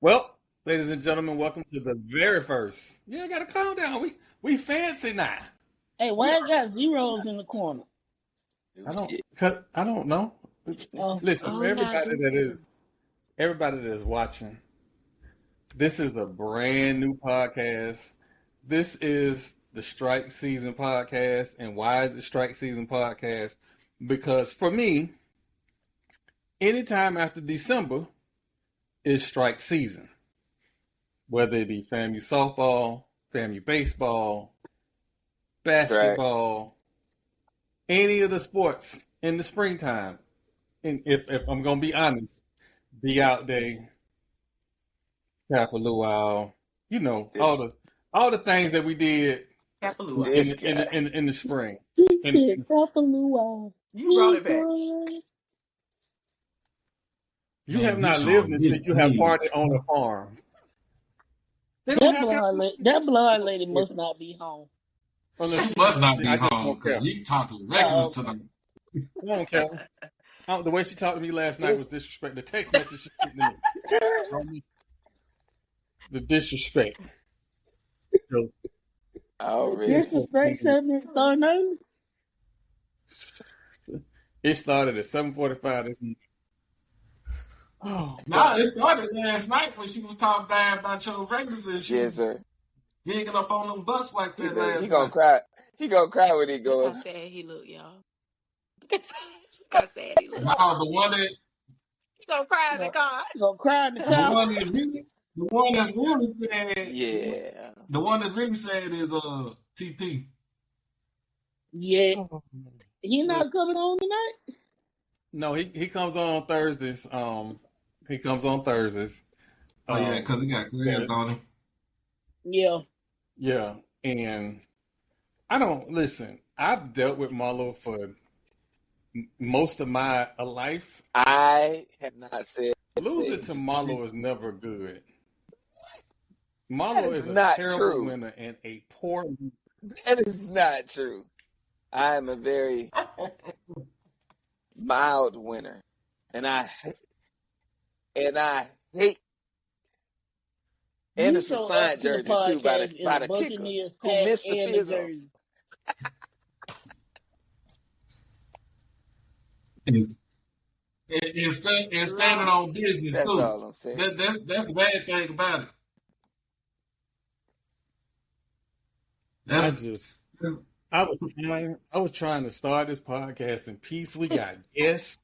Well, ladies and gentlemen, welcome to the very first. Yeah, I gotta calm down. We fancy now. Hey, why it got zeros in the corner? I don't know. Listen, for everybody that is watching, this is a brand new podcast. This is the Strike Season podcast. And why is it Strike Season podcast? Because for me, anytime after December is strike season. Whether it be FAMU softball, FAMU baseball, basketball, any of the sports in the springtime. And if I'm gonna be honest, be out there, half a little while, all the things that we did in the spring. Half a little while. You brought it back. You have not lived until you have partied on a farm. That blonde lady must not be home. She must not be home. You talking reckless to them. Come on, Kevin. The way she talked to me last night was disrespect. The text message she sent to me. The disrespect. Disrespect 7 minutes starting early? It started at 7:45 this morning. Oh, no, it started last night when she was talking bad about your pregnancy and shit. Yes, sir. Digging up on them butts like that last night. He gonna cry. He gonna cry when he goes. Look how sad he look, y'all. Look how sad he look. No, the one that... He gonna cry in the car. He gonna cry in the car. The one that's really sad... Yeah. The one that's really sad is TP. Yeah. He not coming on tonight? No, he comes on Thursdays. He comes on Thursdays. Oh, yeah, because he got class on him. Yeah. Yeah, and I've dealt with Marlo for most of my life. I have not said losing to Marlo is never good. Marlo is a terrible winner and a poor. That is not true. I am a very mild winner, and I hate. And it's a signed jersey too by the kicker who missed the field goal. And standing on business That's too. That's all I'm saying. That's the bad thing about it. I was trying to start this podcast in peace. We got guests.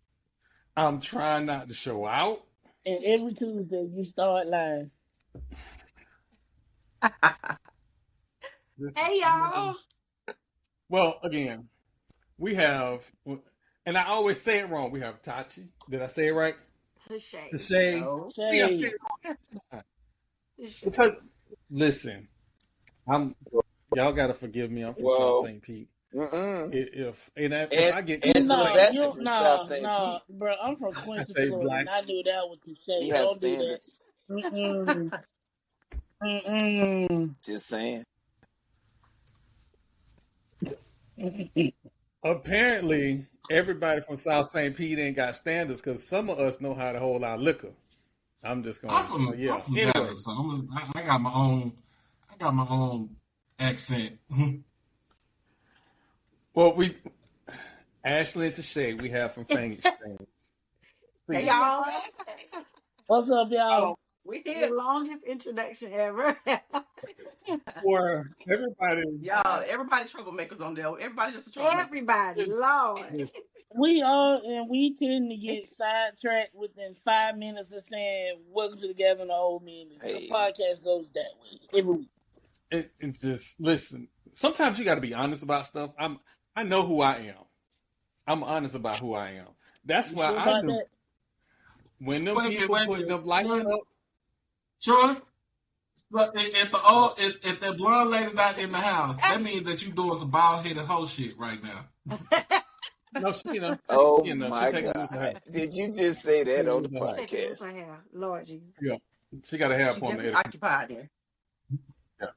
I'm trying not to show out. And every Tuesday you start lying. Hey, y'all. Well, again, we have, and I always say it wrong. We have Tachi. Did I say it right? Tashay. No. Because, listen, y'all got to forgive me. I'm from South St. Pete. If I get no, bro, I'm from Quincy, Florida, and I knew that was Tashay. Don't do that. Just saying. Apparently, everybody from South St. Pete ain't got standards because some of us know how to hold our liquor. I'm just going. I'm from Dallas, so I got my own accent. Well, Ashley and Tashay, we have from Fang Exchange. Hey, y'all. What's up, y'all? We did the longest introduction ever. For everybody. Y'all, everybody troublemakers on there. Everybody just a troublemaker. Everybody, Lord. We are, and we tend to get sidetracked within 5 minutes of saying, welcome to the Gathering of Old Men. The podcast goes that way every week. It's just, listen, sometimes you got to be honest about stuff. I know who I am. I'm honest about who I am. That's why I do. When them people put them lights up. Sure. So if that blonde lady not in the house, that means that you doing some bald-headed hoe shit right now. No, she know. Oh, my God. Did you just say that on the podcast? Lord Jesus. Yeah. She got a hair for me. Occupied there. Yeah.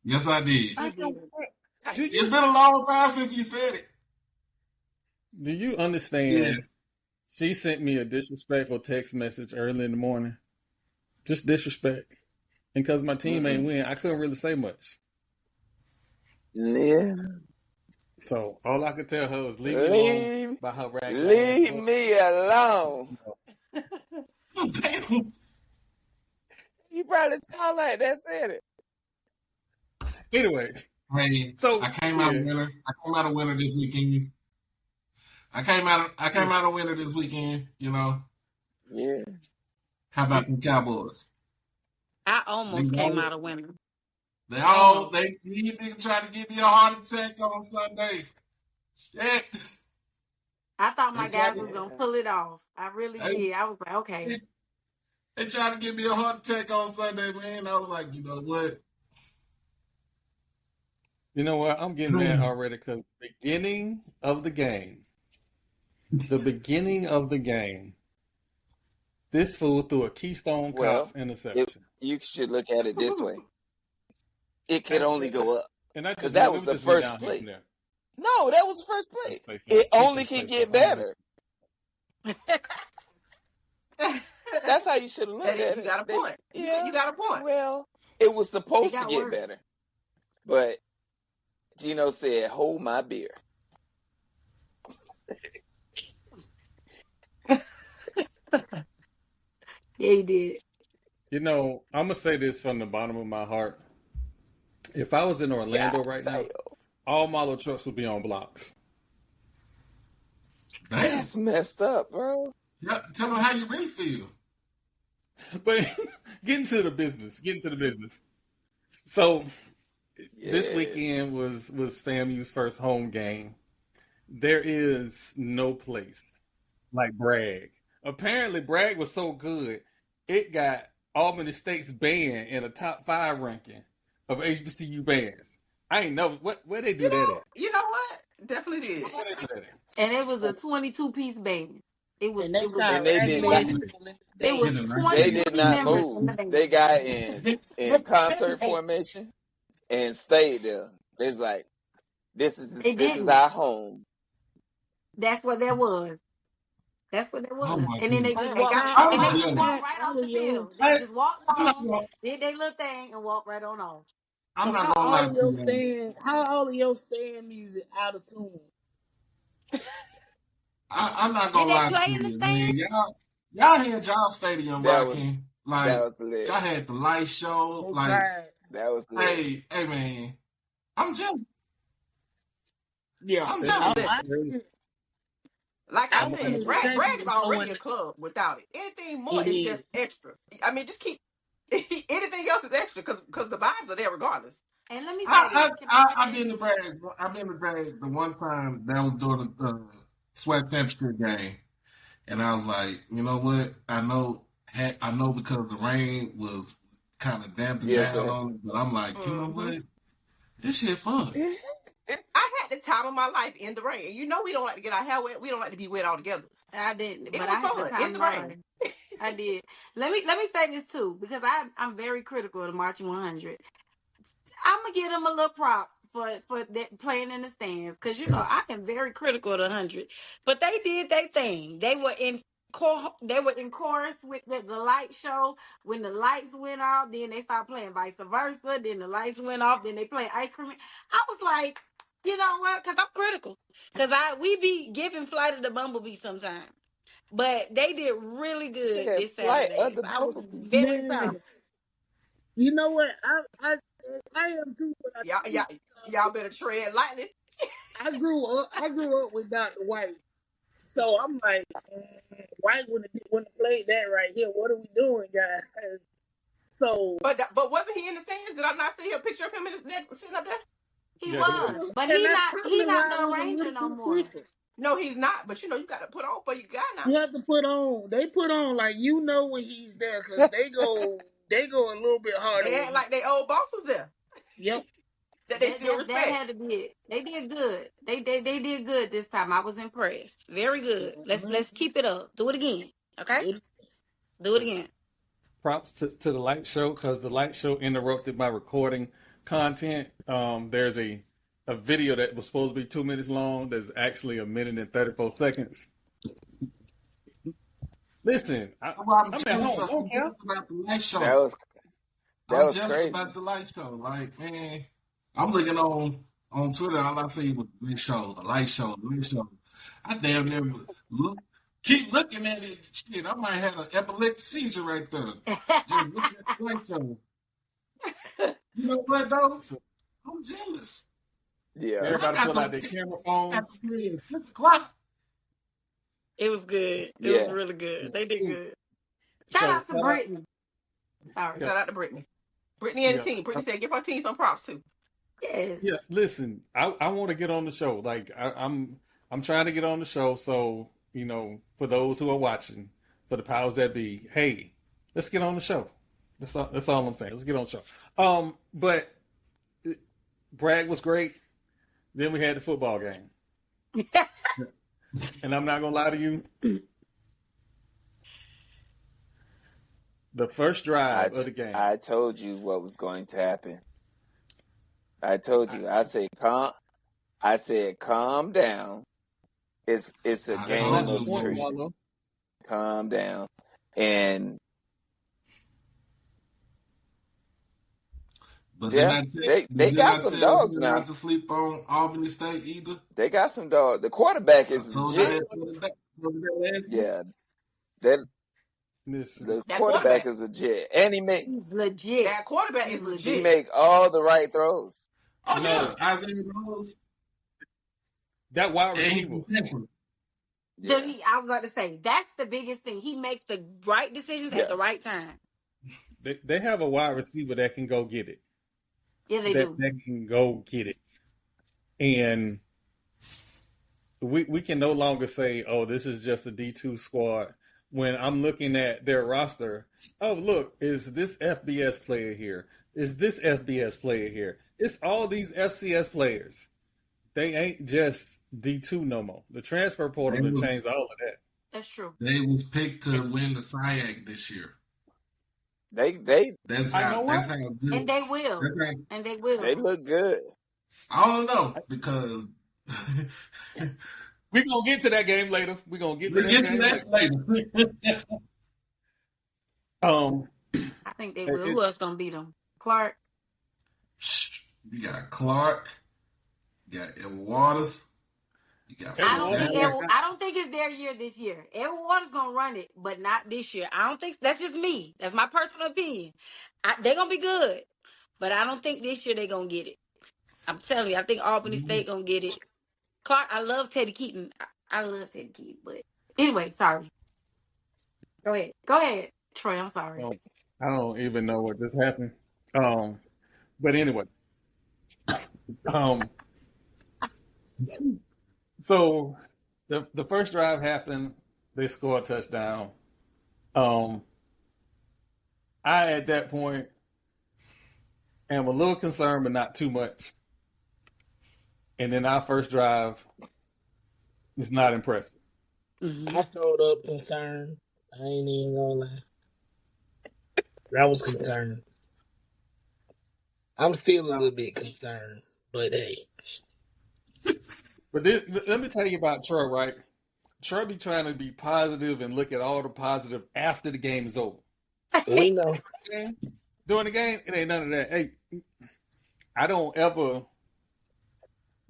Yes, I did. It's been a long time since you said it. Do you understand? Yeah. She sent me a disrespectful text message early in the morning. Just disrespect. And because my team ain't win, I couldn't really say much. Yeah. So all I could tell her was leave me alone by her rag. Leave me alone. Oh, damn. You probably sound like that, said it. Anyway, hey, so I came out a winner. I came out a winner this weekend. I came out a winner this weekend. You know. Yeah. How about the Cowboys? I almost came out a winner. These niggas tried to give me a heart attack on Sunday. Shit. I thought my guys was gonna pull it off. I really did. I was like, okay. They tried to give me a heart attack on Sunday, man. I was like, you know what? You know what? I'm getting mad already because the beginning of the game, this fool threw a Keystone Cops interception. You should look at it this way. It could only go up. Because that was the first play. No, that was the first play. It only can get better. That's how you should look at it. You got a point. Yeah, you got a point. Well, it was supposed to get better. But Gino said, hold my beer. Yeah, he did. You know, I'm going to say this from the bottom of my heart. If I was in Orlando right now, all model trucks would be on blocks. That's messed up, bro. Tell them how you really feel. But get into the business. So this weekend was FAMU's first home game. There is no place like Bragg. Apparently, Bragg was so good, it got Albany State's band in a top 5 ranking of HBCU bands. I ain't know where they do that at. You know what? Definitely did. And it was a 22-piece band. It was. They did not move. They got in concert formation and stayed there. It's like this is our home. That's what that was. Oh, and then they just walked right off the field. They just walked off, did their little thing, and walked right on off. I'm not gonna lie to you. How all of your stand music out of tune? I'm not gonna lie to you, man. Y'all had y'all stadium rocking. Like y'all had the light show. That was lit. Hey, man. I'm jealous. Yeah, I'm jealous. Like I said, Bragg is already a club without it. Anything more is just extra. I mean, just keep anything else is extra because the vibes are there regardless. And let me say I've been to Bragg the one time that was during the SWAC championship game, and I was like, you know what? I know because the rain was kind of damping down on it, but I'm like, you know what? This shit fun. I had the time of my life in the rain. You know we don't like to get our hair wet. We don't like to be wet altogether. I didn't, but I had fun the time in the rain. I did. Let me say this too, because I'm very critical of the Marching 100. I'm gonna give them a little props for that playing in the stands, because I am very critical of the 100. But they did their thing. They were in chorus with the light show. When the lights went off, then they started playing vice versa. Then the lights went off, then they played ice cream. I was like, you know what? Because I'm critical. Because we be giving Flight of the Bumblebee sometimes. But they did really good this Saturday. So I was very proud. You know what? I am too. Y'all better tread lightly. I grew up with Dr. White. So I'm like, White wouldn't have played that right here. What are we doing, guys? So, but wasn't he in the stands? Did I not see a picture of him in his neck sitting up there? He was, but he's not the arranger no more. No, he's not. But you got to put on for your guy now. You have to put on. They put on like when he's there, because they go a little bit harder. They act like their old boss was there. Yep. They still respect. That had to be it. They did good. They did good this time. I was impressed. Very good. Let's keep it up. Do it again. Okay? Do it again. Props to the light show, because the light show interrupted my recording content. There's a video that was supposed to be 2 minutes long that's actually 1 minute and 34 seconds. Listen, I'm at home. I don't care. About the light show. That was just crazy. About the light show. Like, man, I'm looking on Twitter. All I see was the light show. I damn near keep looking at it. Shit, I might have an epileptic seizure right there. Just looking at the light show. You know what, though? I'm jealous. Yeah. Everybody pull out their camera phones. It was good. It was really good. They did good. Shout out to Brittany. Sorry. Shout out to Brittany. Brittany and the team. Brittany said, give her team some props too. Yes. Yeah. Listen, I want to get on the show. Like I'm trying to get on the show. So for those who are watching, for the powers that be, hey, let's get on the show. That's all I'm saying. Let's get on the show. But Bragg was great. Then we had the football game. And I'm not gonna lie to you. The first drive of the game. I told you what was going to happen. I told you. I said calm down. It's a game of nutrition. Calm down. And but they got some dogs now. Not to sleep on Albany State either. They got some dogs. The quarterback is legit. Yeah. The quarterback is legit. And he's legit. That quarterback is legit. He make all the right throws. Oh, yeah. Isaiah Rose. That wide receiver. Yeah. I was about to say, that's the biggest thing. He makes the right decisions at the right time. They have a wide receiver that can go get it. Yeah, they do. That can go get it. And we can no longer say, oh, this is just a D2 squad. When I'm looking at their roster, oh, look, is this FBS player here? Is this FBS player here? It's all these FCS players. They ain't just D2 no more. The transfer portal has changed all of that. That's true. They was picked to win the SWAC this year. That's how good. And they will. And they will. They look good. I don't know because we're going to get to that game later. We're going to get to that later. I think they will. Who else going to beat them? Clark? You got Clark. You got Edward Waters. You got I don't think it's their year this year. Edward Waters going to run it, but not this year. I don't think that's just me. That's my personal opinion. They're going to be good, but I don't think this year they're going to get it. I'm telling you, I think Albany State going to get it. Clark, I love Teddy Keaton. I love Teddy Keaton, but anyway, sorry. Go ahead, Troy. I'm sorry. I don't even know what just happened. But anyway, so the first drive happened. They scored a touchdown. I at that point am a little concerned, but not too much. And then our first drive is not impressive. Mm-hmm. I showed up concerned. I ain't even gonna lie. I was concerned. I'm still a little bit concerned, but hey. But let me tell you about Troy, right? Troy be trying to be positive and look at all the positive after the game is over. We know. During the game, it ain't none of that. Hey, I don't ever...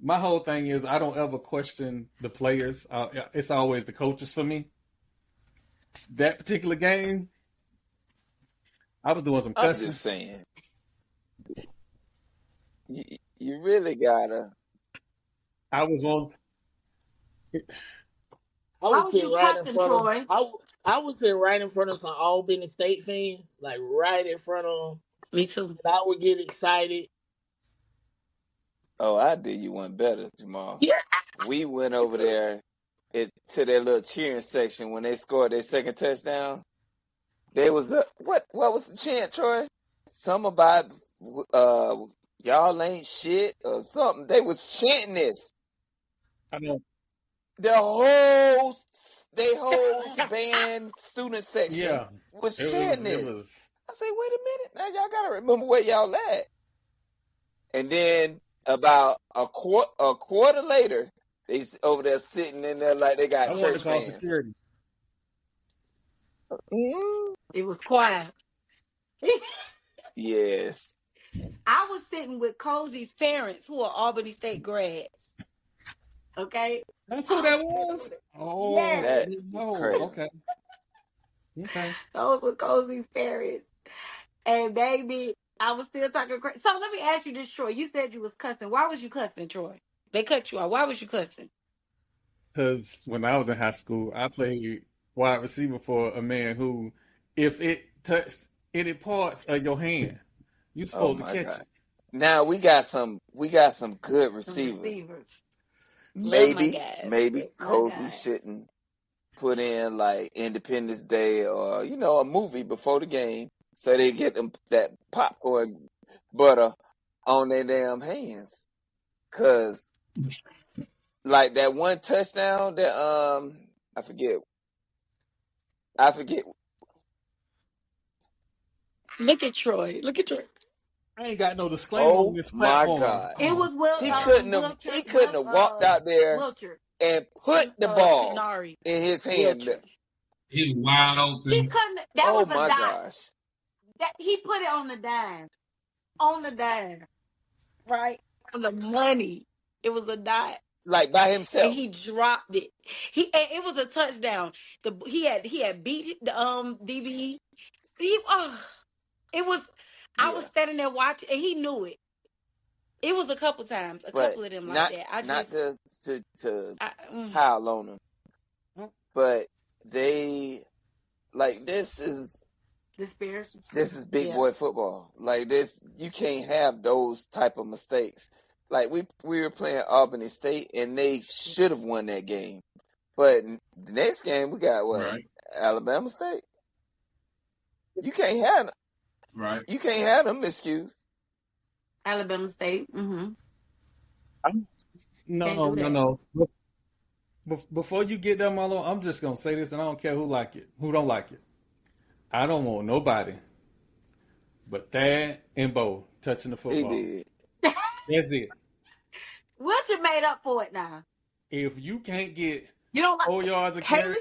My whole thing is I don't ever question the players. It's always the coaches for me. That particular game, I was doing some cussing. I'm just saying. You really gotta. I was sitting right in front of. I was sitting right in front of some Albany State fans, like right in front of them. Me too. And I would get excited. Oh, I did you one better, Jamal. Yeah. We went over there to their little cheering section when they scored their second touchdown. There was what was the chant, Troy? Something about y'all ain't shit or something. They was chanting this. I know. The whole band student section was chanting this. I say, wait a minute, now y'all gotta remember where y'all at. And then about a quarter later, they over there sitting in there like they got church fans. Security. It was quiet. Yes. I was sitting with Cozy's parents, who are Albany State grads. Okay, That's who that was. Oh, yes, Crazy. Okay. those were Cozy's parents. And baby, I was still talking crazy. So let me ask you this, Troy. You said you was cussing. Why was you cussing, Troy? They cut you off. Why was you cussing? Because when I was in high school, I played wide receiver for a man who, if it touched any parts of your hand, you supposed to catch it. Now we got some good receivers. Maybe Cozy shouldn't put in like Independence Day or a movie before the game, so they get them that popcorn butter on their damn hands. Cause like that one touchdown that I forget. Look at Troy. I ain't got no disclaimer on this platform. My God. It was Will. He couldn't have walked out there and put the ball in his hand. He was wide open. He couldn't. That was a dime. Gosh. He put it on the dime. Right? On the money. It was a dime. Like by himself. And he dropped it. It was a touchdown. He had beat the DB. It was. I was standing there watching, and he knew it. It was a couple times, couple of them like that. Not to pile on them, but they like this is big boy football. Like this, you can't have those type of mistakes. Like we were playing Albany State, and they should have won that game. But the next game we got Alabama State. You can't have them. Right. You can't have them miscues. Alabama State. Mm-hmm. No. Before you get them all on, I'm just gonna say this, and I don't care who don't like it. I don't want nobody but Thad and Bo touching the football. He did. That's it. What you made up for it now? If you can't get 4 yards a carry,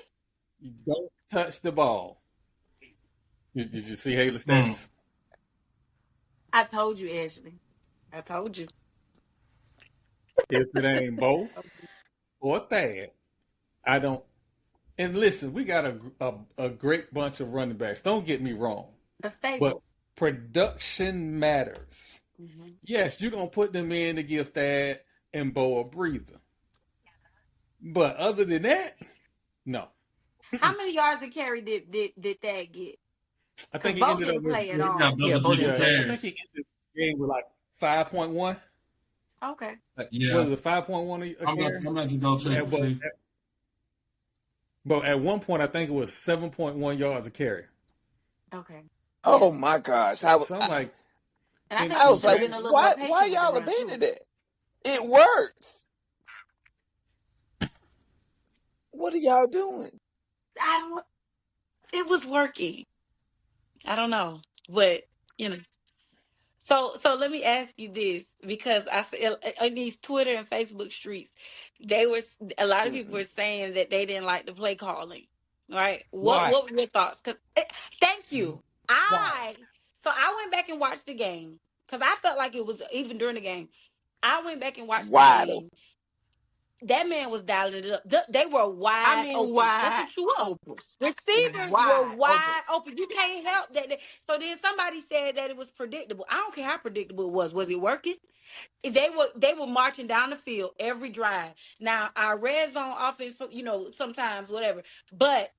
you don't touch the ball. Did you see Haley's stats? I told you, Ashley. I told you. If it ain't Bo or Thad, I don't. And listen, we got a great bunch of running backs. Don't get me wrong. But production matters. Mm-hmm. Yes, you're going to put them in to give Thad and Bo a breather. But other than that, no. How many yards of carry did Thad get? I think he ended up with I think he ended the game with like 5.1. Okay. Yeah. Was it 5.1 a carry? I'm not go check. But at one point, I think it was 7.1 yards a carry. Okay. Oh my gosh! I was like, why y'all abandoned it? It works. What are y'all doing? It was working. I don't know, but So let me ask you this, because I feel in these Twitter and Facebook streets, a lot of people were saying that they didn't like the play calling, right? What were your thoughts? Thank you. I went back and watched the game because I felt like it was even during the game. I went back and watched the game. That man was dialing it up. They were wide open. That's what you want. Receivers were wide open. You can't help that. So then somebody said that it was predictable. I don't care how predictable it was. Was it working? They were marching down the field every drive. Now, our red zone offense, sometimes whatever, but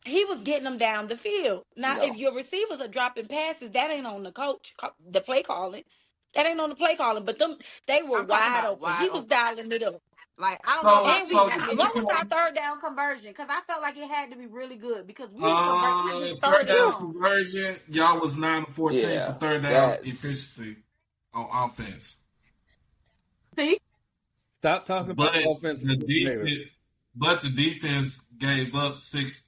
he was getting them down the field. Now, if your receivers are dropping passes, that ain't on the coach, the play calling. That ain't on the play calling. But they were wide open. He was dialing it up. Like, I don't know. What was our third down conversion? Because I felt like it had to be really good because we third down conversion. Y'all was 9 of 14 for third down efficiency on offense. See, stop talking about offense. But the defense gave up 6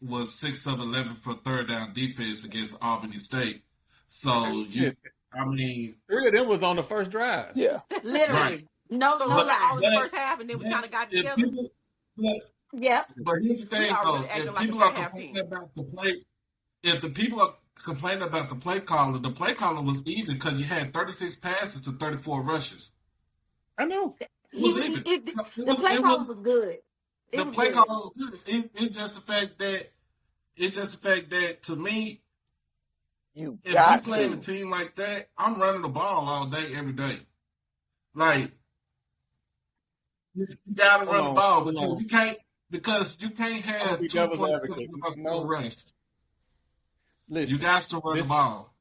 of 11 for third down defense against Albany State. So 3 of them was on the first drive. Yeah, literally. Right. No lie. On the first half, and then we kind of got together. But here's the thing, though. If people are complaining about the play, if the people are complaining about the play caller was even because you had 36 passes to 34 rushes. I know. It was even. The play caller was good. The play caller was good. It's just the fact that to me, if you play a team like that, I'm running the ball all day, every day. Like, you gotta run the ball, because you can't have 2 points per rush. Listen, you got to run the ball.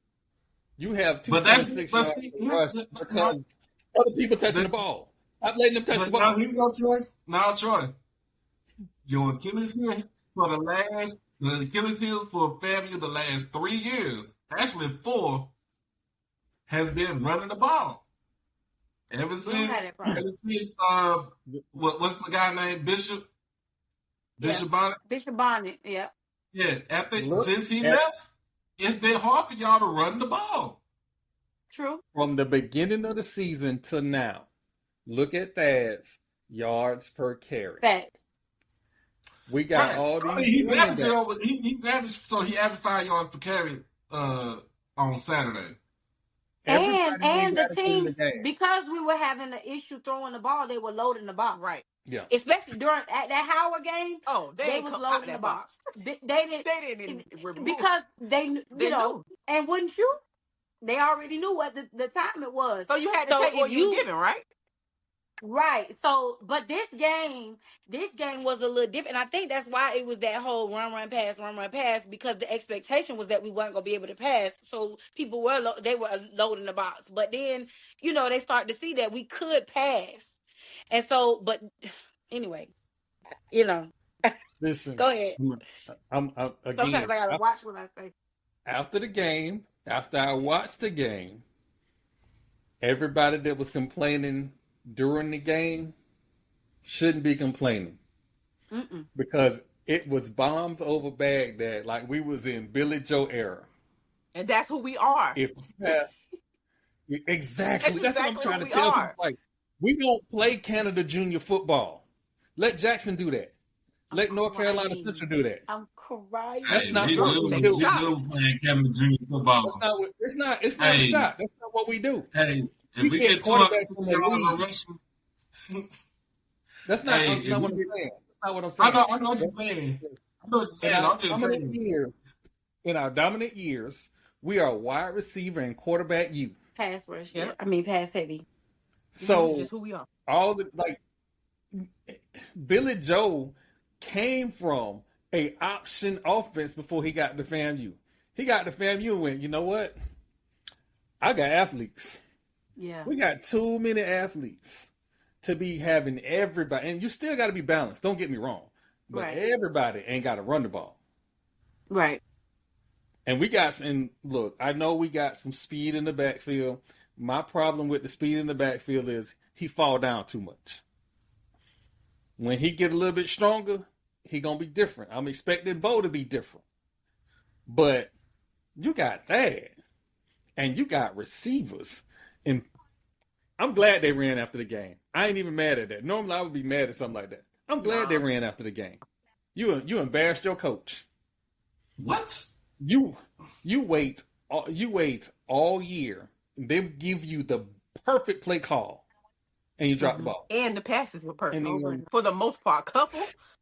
You have 2.6 yards rush because other people touching the ball. I'm letting them touch the ball. Now, here you go, Troy. Now, Troy, your Achilles heel for FAMU the last 3 years, actually 4, has been running the ball. Ever since what's the guy named Bishop? Bishop Bonnet? Bishop Bonnet, yeah. Yeah, since he left, it's been hard for y'all to run the ball. True. From the beginning of the season to now, look at Thad's yards per carry. Facts. We got all these. He averaged 5 yards per carry on Saturday. And the team, because we were having an issue throwing the ball, they were loading the box. Right. Yeah. Especially at that Howard game. Oh, they was loading the box. They didn't because they knew. And wouldn't you? They already knew what the time it was. So you had to take what you were given, right? Right. So, but this game was a little different. I think that's why it was that whole run, pass, because the expectation was that we weren't going to be able to pass. So people were loading the box. But then, they started to see that we could pass. And so, but anyway, Listen. Go ahead. Again, sometimes I got to watch what I say. After I watched the game, everybody that was complaining during the game shouldn't be complaining. Because it was bombs over Baghdad, like we was in Billy Joe era. And that's who we are. Exactly. That's what I'm trying to tell you. Like, we don't play Canada junior football. Let Jackson do that. Let North Carolina Central do that. I'm crying. That's not what we do. Playing Canada junior football. It's not a shot. That's not what we do. Hey, if we get quarterbacks from the league, that's not what I'm saying. That's not what I'm saying. I know what you're saying. I'm just saying. In our dominant years, we are wide receiver and quarterback youth. Pass rush, pass heavy. So just who we are. Billy Joe came from a option offense before he got to FAMU. He got to FAMU and went, you know what? I got athletes. Yeah. We got too many athletes to be having everybody. And you still got to be balanced. Don't get me wrong. But everybody ain't got to run the ball. Right. And look, I know we got some speed in the backfield. My problem with the speed in the backfield is he fall down too much. When he get a little bit stronger, he going to be different. I'm expecting Bo to be different. But you got that. And you got receivers. And I'm glad they ran after the game. I ain't even mad at that. Normally I would be mad at something like that. I'm glad they ran after the game. You embarrassed your coach. What? You wait all year. They give you the perfect play call, and you drop the ball. And the passes were perfect for the most part.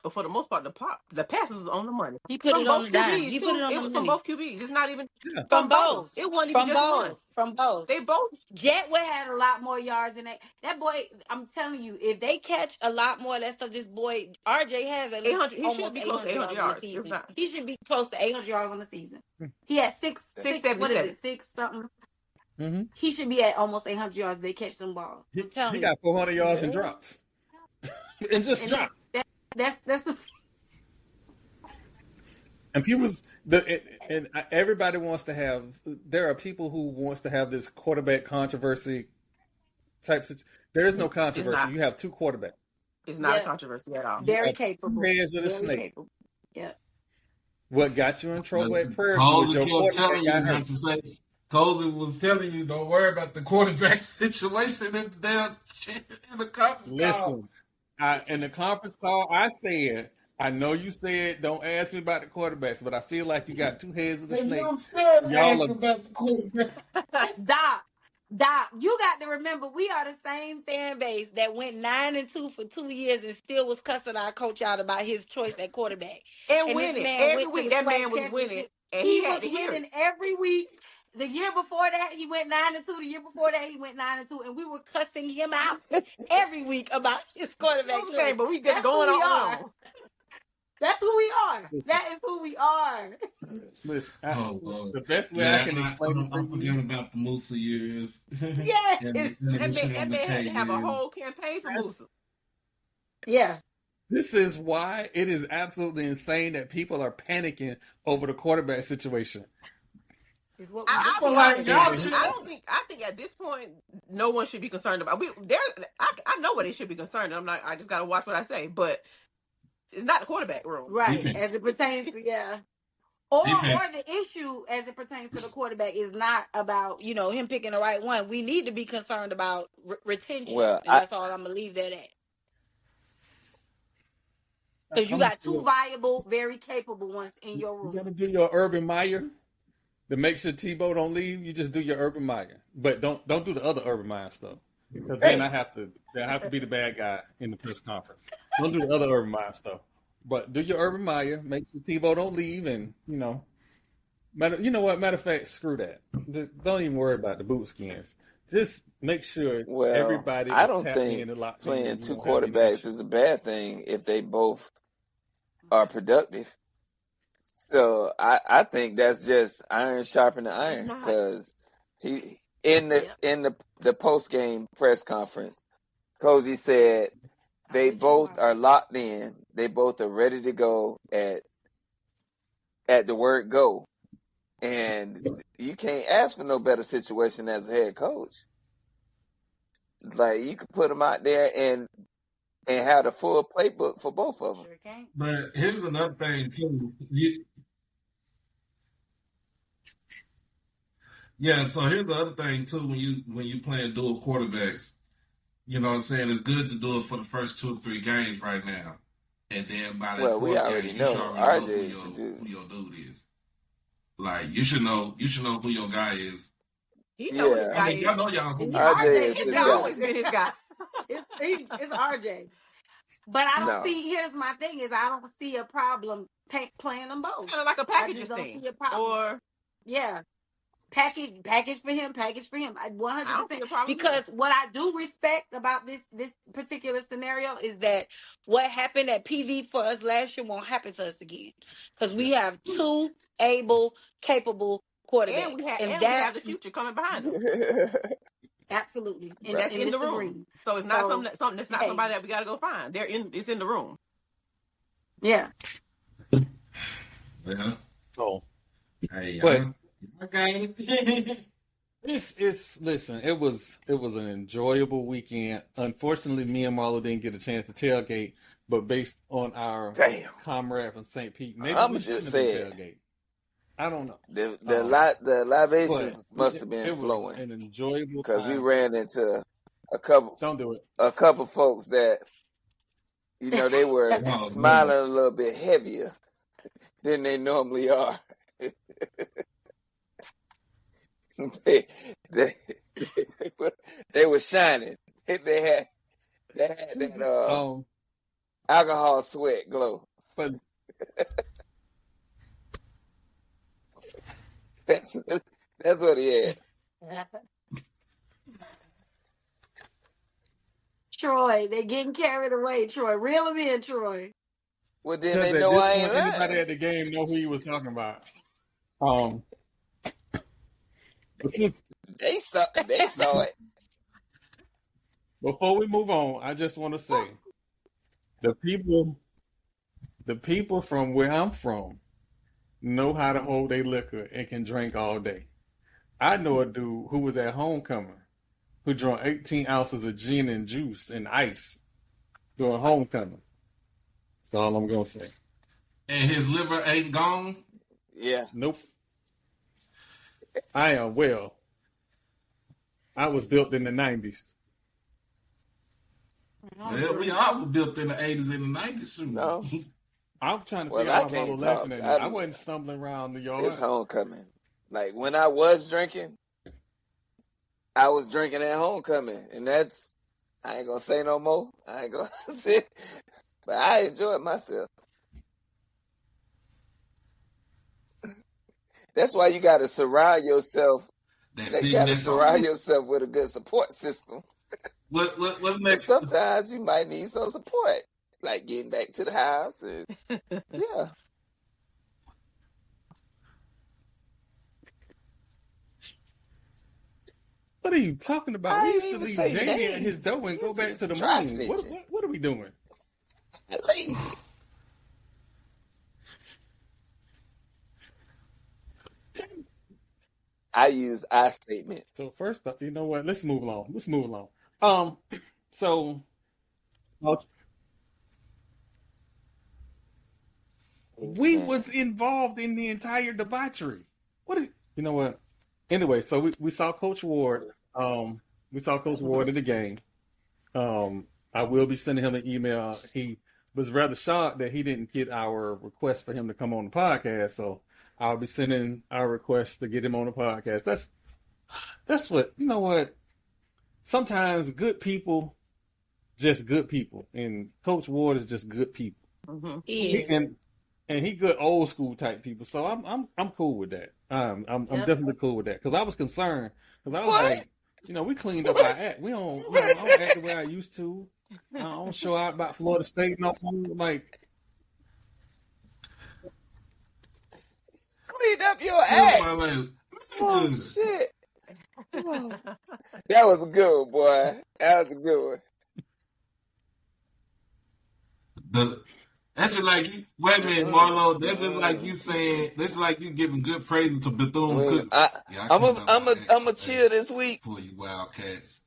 But for the most part, the passes was on the money. He put it on the dime. He put it on the money. From both QBs. It's not even from both. It wasn't even just one. From both. They both. Jet would had a lot more yards than that. That boy, I'm telling you, if they catch a lot more of that stuff, this boy RJ has at least 800. He should be close to 800 yards. He should be close to 800 yards on the season. He had 677. What is it? 6 something. Mm-hmm. He should be at almost 800 yards. If they catch some balls. I'm telling you, he got 400 yards and drops. and drops. That's the. And everybody wants to have. There are people who wants to have this quarterback controversy type. There is no controversy. You have 2 quarterbacks. It's not a controversy at all. Very capable. Hands of the snake. Capable. Yeah. What got you in trouble at Prairie was your quarterback got hurt. Coley was telling you, don't worry about the quarterback situation in the conference call. Listen, in the conference call, I I know you said don't ask me about the quarterbacks, but I feel like you got two heads of the snake. I'm scared to Y'all ask are. about the quarterback. Doc, you got to remember we are the same fan base that went 9-2 for 2 years and still was cussing our coach out about his choice at quarterback. And This winning man every went to week. the That SWAC man was winning, championship. and He he had was to hear it. winning every week. The year before that, he went 9-2. The year before that, he went 9-2, and we were cussing him out every week about his quarterback choice. But we just That's going who we on are. and on. That's who we are. Listen. That is who we are. Listen, Lord. the best way I can explain it I'm to forgetting you. about the Musa years. Yes. That man had to have a whole campaign for Musa. Yeah. This is why it is absolutely insane that people are panicking over the quarterback situation. Is what I think at this point, no one should be concerned about. I know what they should be concerned. I just got to watch what I say, but it's not the quarterback room, right? Defense. As it pertains to or Defense. the issue as it pertains to the quarterback is not about him picking the right one. We need to be concerned about retention, Well, and that's all I'm gonna leave that at. Because you got two viable, very capable ones in your room. You gotta do your Urban Meyer to make sure Tebow don't leave. You just do your Urban Meyer, but don't do the other Urban Meyer stuff. Because then I have to be the bad guy in the press conference. Don't do the other Urban Meyer stuff, but do your Urban Meyer. Make sure Tebow don't leave, and you know what? Matter of fact, screw that. Just don't even worry about the boot skins. Just make sure everybody. I don't tapped think in and locked playing in. two quarterbacks is a bad thing if they both are productive. So I think that's just iron sharpening iron, because he in the post game press conference, Cozy said they both are locked in. They both are ready to go at the word go, and you can't ask for no better situation as a head coach. Like, you could put them out there and have the full playbook for both of them. Sure can. But here's another thing too. So here's the other thing too. When you playing dual quarterbacks, you know what I'm saying, it's good to do it for the first 2 or 3 games right now, and then by that we already game, know you should already RJ know who your dude is. Like, you should know who your guy is. He know his guy is. I know y'all who RJ is He's his always guy. been his guy. It's RJ. But I don't see. Here's my thing: is I don't see a problem playing them both. Kind of like a package thing, see a problem. Package for him. 100%. Because what I do respect about this particular scenario is that what happened at PV for us last year won't happen to us again, because we have 2 able, capable quarterbacks, and we have the future coming behind them. Absolutely, and that's in the room. So it's not something that's not somebody that we got to go find. It's in the room. Yeah. Yeah. So, hey, listen, it was an enjoyable weekend. Unfortunately, me and Marlo didn't get a chance to tailgate, but based on our comrade from St. Pete, maybe we shouldn't have been tailgate. I don't know. The libations must have been flowing. An enjoyable because time. We ran into a couple. Don't do it. A couple folks that they were smiling a little bit heavier than they normally are. they were shining. They had that alcohol sweat glow. But that's what he had. Troy, they getting carried away. Troy, reel him in, Troy. Well, then they know I ain't lying. Anybody at the game know who he was talking about. They saw it. Before we move on, I just want to say, the people from where I'm from know how to hold their liquor and can drink all day. I know a dude who was at homecoming who drank 18 ounces of gin and juice and ice during homecoming. That's all I'm going to say. And his liver ain't gone? Yeah. Nope. I am well. I was built in the 90s. Well, we all were built in the 80s and the 90s. No. I'm trying to figure out why Mama laughing at me. I wasn't stumbling around the yard. It's homecoming. Like when I was drinking, I was drinking at homecoming, and that's I ain't gonna say no more. I ain't gonna say, but I enjoyed myself. That's why you gotta surround yourself. Surround yourself with a good support system. What's next? Sometimes you might need some support, like getting back to the house. And, yeah. What are you talking about? We used to leave Jamie at his door and go back to the moon. What are we doing? I use I statement. So first up, you know what? Let's move along. So we was involved in the entire debauchery. You know what? Anyway, so we saw Coach Ward. We saw Coach Ward at the game. I will be sending him an email. He was rather shocked that he didn't get our request for him to come on the podcast. So I'll be sending our request to get him on the podcast. That's what, you know what? Sometimes good people, just good people. And Coach Ward is just good people. Mm-hmm. And he good old school type people. So I'm cool with that. I'm definitely cool with that. Because I was concerned. Because I was like, you know, we cleaned up our act. I don't act the way I used to. I don't show out about Florida State no more. Like, cleaned up your act. Oh, shit. That was a good one, boy. That was a good one. That's just like you. Wait a minute, Marlo. That's just like you saying. This is like you giving good praise to Bethune. I'm a chill this week for you, Wildcats.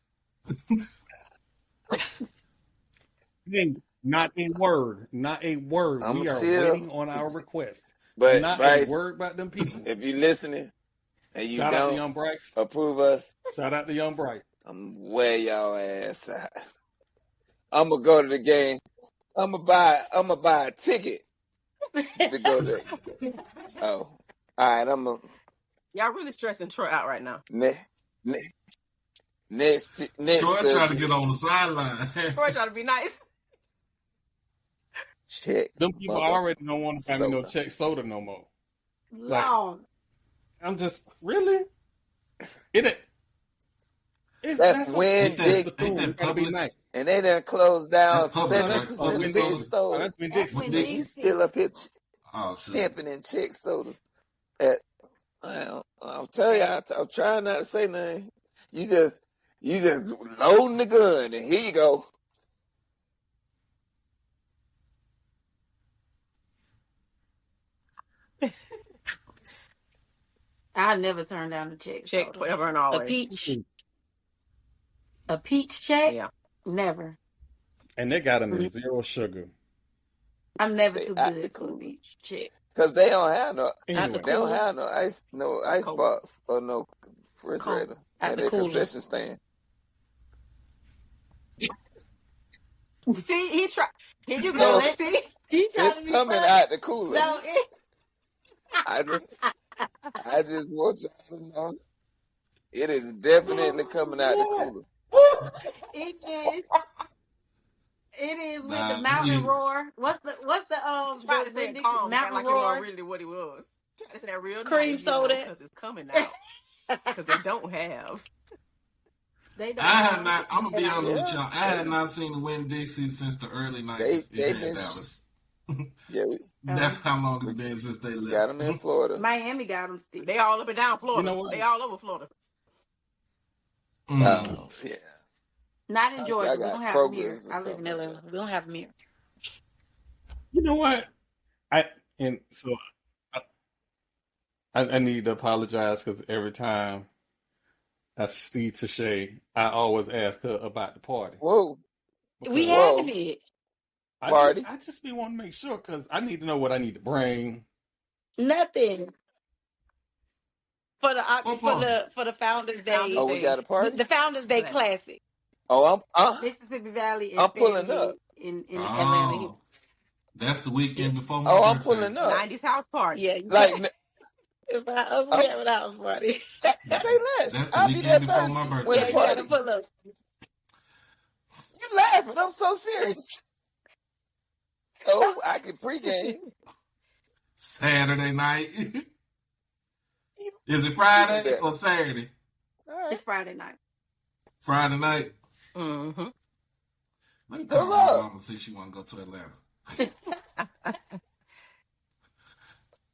Not a word. We are waiting on our request. But not Bryce, a word about them people. If you listening and you shout out to don't Young Bryce. Approve us, shout out to Young Bryce. I'm wear y'all ass out. I'm gonna go to the game. I'm gonna buy a ticket to go there. Oh, all right. Y'all really stressing Troy out right now. Next. Troy trying to get on the sideline. Troy trying to be nice. Shit. Them people already don't want to have no check soda no more. Long. Like, I'm just really. That's when Dixie gotta be nice. And they done closed down 7% of their stores. That's when Dixie still up here championing chick sodas. I'll tell you, I'm trying not to say nothing. You just loading the gun, and here you go. I never turn down a check. Forever and always. A peach check? Yeah. Never. And they got them in zero sugar. I'm never too good for a peach check. Because they don't have no ice box or no refrigerator at their concession stand. See, he tried. Here you go. See, it's coming out the cooler. No, I just want y'all to know it is definitely coming out the cooler. It is with the mountain roar. What's the mountain roar? Really what it was. It's that real cream soda because it's coming out. Because they don't have. I have not. I'm gonna be honest with y'all. I had not seen the Winn-Dixie since the early 90s in Dallas. That's how long it's been since they left. Got them in Florida. Miami got them still. They all up and down Florida. You know they all over Florida. Oh, yeah. Not in Georgia. We don't have them here. I live in Illinois. We don't have them here. You know what? I need to apologize because every time I see Tashay, I always ask her about the party. Whoa. We have it. I just be wanting to make sure because I need to know what I need to bring. Nothing. For the Founders Day. Oh, we got a party? The Founders Day Classic. Oh, Mississippi Valley. I'm pulling up in Atlanta. That's the weekend before my I'm birthday. pulling up. 90s house party. Yeah, Like, if I was having a house party. say less. That's the I'll be there weekend before my Thursday. birthday. When Yeah, the you gotta party. pull up. You laughing? I'm so serious. So I can pregame. Saturday night. Is it Friday or Saturday? All right. It's Friday night. Friday night. Mm-hmm. Let me call my mom and see if she want to go to Atlanta.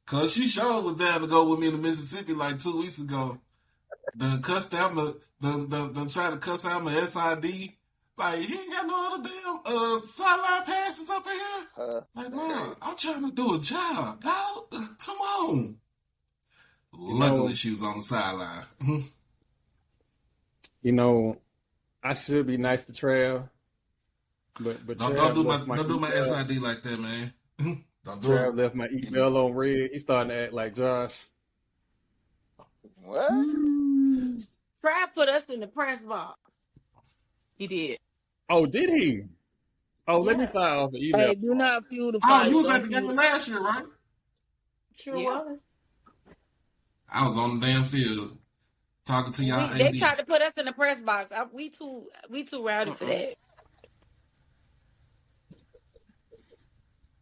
Cause she sure was down to go with me to Mississippi like 2 weeks ago. Done cussed out done try to cuss out my SID. Like, he ain't got no other damn sideline passes up in here. Like, Mom, I'm trying to do a job, dog. Come on. Luckily, she was on the sideline. You know, I should be nice to Trav, but don't do my SID like that, man. Trav left my email on red. He's starting to act like Josh. What? Trav put us in the press box. He did. Oh, did he? Oh, let me fire off the email. Hey, do not fuel the fire. Oh, you was at the game last year, right? Sure was. I was on the damn field talking to y'all. They tried to put us in the press box. We too rowdy for that.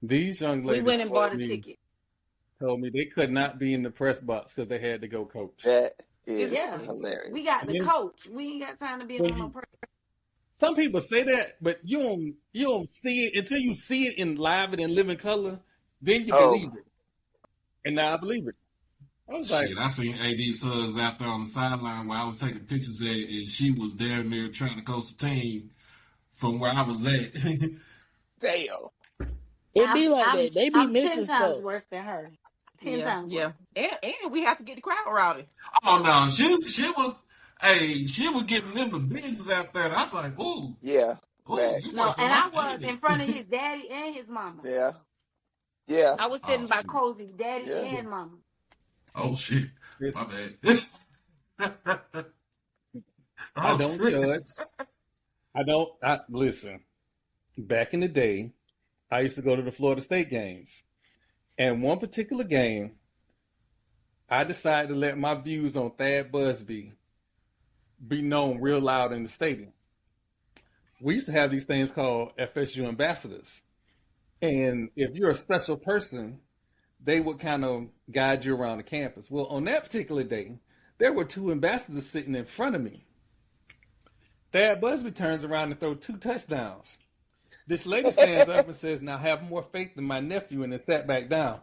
These young ladies we went and bought a ticket. Told me they could not be in the press box because they had to go coach. That is hilarious. We got the coach. We ain't got time to be on no press. Some people say that, but you don't see it until you see it in live and in living color. Then you believe it. And now I believe it. I was like, I seen AD Suggs out there on the sideline where I was taking pictures at, and she was down there trying to coach the team from where I was at. Damn. It be like that. They be missing 10 times stuff. worse than her. 10 times. Yeah. And we have to get the crowd rowdy. Oh no, she was getting them the business out there. I was like, ooh. Yeah. No, and I was in front of his daddy and his mama. Yeah. Yeah. I was sitting by Cozy's daddy and mama. Oh shit. My bad. I don't judge. Listen. Back in the day, I used to go to the Florida State games. And one particular game, I decided to let my views on Thad Busby be known real loud in the stadium. We used to have these things called FSU ambassadors. And if you're a special person, they would kind of guide you around the campus. Well, on that particular day, there were 2 ambassadors sitting in front of me. Thad Busby turns around and throws 2 touchdowns. This lady stands up and says, "Now have more faith than my nephew," and then sat back down.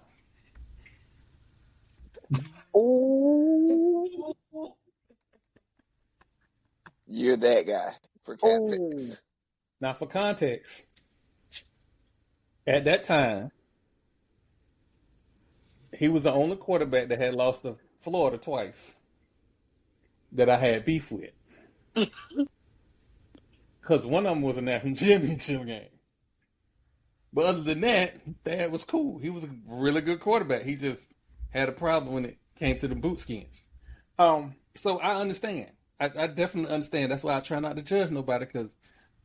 Oh, You're that guy for context. Now, for context, at that time, he was the only quarterback that had lost to Florida twice that I had beef with. Because one of them was a national championship game. But other than that, Thad was cool. He was a really good quarterback. He just had a problem when it came to the boot skins. So I understand. I definitely understand. That's why I try not to judge nobody, because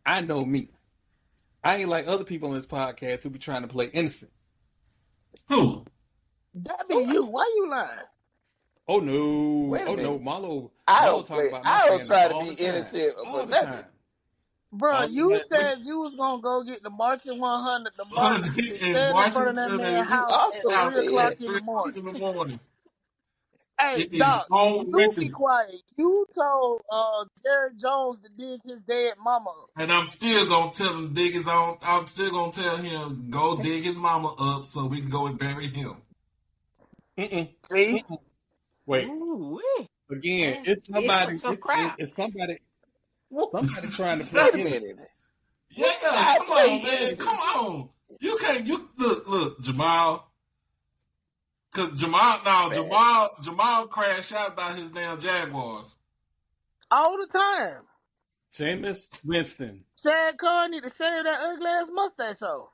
I know me. I ain't like other people on this podcast who be trying to play innocent. Who? that be you. Why you lying? Oh no! Wait a minute. No, Marlo. I Marlo don't about try to all be the time. innocent All for the nothing. time. Bro, you said you was gonna go get the marching 100, the march, and stand in front of that man's house at 3 o'clock in the morning. Hey, Doc, you be quiet. You told Jared Jones to dig his dead mama up. And I'm still gonna tell him dig his own. I'm still gonna tell him go dig his mama up so we can go and bury him. See? Wait. Ooh, Again, it's somebody. It's somebody. Somebody trying to play innocent. Yeah, come on, man. Come on. You can't. You look, Jamal. Cause Jamal crashed out about his damn Jaguars All the time. Jameis Winston. Chad Carr need to shave that ugly ass mustache off.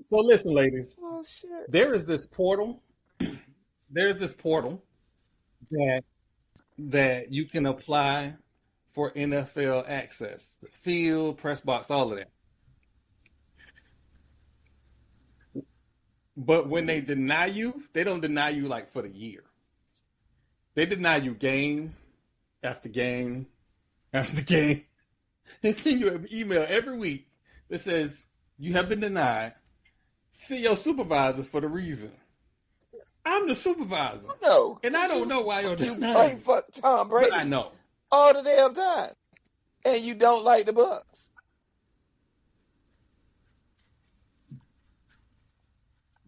So listen, ladies. Oh shit! There is this portal. There's this portal that you can apply for NFL access. The field, press box, all of that. But when they deny you, they don't deny you like for the year. They deny you game after game after game. They send you an email every week that says you have been denied. See your supervisor for the reason. I'm the supervisor. No. And I don't know why you're denying. You play for Tom Brady. But I know. All the damn time. And you don't like the Bucs.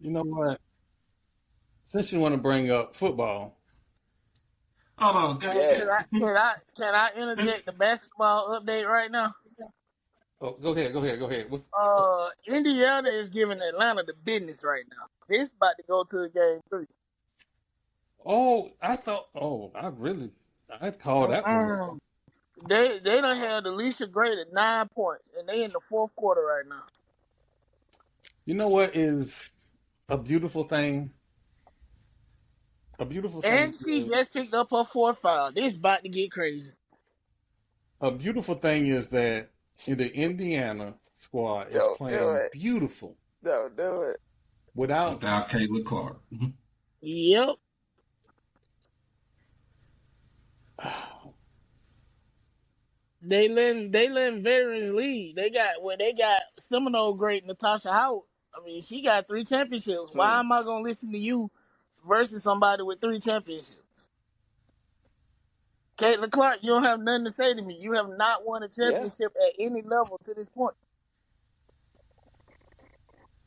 You know what? Since you want to bring up football. Hold on, guys. Can I interject the basketball update right now? Oh, go ahead. Indiana is giving Atlanta the business right now. It's about to go to game 3. Oh, I called that one. They done had Alicia Gray at 9 points, and they in the fourth quarter right now. You know what is a beautiful thing? And she just picked up her 4th foul. This about to get crazy. A beautiful thing is that the Indiana squad is playing beautiful. Don't do it. Without Caitlin Clark. Yep. They letting veterans lead. They got Seminole great Natasha Howard. I mean, she got 3 championships. Why am I gonna listen to you versus somebody with 3 championships? Caitlin Clark, you don't have nothing to say to me. You have not won a championship at any level to this point.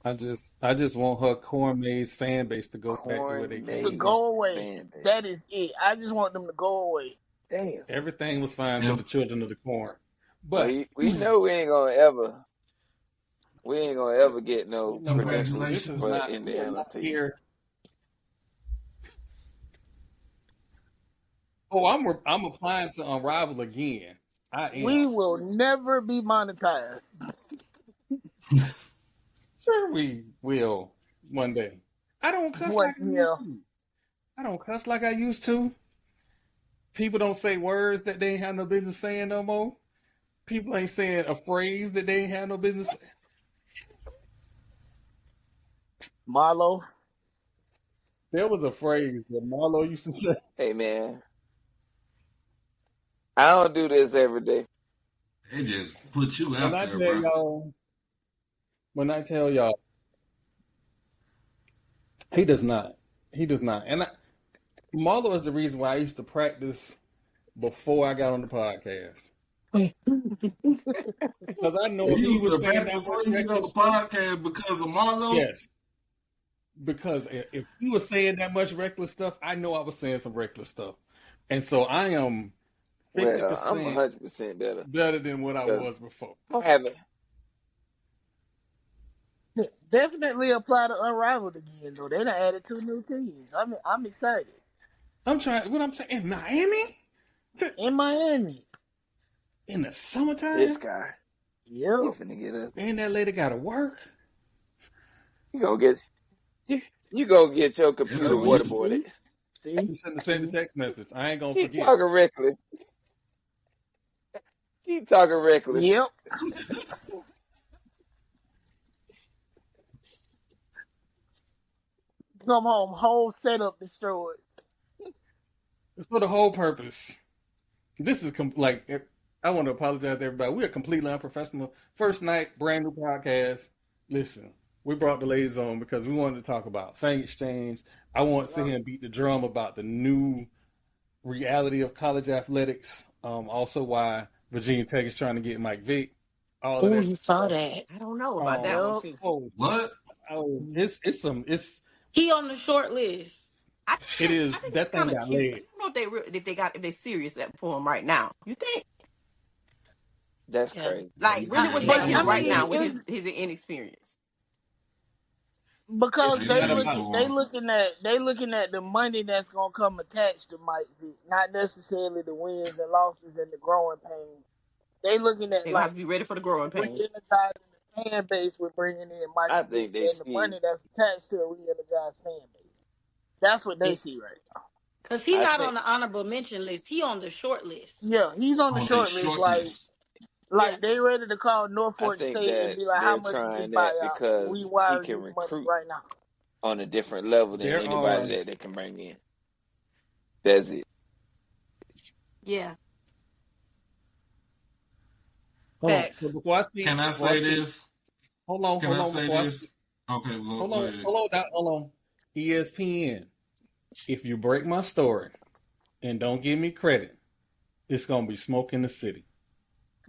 I just want her Corn Maze fan base to go back to where they came. To go away. That is it. I just want them to go away. Damn. Everything was fine for the children of the corn. But we know we ain't gonna ever get no credentials for Indiana team. Oh, I'm applying to Unrival again. We will never be monetized. Sure we will one day. I don't cuss like I used to. I don't cuss like I used to. People don't say words that they ain't have no business saying no more. People ain't saying a phrase that they ain't have no business saying. Marlo. There was a phrase that Marlo used to say. Hey, man. I don't do this every day. They just put you out there, bro. When I tell y'all, he does not. And Marlo is the reason why I used to practice before I got on the podcast. Because I know he was saying that before you got on the podcast because of Marlo? Yes. Because if he was saying that much reckless stuff, I know I was saying some reckless stuff. And so I am 50% I'm 100% better than what I was before. I haven't. Definitely apply to Unrivaled again, though. They done added 2 new teams. I'm excited. What I'm saying, in Miami? In Miami. In the summertime? This guy. Yep. He's finna get us. And that lady gotta work. You gonna get your computer waterboarded. See? You shouldn't have sent the text message. I ain't gonna forget. Keep talking reckless. Yep. Come home, whole setup destroyed. It's for the whole purpose. This is I want to apologize to everybody. We are completely unprofessional. First night, brand new podcast. Listen, we brought the ladies on because we wanted to talk about Fang Exchange. I want to sit here and beat the drum about the new reality of college athletics. Also, why Virginia Tech is trying to get Mike Vick. All of that. You saw that? I don't know about that one too. What? It's he on the short list. It is. That thing got laid. I don't know if they serious for him right now. You think? That's crazy. Like really, what's for him right now with his inexperience? Because they looking at the money that's gonna come attached to Mike Vick, not necessarily the wins and losses and the growing pains. They looking at they have to be ready for the growing pains. Re-energizing the fan base with bringing in Mike Vick and the money that's attached to a re-energized fan base. That's what they see right now. Because he's not on the honorable mention list. He on the short list. Yeah, he's on the short list. Like they ready to call Norfolk State and be like, how much is this buyout? We wiring you money right now. On a different level than anybody that they can bring in. That's it. Yeah. Hold on. So before I speak, can I say this? Hold on. Okay, hold on. ESPN. If you break my story and don't give me credit, it's gonna be smoke in the city.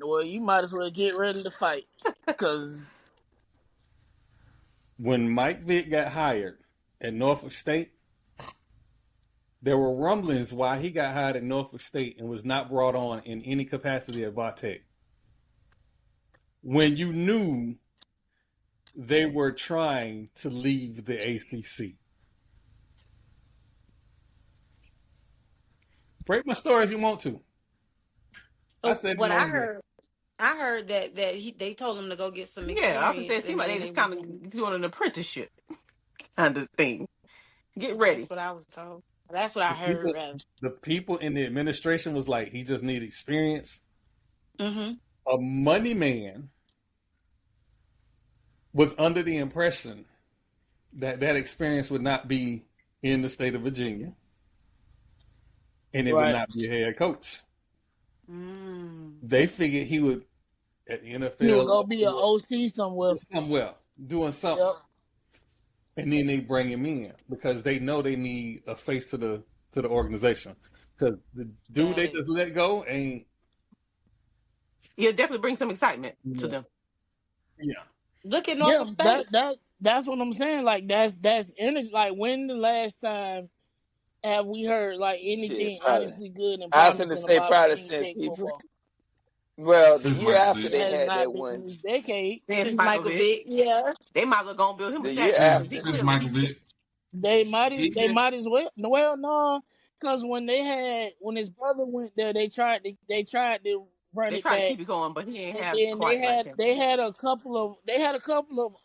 Well, you might as well get ready to fight, because when Mike Vick got hired at Norfolk State, there were rumblings why he got hired at Norfolk State and was not brought on in any capacity at Vatech. When you knew they were trying to leave the ACC. Break my story if you want to. I heard that they told him to go get some experience. Yeah, I was saying, they just kind of doing an apprenticeship kind of thing. Get ready. That's what I was told. That's what I heard. The people in the administration was like, he just needs experience. Mm-hmm. A money man was under the impression that experience would not be in the state of Virginia, and it would not be a head coach. They figured he would at the NFL. He would go be an OC somewhere, doing something. Yep. And then they bring him in because they know they need a face to the organization. Because the dude they just let go ain't. It'll definitely bring some excitement to them. Yeah. Look at Norfolk State. That's what I'm saying. Like that's energy. Like, when the last time have we heard like anything honestly good and promising about State probably since football? Well, the year after they had that one. This decade. Since Michael Vick. Yeah. They might as well go and build him a statue. Since Michael Vick. They might as well. Well, no, because when his brother went there, they tried to run it back. To keep it going, but he ain't have quite they had a couple of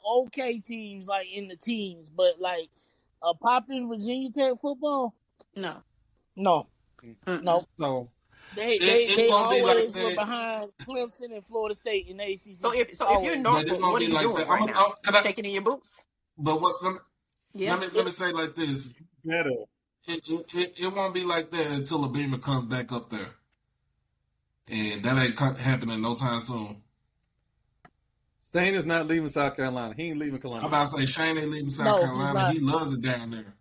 okay teams like in the teams, but like a popping Virginia Tech football. No. They always were behind Clemson and Florida State in the ACC. So if you're Norfolk, what are you doing right now? Shaking in your boots? But let me say like this. Better. It won't be like that until the Beamer comes back up there. And that ain't happening no time soon. Shane is not leaving South Carolina. He ain't leaving Columbus. I'm about to say Shane ain't leaving South Carolina. He loves it down there.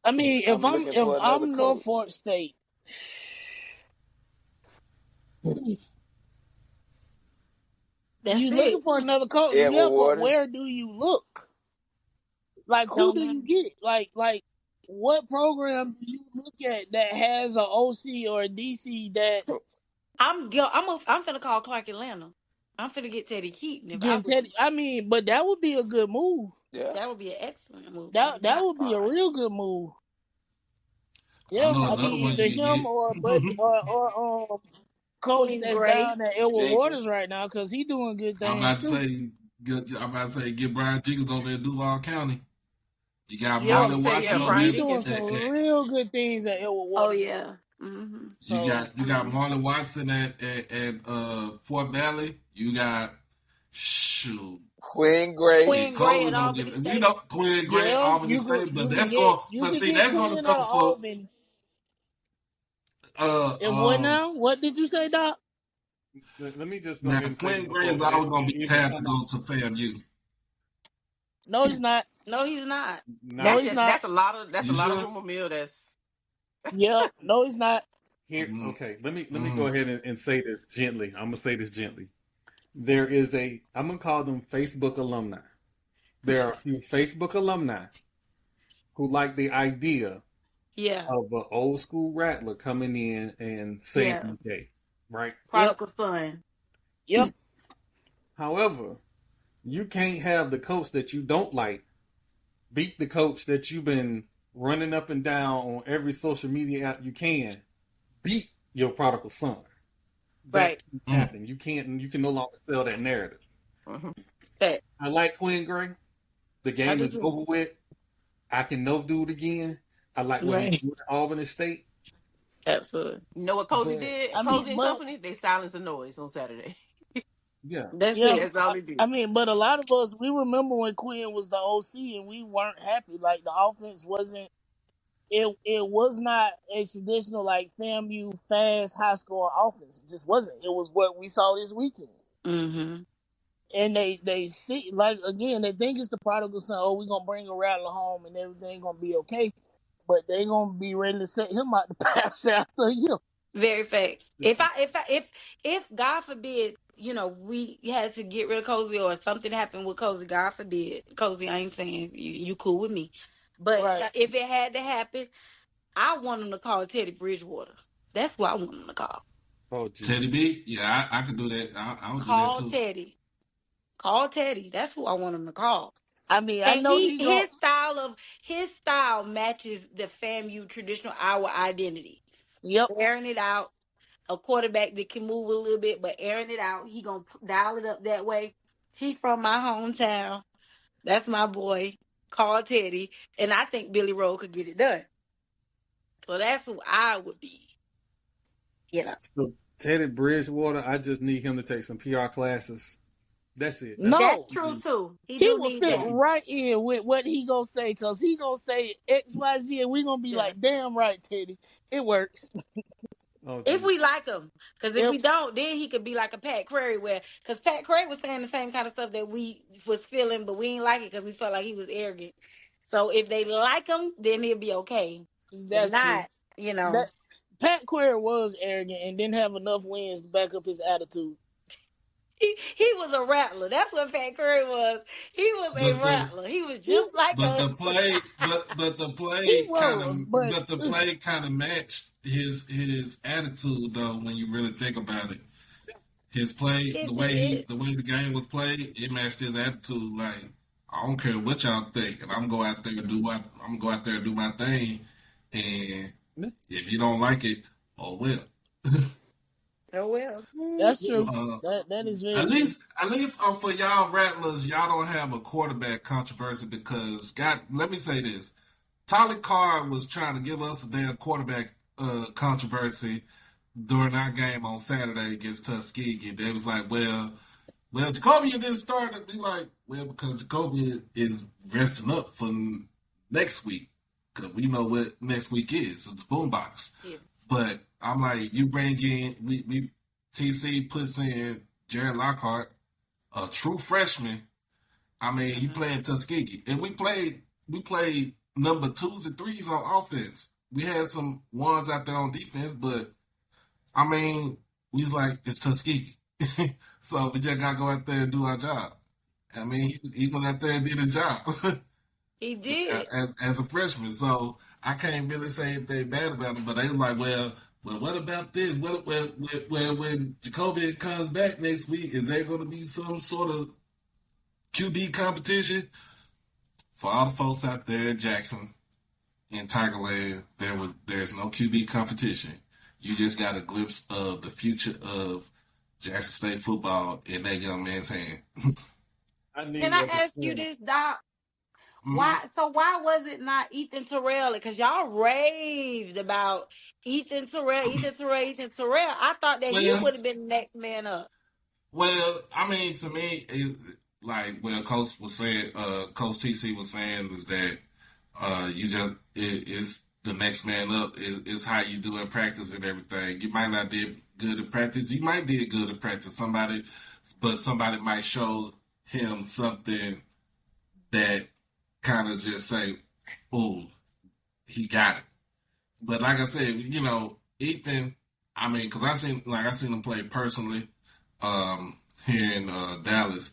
I mean, if I'm Norfolk State, you looking for another coach? But where do you look? Like, who do you get? Like, what program do you look at that has an OC or a DC that? I'm finna call Clark Atlanta. I'm finna get Teddy Keaton. But that would be a good move. Yeah, that would be an excellent move. That would be a real good move. Yeah, either him or coach that's down at Edward Waters right now, because he's doing good things. I'm about to say, get Brian Jenkins over in Duval County. You got Marlon Watson over there. He's doing some real good things at Edward Waters. Oh yeah. Mm-hmm. You got Marlon Watson at Fort Valley. You got Quinn Gray at Albany State. Quinn Gray at Albany State, but that's going to come for. And what now? What did you say, Doc? Let me just now. Quinn Gray is always going to be tapped to go to FAMU. No, he's not. No, he's not. No, he's not. That's a lot of rumor mill. Yeah. No, he's not. Here, okay. Let me go ahead and say this gently. I'm gonna say this gently. There is I'm gonna call them Facebook alumni. There are a few Facebook alumni who like the idea of an old school Rattler coming in and saving the day, right? Prodigal son. Yep. However, you can't have the coach that you don't like beat the coach that you've been running up and down on every social media app you can. Beat your prodigal son. Right. Happen. You can no longer sell that narrative. Mm-hmm. I like Quinn Gray. The game is over with. I can no do it again. I like what he did at Albany State. Absolutely. You know what Cozy did? Cozy and Company, they silenced the noise on Saturday. Yeah. That's it. That's all he did. But a lot of us, we remember when Quinn was the OC and we weren't happy. Like, the offense wasn't, it was not a traditional, like, FAMU fast, high-scoring offense. It just wasn't. It was what we saw this weekend. Mm-hmm. And they think, like, again, they think it's the prodigal son. Oh, we're going to bring a Rattler home and everything going to be okay. But they going to be ready to set him out the pasture after a year. Very facts. If God forbid, we had to get rid of Cozy or something happened with Cozy, God forbid, Cozy, I ain't saying you cool with me. But if it had to happen, I want him to call Teddy Bridgewater. That's what I want him to call. Oh, geez. Teddy B? Yeah, I could do that. I would call do that too. Teddy. Call Teddy. That's who I want him to call. I mean, I know his style matches the FAMU traditional our identity. Yep. Airing it out. A quarterback that can move a little bit, but airing it out. He gonna dial it up that way. He from my hometown. That's my boy. Call Teddy. And I think Billy Rowe could get it done. So that's who I would be. So Teddy Bridgewater, I just need him to take some PR classes. That's it. That's true too. He will fit right in with what he gonna say, because he gonna say XYZ and we gonna be like, damn right, Teddy. It works. If we like him. Because if we don't, then he could be like a Pat Curry, because Pat Curry was saying the same kind of stuff that we was feeling, but we ain't like it because we felt like he was arrogant. So if they like him, then he'll be okay. That's not, true. Pat Curry was arrogant and didn't have enough wins to back up his attitude. He was a rattler. That's what Pat Curry was. He was a rattler. He was just like us. The play kind of matched his attitude though. When you really think about it, his play, the way the game was played, it matched his attitude. Like, I don't care what y'all think, and I'm gonna go out there and do my thing. And if you don't like it, oh well. Oh well. That's true. That is very at least for y'all Rattlers, y'all don't have a quarterback controversy because let me say this. Tyler Carr was trying to give us a damn quarterback controversy during our game on Saturday against Tuskegee. They was like, well, Jacoby didn't start. And be like, well, because Jacoby is resting up for next week. Because we know what next week is. It's boombox. Yeah. But I'm like, you bring in, TC puts in Jared Lockhart, a true freshman. I mean, you playing Tuskegee. And we played number 2s and 3s on offense. We had some 1s out there on defense, but I mean, we was like, it's Tuskegee. So we just got to go out there and do our job. I mean, he went out there and did his job. He did. As a freshman. So I can't really say anything bad about him, but they were like, well, what about this? When Jacoby comes back next week, is there going to be some sort of QB competition? For all the folks out there in Jackson, in Tigerland, there's no QB competition. You just got a glimpse of the future of Jackson State football in that young man's hand. Can I ask you this, Doc? Why was it not Ethan Terrell? Because y'all raved about Ethan Terrell. I thought that he would have been the next man up. Well, I mean, to me, Coach TC was saying is that it's the next man up is how you do in practice and everything. You might not did good in practice. You might did good in practice. Somebody might show him something that kind of just say, oh, he got it. But like I said, Ethan, I mean, because I seen him play personally here in Dallas,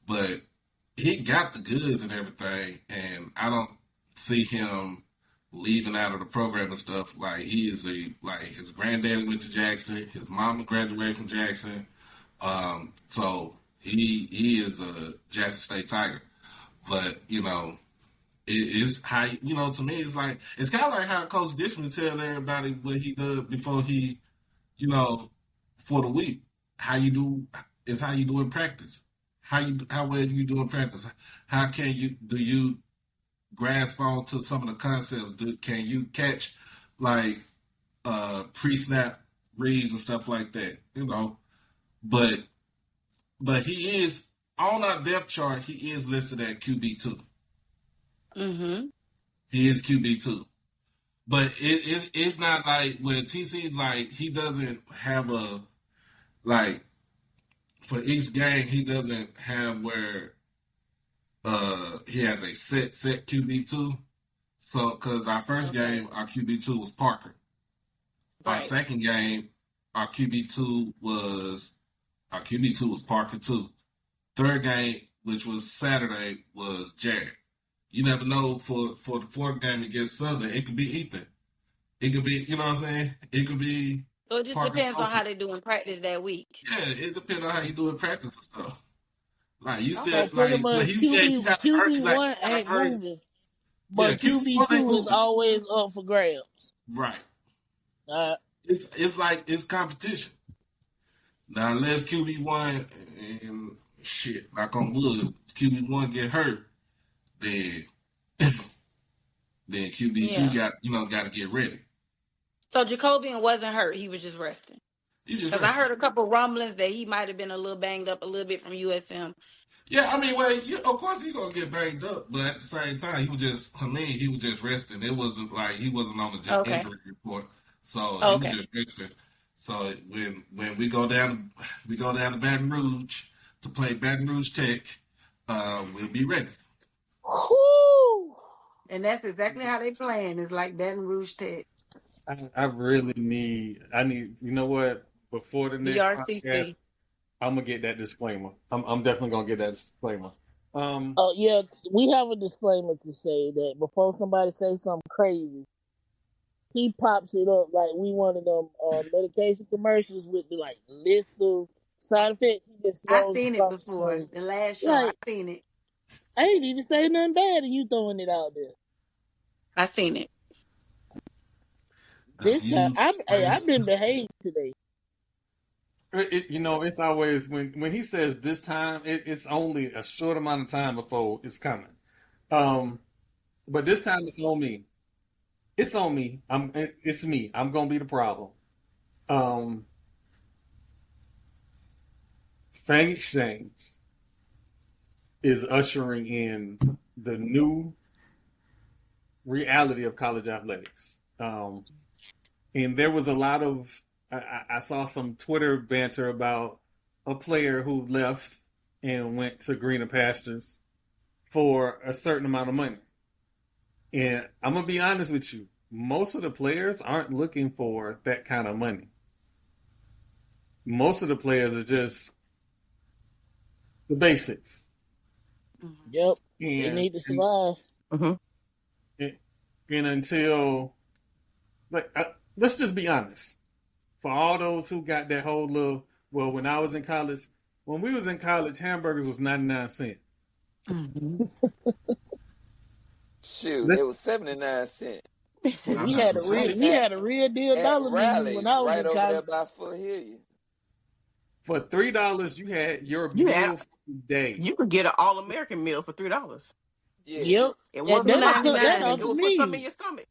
but he got the goods and everything, and I don't see him leaving out of the program and stuff. Like, he is his granddaddy went to Jackson, his mama graduated from Jackson, so he is a Jackson State Tiger. But it is how to me it's kind of like how Coach Dishman tell everybody what he does before he for the week. How you do is how you do in practice. How well you do in practice. How can you grasp on to some of the concepts. Can you catch like pre-snap reads and stuff like that? You know, but he is on our depth chart. He is listed at QB2. Mm-hmm. He is QB2. But it's not like with TC, like he doesn't have a like for each game he doesn't have where he has a set QB2. So because our first game our QB2 was Parker. Our second game our QB2 was Parker too. Third game, which was Saturday, was Jared. You never know for the fourth game against Southern, it could be Ethan. It could be, you know what I'm saying? It could be. So it just depends on how they do in practice that week. Yeah, it depends on how you do in practice and stuff. Like you still So pretty much QB1 ain't moving, but QB2 is always up for grabs. Right. It's like it's competition. Now unless QB1 and shit, knock on wood, QB1 get hurt. Then QB2 got to get ready. So Jacobian wasn't hurt; he was just resting. Because I heard a couple rumblings that he might have been a little banged up a little bit from USM. Yeah, I mean, of course he's gonna get banged up, but at the same time, he was just resting. It wasn't like he wasn't on the injury report, so he was just resting. So when we go down to Baton Rouge to play Baton Rouge Tech, we'll be ready. Woo! And that's exactly how they playing. It's like Baton Rouge Tech. I need. You know what? Before the next podcast, I'm gonna get that disclaimer. I'm definitely gonna get that disclaimer. Yeah, we have a disclaimer to say that before somebody says something crazy, he pops it up like we one of them medication commercials with the like list of side effects. I've seen it before. The last show, I've seen it. I ain't even say nothing bad, and you throwing it out there. I seen it. This time, I've been behaved today. It's always when he says this time, it's only a short amount of time before it's coming. But this time it's on me. It's on me. It's me. I'm gonna be the problem. Fang Exchange is ushering in the new reality of college athletics. And there was a lot of, I saw some Twitter banter about a player who left and went to greener pastures for a certain amount of money. And I'm going to be honest with you, most of the players aren't looking for that kind of money. Most of the players are just the basics. Yep. They need to survive. And until, let's just be honest. For all those who got that whole little, when I was in college, when we was in college, hamburgers was 99 cents. Mm-hmm. Dude, it was 79 cents. We had a real deal dollar menu when I was in college. Right over there by Fort Hilliard. For $3, you had your meal for the day. You could get an all-American meal for $3. Yes. Yep. It wasn't $2.99. It would put something in your stomach.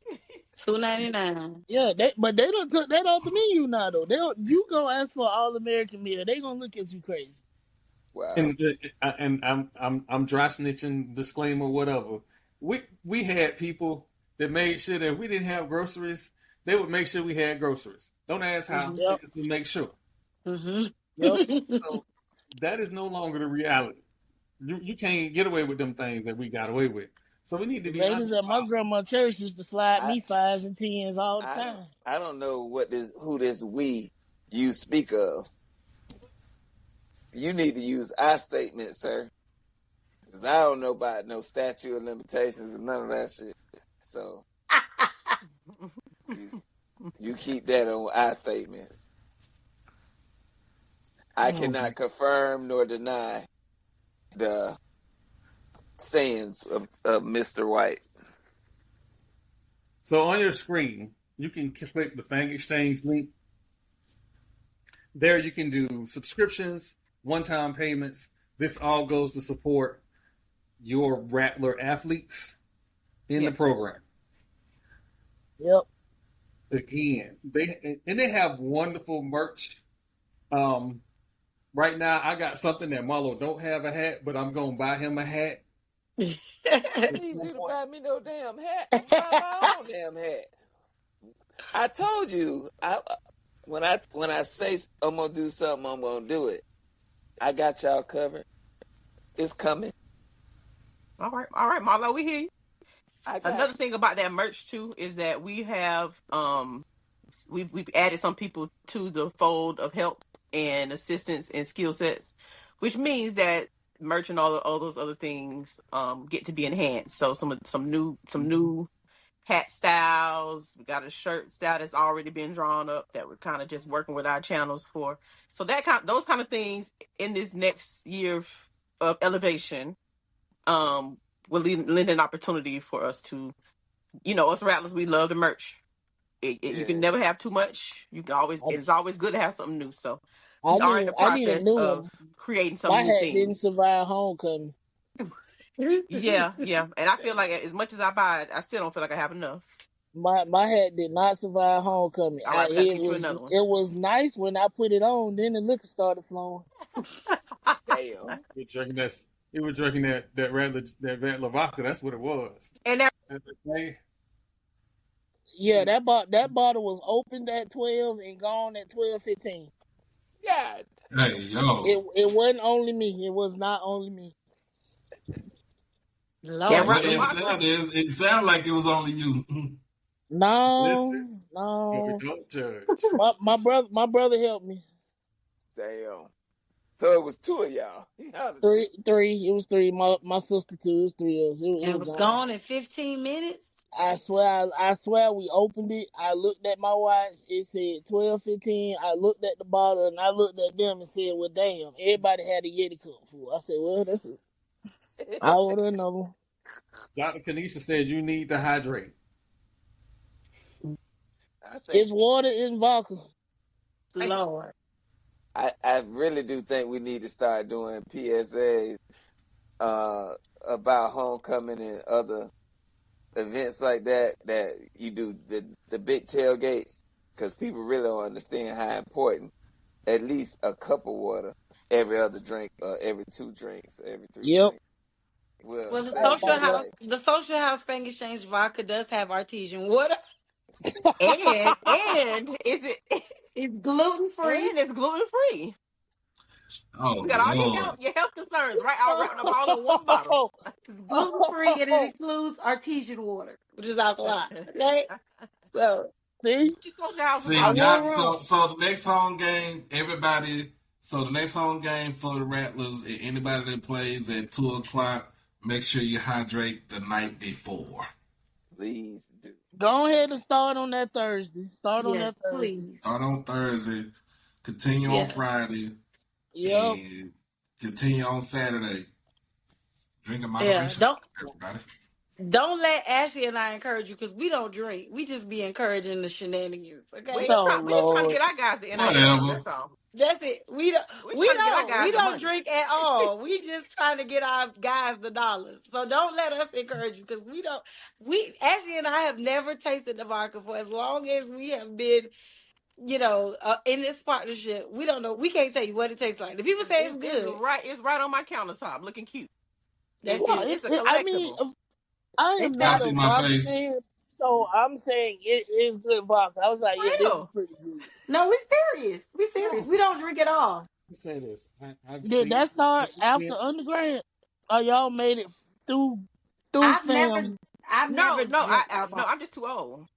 $2.99. Yeah, but they don't took that off the menu now though. You go ask for an all-American meal, they gonna look at you crazy. Wow. And I'm dry snitching, disclaimer, whatever. We had people that made sure that if we didn't have groceries, they would make sure we had groceries. Don't ask how. Yep. Just make sure. Mm-hmm. Yep. So that is no longer the reality. You can't get away with them things that we got away with. So we need to be. Ladies at my grandma's church used to slide me 5s and 10s all the time. I don't know who this we you speak of. You need to use I statement, sir. Because I don't know about no statute of limitations and none of that shit. So you keep that on I statements. I cannot confirm nor deny the sayings of Mr. White. So on your screen, you can click the Fang Exchange link. There you can do subscriptions, one-time payments. This all goes to support your Rattler athletes. in the program. Yep. Again, they have wonderful merch. Right now I got something that Marlo don't have a hat, but I'm gonna buy him a hat. I need you to buy me no damn hat. I'm buying my own damn hat. I told you, when I say I'm gonna do something, I'm gonna do it. I got y'all covered. It's coming. All right, Marlo, we hear you. Another you. thing about that merch too is that we have we've added some people to the fold of help and assistance and skill sets, which means that merch and all those other things get to be enhanced. So some new hat styles. We got a shirt style that's already been drawn up that we're kind of just working with our channels for. So those kind of things in this next year of elevation will lend an opportunity for us to, us Rattlers, we love the merch. You can never have too much. You can it's always good to have something new. So we are in the process of creating some new things. My hat didn't survive homecoming. Yeah. And I feel like as much as I buy it, I still don't feel like I have enough. My hat did not survive homecoming. All right, we gotta get you another one. It was nice when I put it on, then the liquor started flowing. Damn. He was drinking that Rattler vodka. That's what it was. And yeah, that bottle was opened at 12 and gone at 12:15. Yeah. Hey, yo. It wasn't only me. It was not only me. Lord. It sounded like it was only you. No. Don't judge. My brother helped me. Damn. So it was two of y'all. Three. It was three. My sister too. It was three of us. It was gone in 15 minutes. I swear we opened it. I looked at my watch. It said 12:15. I looked at the bottle and I looked at them and said, "Well, damn, everybody had a Yeti cup full." I said, "Well, that's it. I order another one." Dr. Kanisha said you need to hydrate. It's water and vodka. Lord. I really do think we need to start doing PSAs about homecoming and other events like that you do the big tailgates, because people really don't understand how important at least a cup of water every other drink, every 2 drinks, every 3 drinks. Well, the social house Spank Exchange vodka does have artesian water. and it's gluten free. And it's gluten free. Oh, you got all your health concerns wrapped up all in one bottle. It's gluten free and it includes artesian water, which is alkaline. Okay, so see, so the next home game, everybody. So the next home game for the Rattlers and anybody that plays at 2:00, make sure you hydrate the night before. Please do. Go ahead and start on that Thursday. Start on that Thursday. Please. Start on Thursday. Continue on Friday. Yep. And continue on Saturday. Drink in moderation. Everybody. Don't let Ashley and I encourage you, because we don't drink. We just be encouraging the shenanigans. Okay. We just trying to get our guys to NIL. That's all. That's it. We don't drink at all. We just trying to get our guys the dollars. So don't let us encourage you, because Ashley and I have never tasted the vodka for as long as we have been, in this partnership. We don't know. We can't tell you what it tastes like. The people say it's good. It's right on my countertop, looking cute. It's a collectible. I am not a vodka fan, so I'm saying it is good vodka. I was like, this is pretty good. No, we serious. We don't drink at all. Let's say this. Did that start after undergrad? Or y'all made it through fam? I'm just too old.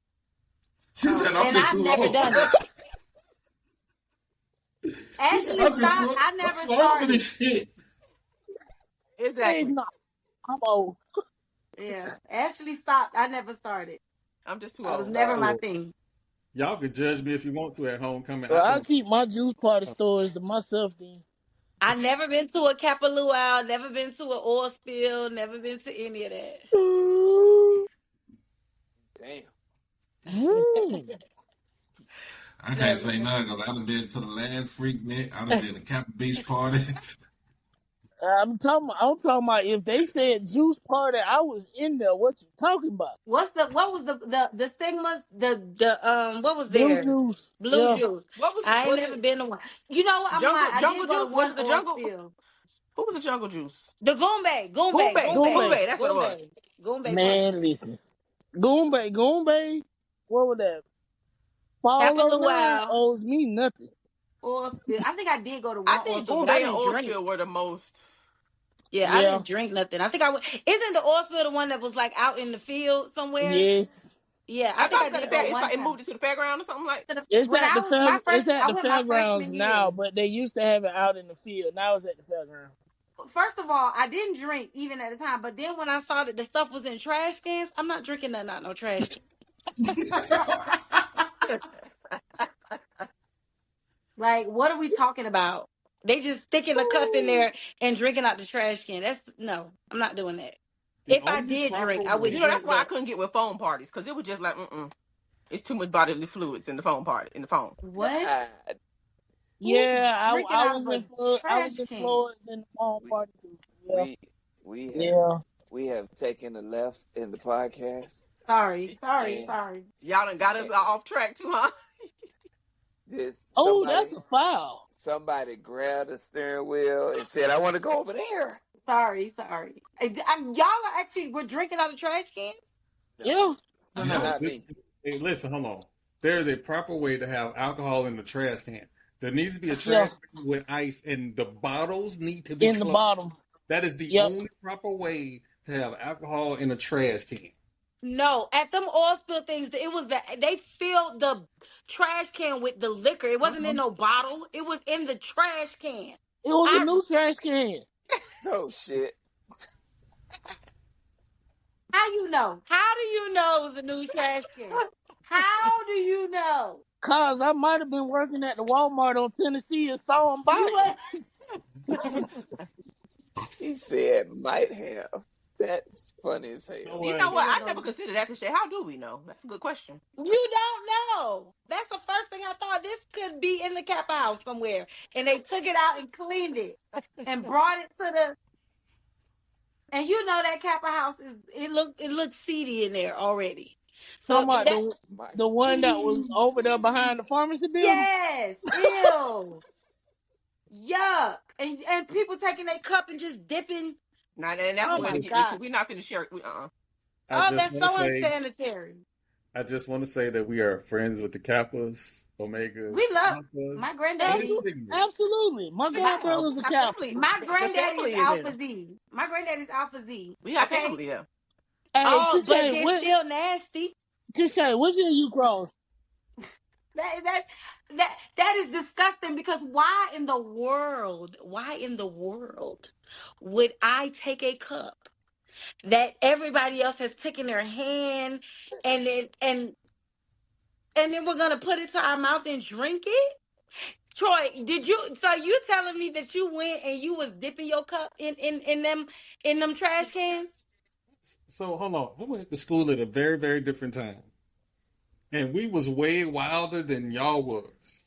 She said, I'm just too old. I've never done it. Actually, I never started. Exactly. I'm old. Yeah, Ashley stopped. I never started. I'm just too old. It was never my thing. Y'all can judge me if you want to at homecoming. Well, I keep my juice party stories to myself then. I never been to a Kappa Luau, never been to an oil spill, never been to any of that. Damn. I can't say nothing because I done been to the last Freak Night. I done been to Kappa Beach party. I'm talking about if they said juice party, I was in there. What you talking about? What was the Sigmas? What was Blue there? juice. Blue Yeah. juice. What I ain't was never it? been to one. You know what? I'm lying. I Jungle did go juice? to Was one it the oil jungle? spill. Who was the jungle juice? The Goombay. Goombay. That's what it was. Goombay punch. Man, listen. Goombay. What was that? Fall Capital line Wow. owes me nothing. Oil spill. I think I did go to I one oil think spill, but I Goombay and didn't drink. Oilspill were the most. Yeah, I Yeah. didn't drink nothing. I think I went. Isn't the oil spill the one that was like out in the field somewhere? Yes. Yeah, I I think thought I it was at did the go fair. one It time. moved it to the fairground or something like. It's When at I the was my first, I went my fairgrounds freshman now, year. but they used to have it out in the field. Now it's at the fairground. First of all, I didn't drink even at the time, but then when I saw that the stuff was in trash cans, I'm not drinking nothing out no trash can. Like, what are we talking about? They just sticking a cup in there and drinking out the trash can. No, I'm not doing that. The If I only did proper drink, I would way. That's drink why I that. couldn't get with phone parties because it was just like, it's too much bodily fluids in the phone. What? God. Yeah, Drinking I out was of a in trash can. Florida in the phone party too. Yeah. We have taken a left in the podcast. Sorry. Y'all done got us off track too, huh? That's a foul. Somebody grabbed the steering wheel and said, "I want to go over there." Sorry. Y'all are actually were drinking out of trash cans? No. Yeah. No, not me. Hey, listen, hold on. There is a proper way to have alcohol in the trash can. There needs to be a trash can with ice, and the bottles need to be in closed. the bottom. That is the only proper way to have alcohol in a trash can. No, at them oil spill things, they filled the trash can with the liquor. It wasn't in no bottle. It was in the trash can. It was a new trash can. Oh shit! How you know? How do you know it was a new trash can? How do you know? Cause I might have been working at the Walmart on Tennessee and saw him buy it. He said might have. That's funny as hell. You know what? I never considered that shit. How do we know? That's a good question. You don't know. That's the first thing I thought. This could be in the Kappa house somewhere. And they took it out and cleaned it and brought it to the. And you know that Kappa house it looked seedy in there already. So the one that was over there behind the pharmacy building? Yes. Ew. Yuck. And people taking their cup and just dipping. Nah, and that's what we're not finna share. Oh, that's so unsanitary. I just want to say that we are friends with the Kappas, Omegas. We love my granddaddy. Absolutely. My grandbrother's a Kappa. My granddaddy is Alpha Z. My granddaddy's Alpha Z. We got family here. Hey, but they're still nasty. Tisha, what year you crossed? That is disgusting because why in the world would I take a cup that everybody else has taken their hand and then we're gonna put it to our mouth and drink it? Troy, so you telling me that you went and you was dipping your cup in them trash cans? So hold on. We went to school at a very, very different time. And we was way wilder than y'all was.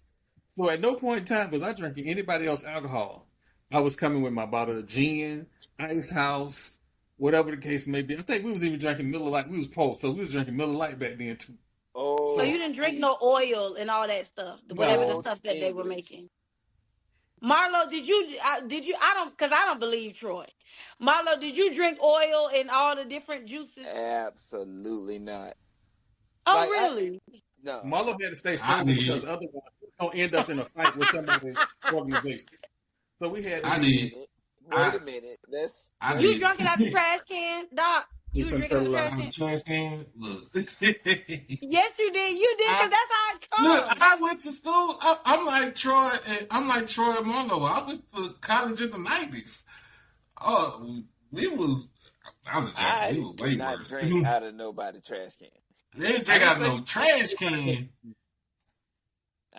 So at no point in time was I drinking anybody else's alcohol. I was coming with my bottle of gin, Ice House, whatever the case may be. I think we was even drinking Miller Lite. We was poor, so we was drinking Miller Lite back then too. Oh, so you didn't drink no oil and all that stuff, whatever the stuff that they were making. Marlo, did you? I don't believe Troy. Marlo, did you drink oil and all the different juices? Absolutely not. Oh, really? No. Marlo had to stay sober because otherwise it's gonna end up in a fight with somebody's organization. So we had. Wait a minute. You drunk it out the trash can, Doc? You was drinking out the trash can? Look. Yes, you did. You did, because that's how it comes. Look, I went to school. I'm like Troy and Marlo. I went to college in the 90s. Oh, I was way worse. Drink out of nobody's trash can. They didn't drink out of no trash can.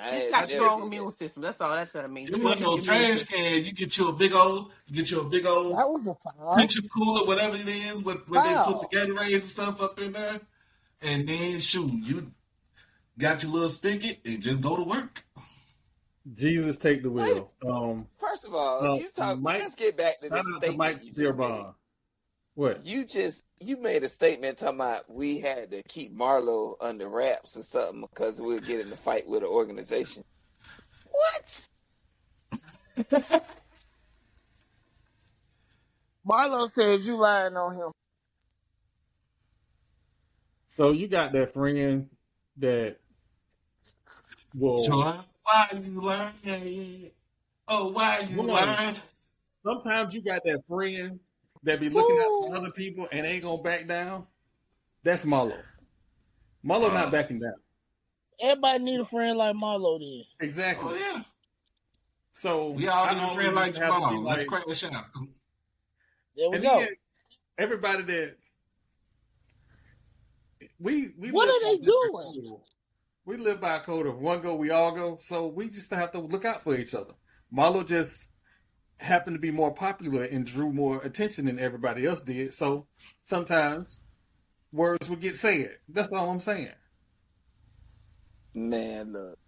He's got a strong immune system. That's all that's what I mean. You want no trash can? You get you a big old. That was a foul. Picture cooler, whatever it is, where they put the Gatorades and stuff up in there, and then shoot, you got your little spigot and just go to work. Jesus take the wheel. First of all, let's get back to this statement you just made. What? You made a statement talking about we had to keep Marlo under wraps or something because we'll get in a fight with an organization. What? Marlo said you lying on him. So you got that friend that will. Joy, why are you lying? Oh, why are you lying? Sometimes you got that friend that be looking out for other people and ain't gonna back down. That's Marlo. Marlo not backing down. Everybody need a friend like Marlo then. Exactly. Oh, yeah. So we all need a friend like Jamal. Let's crack the shot. There we go. Everybody that we what are they doing? We live by a code of one go, we all go. So we just have to look out for each other. Marlo just happened to be more popular and drew more attention than everybody else did. So sometimes words would get said. That's all I'm saying. Man, look.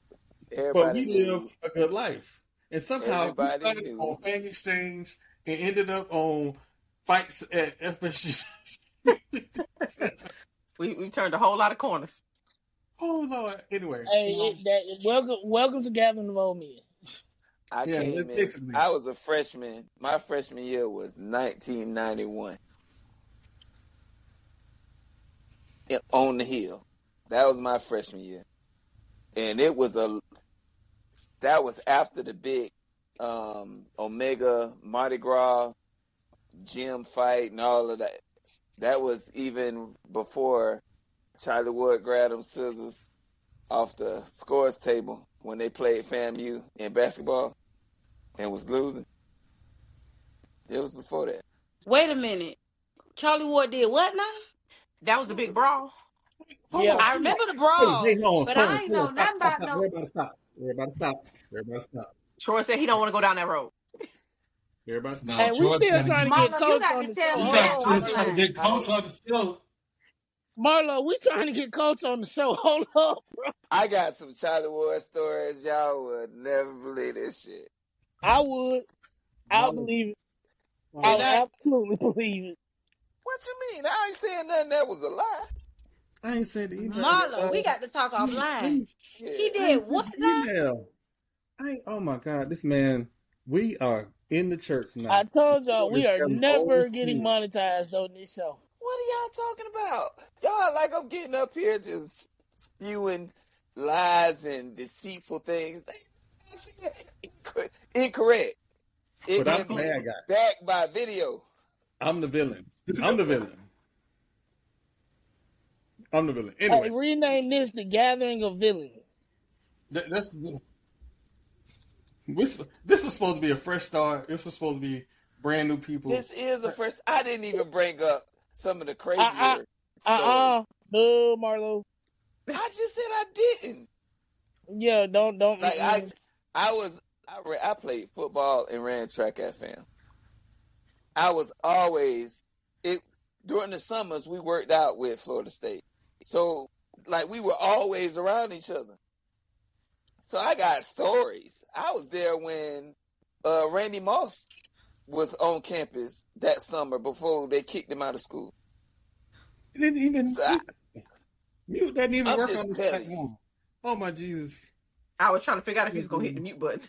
But we lived a good life. And somehow we started on Fan Exchange and ended up on fights at FSU. we turned a whole lot of corners. Oh Lord! Anyway, hey, welcome to Gathering of Old Men. I came in. I was a freshman. My freshman year was 1991. On the Hill. That was my freshman year, and that was after the big Omega Mardi Gras gym fight and all of that. That was even before Charlie Wood grabbed them scissors off the scores table when they played FAMU in basketball and was losing. It was before that. Wait a minute. Charlie Ward did what now? That was the big brawl. Yeah, I remember the brawl, but I ain't know nothing about no. Everybody stop. Troy said he don't want to go down that road. Everybody stop. And we still trying to get Coach on the show. Trying to get Coach on the show. Marlo, we trying to get Coach on the show. Hold up, bro. I got some Charlie Ward stories. Y'all would never believe this shit. I would. I'll believe it. I would absolutely believe it. What you mean? I ain't saying nothing that was a lie. I ain't said that. Marlo, we got to talk offline. He did what now? Oh my God, this man. We are in the church now. I told y'all we are never getting monetized on this show. What are y'all talking about? Y'all like I'm getting up here just spewing lies and deceitful things. Incorrect. But I'm the bad guy. Backed by video. I'm the villain. Anyway. Hey, rename this the Gathering of Villains. This was supposed to be a fresh start. This was supposed to be brand new people. This is a fresh. I didn't even bring up some of the crazier stories. No, Marlo. I just said I didn't. Yeah, don't. Like I played football and ran track at FAM. I was always during the summers we worked out with Florida State, so like we were always around each other. So I got stories. I was there when Randy Moss was on campus that summer before they kicked him out of school. It didn't even mute didn't even work on this platform. Oh my Jesus! I was trying to figure out if he was gonna hit the mute button.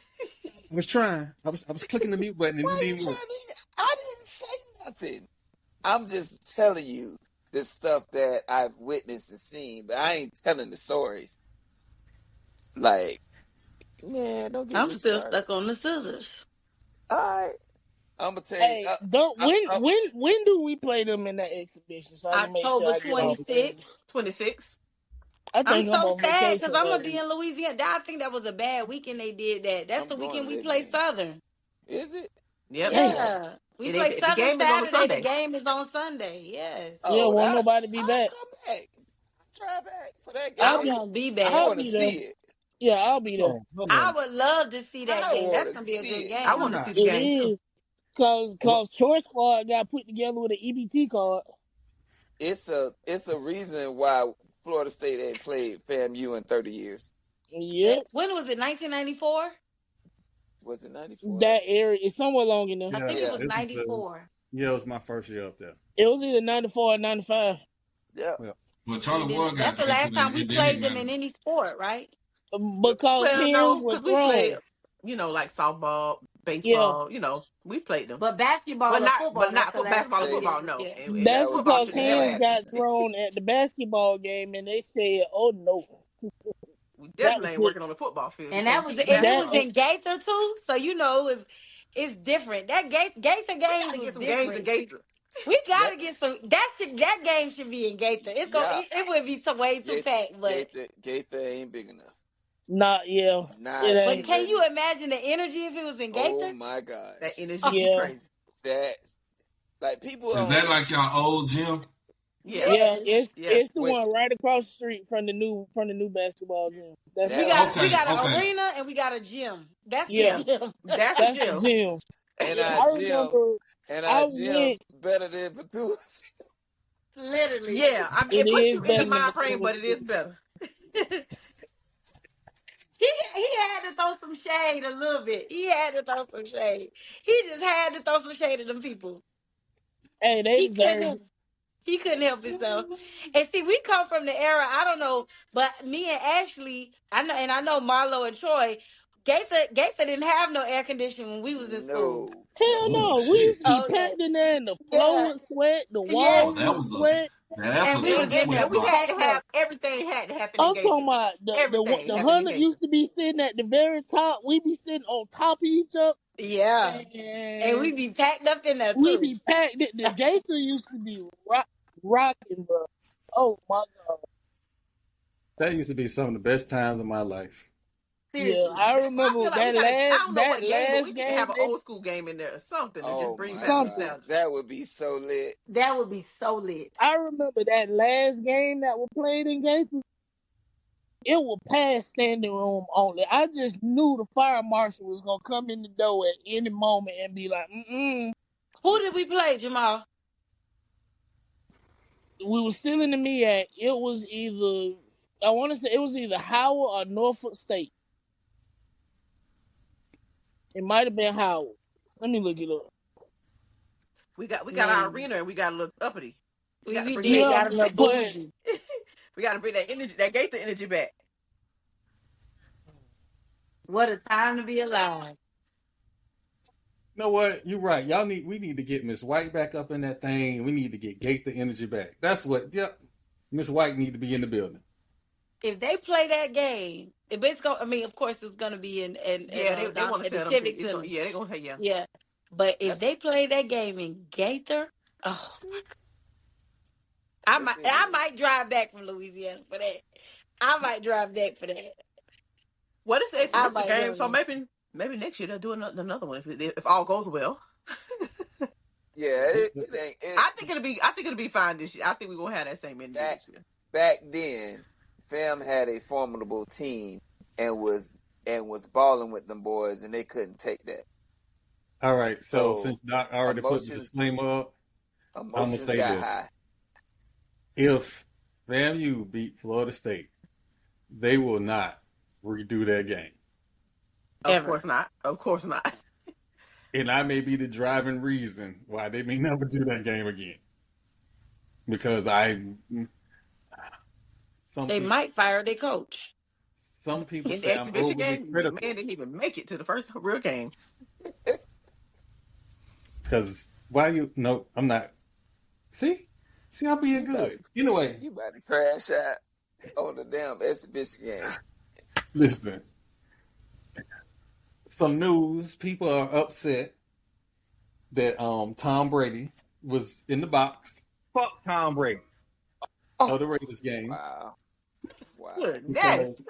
I was trying. I was clicking the mute button and it didn't work. I didn't say nothing. I'm just telling you the stuff that I've witnessed and seen, but I ain't telling the stories. Like, man, don't get me I'm still started. stuck on the scissors. All right. I'm gonna tell you. When do we play them in that exhibition? So October 26th. 26th. I'm so sad because I'm gonna be in Louisiana. I think that was a bad weekend they did that. That's the weekend we play Southern. Is it? Yep. Yeah. We play Southern Saturday. The game is on Sunday. Yes. Won't nobody be back. Come back. Try back for that game. I'm gonna be back. I want to see it. Yeah, I'll be there. I would love to see that game. That's gonna be a good game. I want to see the game too. Cause Choice Squad got put together with an EBT card. It's a reason why Florida State ain't played FAMU in 30 years. Yep. When was it? 1994? Was it 94? That area is somewhere along in there. I think it was 94. Yeah, it was my first year up there. It was either 94 or 95. Yeah. Well, Charlie Ward got that's the last time we played them in any sport, right? Because hands were we thrown. played, like softball, baseball. Yeah. We played them. But basketball, but not for basketball or football. No, yeah. That's because hands got thrown at the basketball game, and they said, "Oh no." We definitely ain't working on the football field. And it was in Gaither too, so it's different. That Gaither game was different. Games in Gaither. We gotta get some. That game should be in Gaither. It would be way too packed, but Gaither ain't big enough. But can you imagine the energy if it was in Gaither? Oh my God, that energy is crazy. That's like people. Is that like y'all old gym? Yeah, it's the one right across the street from the new basketball gym. We got an arena and we got a gym. That's the gym. That's the gym. And our gym better than Batu's. Literally. Yeah, I mean, it puts you in the mind frame, but it is better. He had to throw some shade a little bit. He just had to throw some shade at them people. Hey, he couldn't help himself. And see, we come from the era, I don't know, but me and Ashley, I know Marlo and Troy, Gaither didn't have no air conditioning when we was in school. Hell no. We used to be packed in there and the floor would sweat, the walls would sweat. And we had to have everything had to happen. I'm talking about the 100 used to be sitting at the very top. We be sitting on top of each other. Yeah. And we be packed up in there too. We be packed. The Gaither used to be rocking, bro. Oh my God. That used to be some of the best times of my life. Seriously. Yeah, I remember that last game. We can have an old school game in there or something to just bring back nostalgia. That would be so lit. That would be so lit. I remember that last game that was played in Gaither. It was past standing room only. I just knew the fire marshal was gonna come in the door at any moment and be like, Who did we play, Jamal? We were still in the MEAC. It was either Howard or Norfolk State. It might have been Howard. Let me look it up. We got our arena and we got a little uppity. We got to bring that energy, that Gaither energy back. What a time to be alive. You know what? You're right. We need to get Miss White back up in that thing. We need to get Gaither energy back. That's what. Yep. Miss White need to be in the building. If they play that game, of course it's gonna be in they want to the Civic Center. They're gonna Yeah. But if they play that game in Gaither, oh my God. I might drive back from Louisiana for that. I might drive back for that. What is the extra game? So maybe next year they'll do another one if all goes well. Yeah, I think it'll be fine this year. I think we're gonna have that same energy this year. Back then, Fam had a formidable team and was balling with them boys, and they couldn't take that. All right, so since Doc already put the disclaimer up, I'm gonna say this: if FAMU beat Florida State, they will not redo that game. Of course not. And I may be the driving reason why they may never do that game again. Because they might fire their coach. Some people say I'm overly critical. Man didn't even make it to the first real game. Because I'm not. See, I'm being good. Anyway, you about to crash out on the damn exhibition game. Listen, some news. People are upset that Tom Brady was in the box. Fuck Tom Brady. Oh, the Raiders game. Wow. Yes.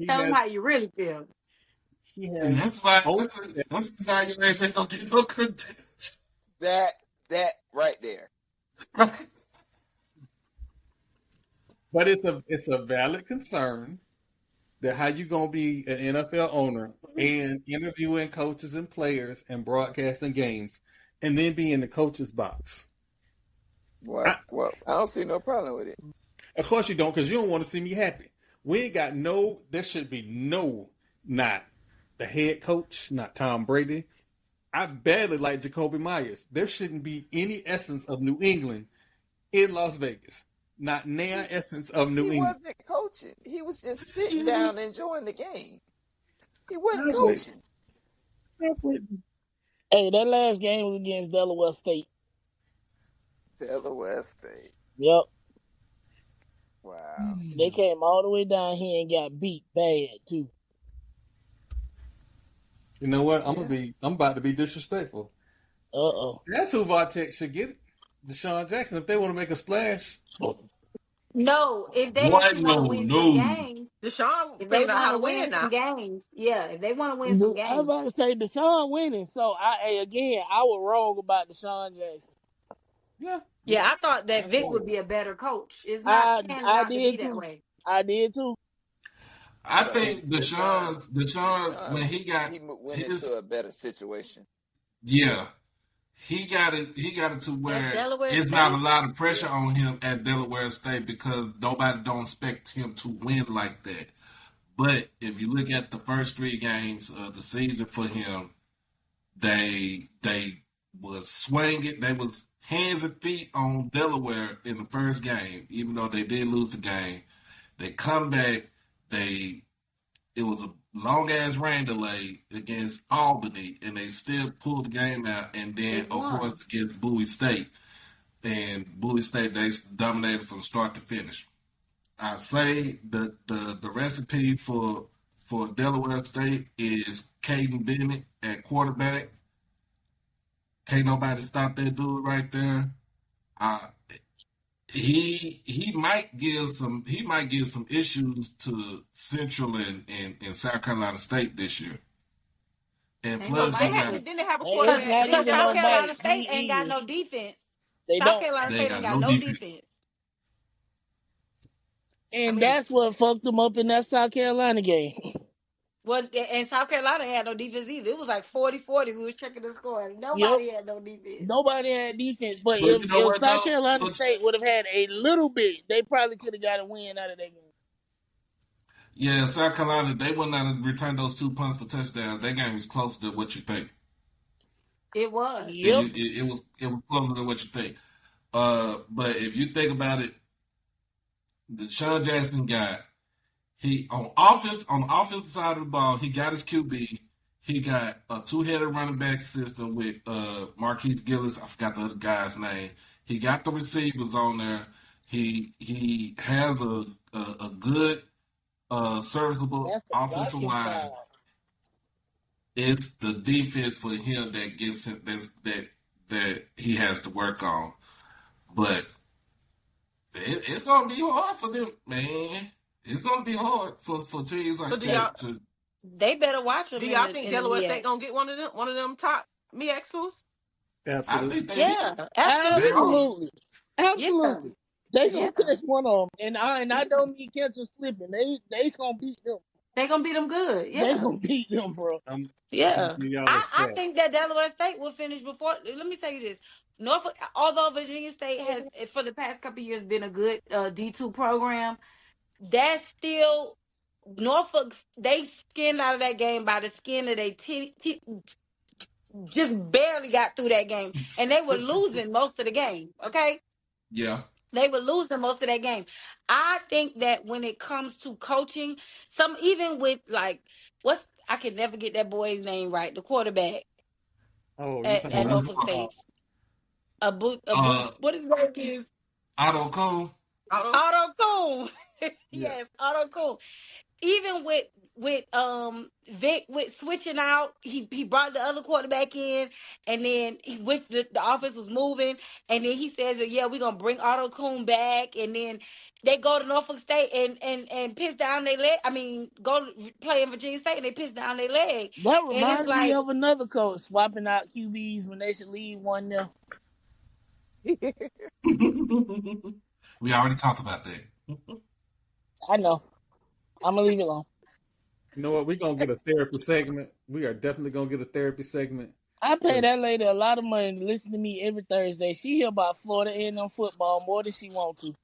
Tell them how you really feel. And that's why you ain't gonna get no contention. That right there. But it's a valid concern that how you gonna be an NFL owner and interviewing coaches and players and broadcasting games and then be in the coach's box. Well, I don't see no problem with it. Of course you don't, because you don't want to see me happy. We ain't got there should be no the head coach, not Tom Brady. I badly like Jacoby Myers. There shouldn't be any essence of New England in Las Vegas. Not near essence of New England. He wasn't coaching. He was just sitting down enjoying the game. He wasn't coaching. Hey, that last game was against Delaware State. Delaware State. Yep. Wow. They came all the way down here and got beat bad too. You know what? I'm about to be disrespectful. That's who Vartek should get. Deshaun Jackson, if they want to make a splash. No, if they actually want to win some games. Deshaun if they figuring out how to want to win now. some games, yeah. If they want to win some games. I was about to say Deshaun winning. So I was wrong about Deshaun Jackson. Yeah, I thought that Vic would be a better coach. It's not I to did be too. that way. I did too. I think Deshaun when he went into a better situation. Yeah. He got it to where it's not a lot of pressure on him at Delaware State because nobody don't expect him to win like that. But if you look at the first 3 games of the season for him, they was swinging. They was hands and feet on Delaware in the first game, even though they did lose the game. They come back. It was a long-ass rain delay against Albany, and they still pulled the game out. And then, of course, against Bowie State. And Bowie State, they dominated from start to finish. I'd say the recipe for Delaware State is Caden Bennett at quarterback. Can't nobody stop that dude right there. He might give some issues to Central and South Carolina State this year. And plus, didn't they have a quarterback? Because South Carolina State ain't got no defense. South Carolina State ain't got no defense. And that's what fucked them up in that South Carolina game. Well, and South Carolina had no defense either. It was like 40-40. We was checking the score. Nobody had no defense. Nobody had defense. But if South Carolina State would have had a little bit, they probably could have got a win out of that game. Yeah, South Carolina, they would not have returned those 2 punts for touchdowns. That game was closer than what you think. It was. Yep. It was closer than what you think. But if you think about it, the Deshaun Jackson got on the offensive side of the ball, he got his QB. He got a 2-headed running back system with Marquise Gillis. I forgot the other guy's name. He got the receivers on there. He has a good serviceable offensive line. It's the defense for him that gets him that he has to work on. But it's gonna be hard for them, man. It's gonna be hard for teams like that. They better watch them. Do y'all think Delaware State gonna get one of them top MEAC schools? Absolutely. Absolutely. Yeah. They gonna catch one of them, and I don't need catchers slipping. They gonna beat them. They gonna beat them good. Yeah. They gonna beat them, bro. I think that Delaware State will finish before. Let me tell you this. Norfolk, although Virginia State has for the past couple of years been a good D2 program, that's still Norfolk. They skinned out of that game by the skin of their teeth. Just barely got through that game, and they were losing most of the game. Okay. Yeah. They were losing most of that game. I think that when it comes to coaching, even with I can never get that boy's name right, the quarterback at Norfolk State. What his name is? Otto Cole. Otto Cole. Yes, Otto Cole. Even with Vic with switching out, he brought the other quarterback in, and then the offense was moving, and then he says, "Yeah, we're gonna bring Otto Kuhn back," and then they go to Norfolk State and piss down their leg. I mean, go to play in Virginia State and they piss down their leg. That reminds me of another coach swapping out QBs when they should leave one now. We already talked about that. I know. I'm going to leave it alone. You know what? We're going to get a therapy segment. We are definitely going to get a therapy segment. I pay that lady a lot of money to listen to me every Thursday. She hear about Florida A&M football more than she wants to.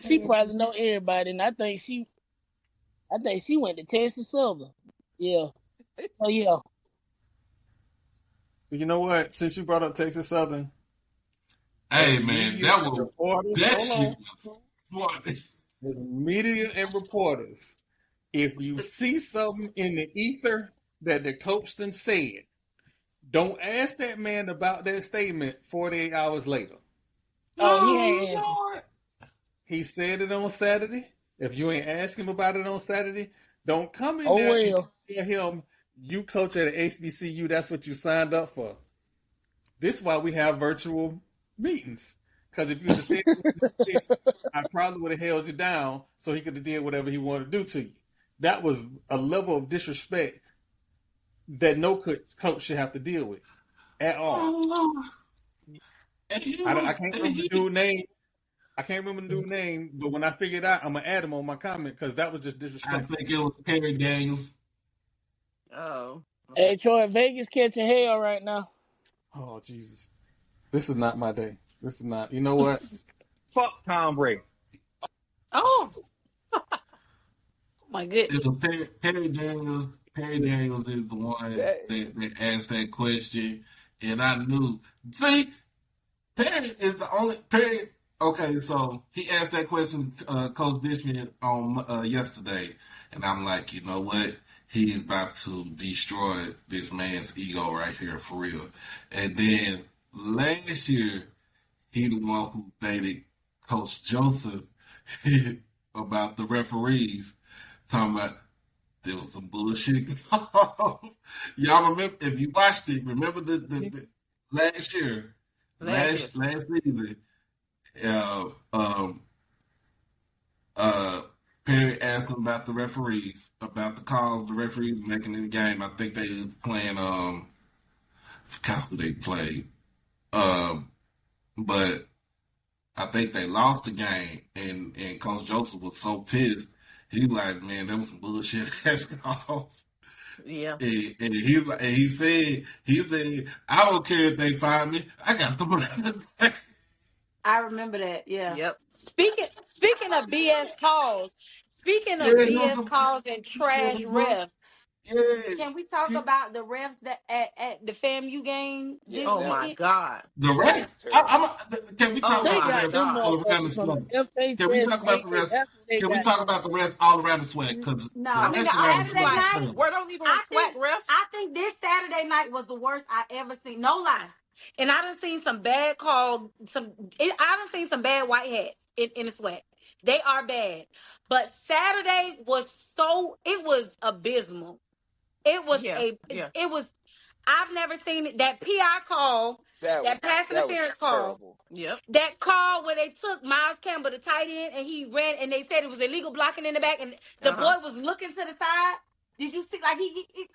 She probably know everybody, and I think she I think she went to Texas Southern. Yeah. Oh yeah. You know what? Since you brought up Texas Southern, hey man, that was reporters, that shit was funny. As media and reporters, if you see something in the ether that the coach done said, don't ask that man about that statement 48 hours later. Oh, he said it on Saturday. If you ain't ask him about it on Saturday, don't come in there and tell him you coach at an HBCU. That's what you signed up for. This is why we have virtual meetings. Because if you had said it, I probably would have held you down so he could have did whatever he wanted to do to you. That was a level of disrespect that no coach should have to deal with at all. Oh, I can't remember the dude's name. I can't remember the dude's name, but when I figure it out, I'm gonna add him on my comment because that was just disrespectful. I think it was Perry Daniels. Oh. Okay. Hey, Troy, Vegas catching hell right now. Oh Jesus, this is not my day. This is not. You know what? Fuck Tom Brady. Oh. My goodness. It was Perry Daniels. Perry Daniels is the one that asked that question, and I knew. See, Perry is the only Perry. Okay, so he asked that question, Coach Bishman, on yesterday, and I'm like, you know what? He is about to destroy this man's ego right here for real. And then last year, he the one who dated Coach Joseph about the referees, talking about there was some bullshit. Y'all remember, if you watched it, remember the last year, last season, Perry asked him about the referees, about the calls the referees were making in the game. I think they were playing, I forgot who they played. But I think they lost the game, and Coach Joseph was so pissed. He like, man, that was some bullshit ass calls. Yeah. And he said, I don't care if they find me. I got the I remember that. Yeah. Yep. Speaking of BS calls. Speaking of BS calls and trash refs. Yeah. Can we talk about the refs that at the FAMU game? Oh my God! The refs. Can we talk about the refs all around the SWAC? Can we talk about the refs? Can we talk about the refs all around the SWAC? Because no, Saturday night. We're not even on SWAC refs. I think this Saturday night was the worst I ever seen. No lie. And I done seen some bad call. I done seen some bad white hats in the SWAC. They are bad. But Saturday was it was abysmal. It was it was. I've never seen it. That PI call, that pass interference call, that call where they took Miles Campbell, the tight end, and he ran, and they said it was illegal blocking in the back, and the boy was looking to the side. Did you see? Like it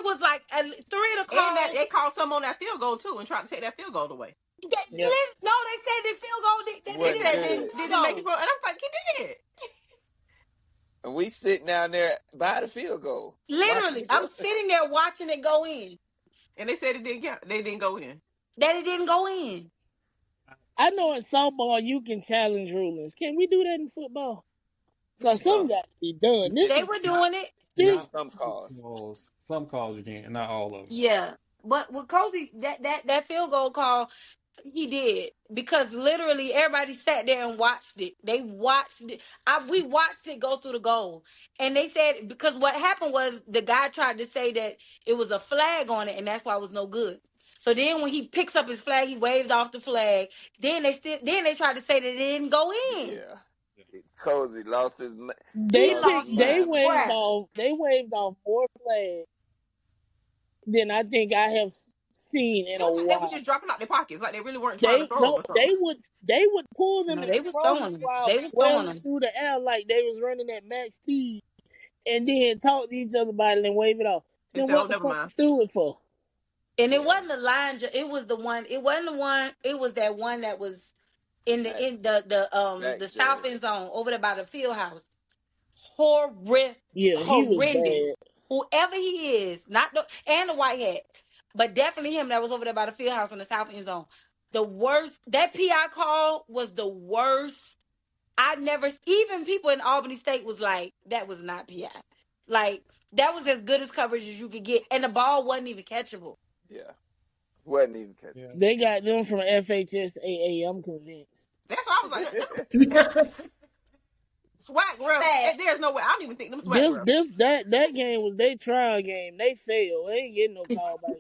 was like 3 of the calls. And they called some on that field goal too, and tried to take that field goal away. No, they said the field goal. They said didn't make it for, and I'm like, he did. And we sitting down there by the field goal. Literally, I'm sitting there watching it go in. And they said they didn't go in. That it didn't go in. I know in softball you can challenge rulings. Can we do that in football? Because some got to be done. They were doing it. Some calls. Some calls you can't, not all of them. Yeah. But with Cozy, that field goal call, he did, because literally everybody sat there and watched it. They watched it. We watched it go through the goal, and they said, because what happened was the guy tried to say that it was a flag on it, and that's why it was no good. So then when he picks up his flag, he waves off the flag. Then they tried to say that it didn't go in. Yeah, Cozy lost his. They waved off more flags than I think I have seen in a while. They were just dropping out their pockets, like they really weren't trying to throw them. They would pull them. They was throwing them. They was throwing them through the air like they was running at max speed, and then talk to each other about it and wave it off. Then what the fuck threw it for? And it wasn't the line. It was the one. It wasn't the one. It was that one that was in the south end zone over there by the field house. Horrendous. Whoever he is, and the white hat. But definitely him that was over there by the field house in the south end zone. The worst, that PI call was the worst even people in Albany State was like, that was not PI. Like, that was as good as coverage as you could get. And the ball wasn't even catchable. Yeah. Wasn't even catchable. Yeah. They got them from FHSAA, I'm convinced. That's why I was like, SWAC refs. There's no way. I don't even think them SWAC refs. That game was their trial game. They failed. They ain't getting no call back.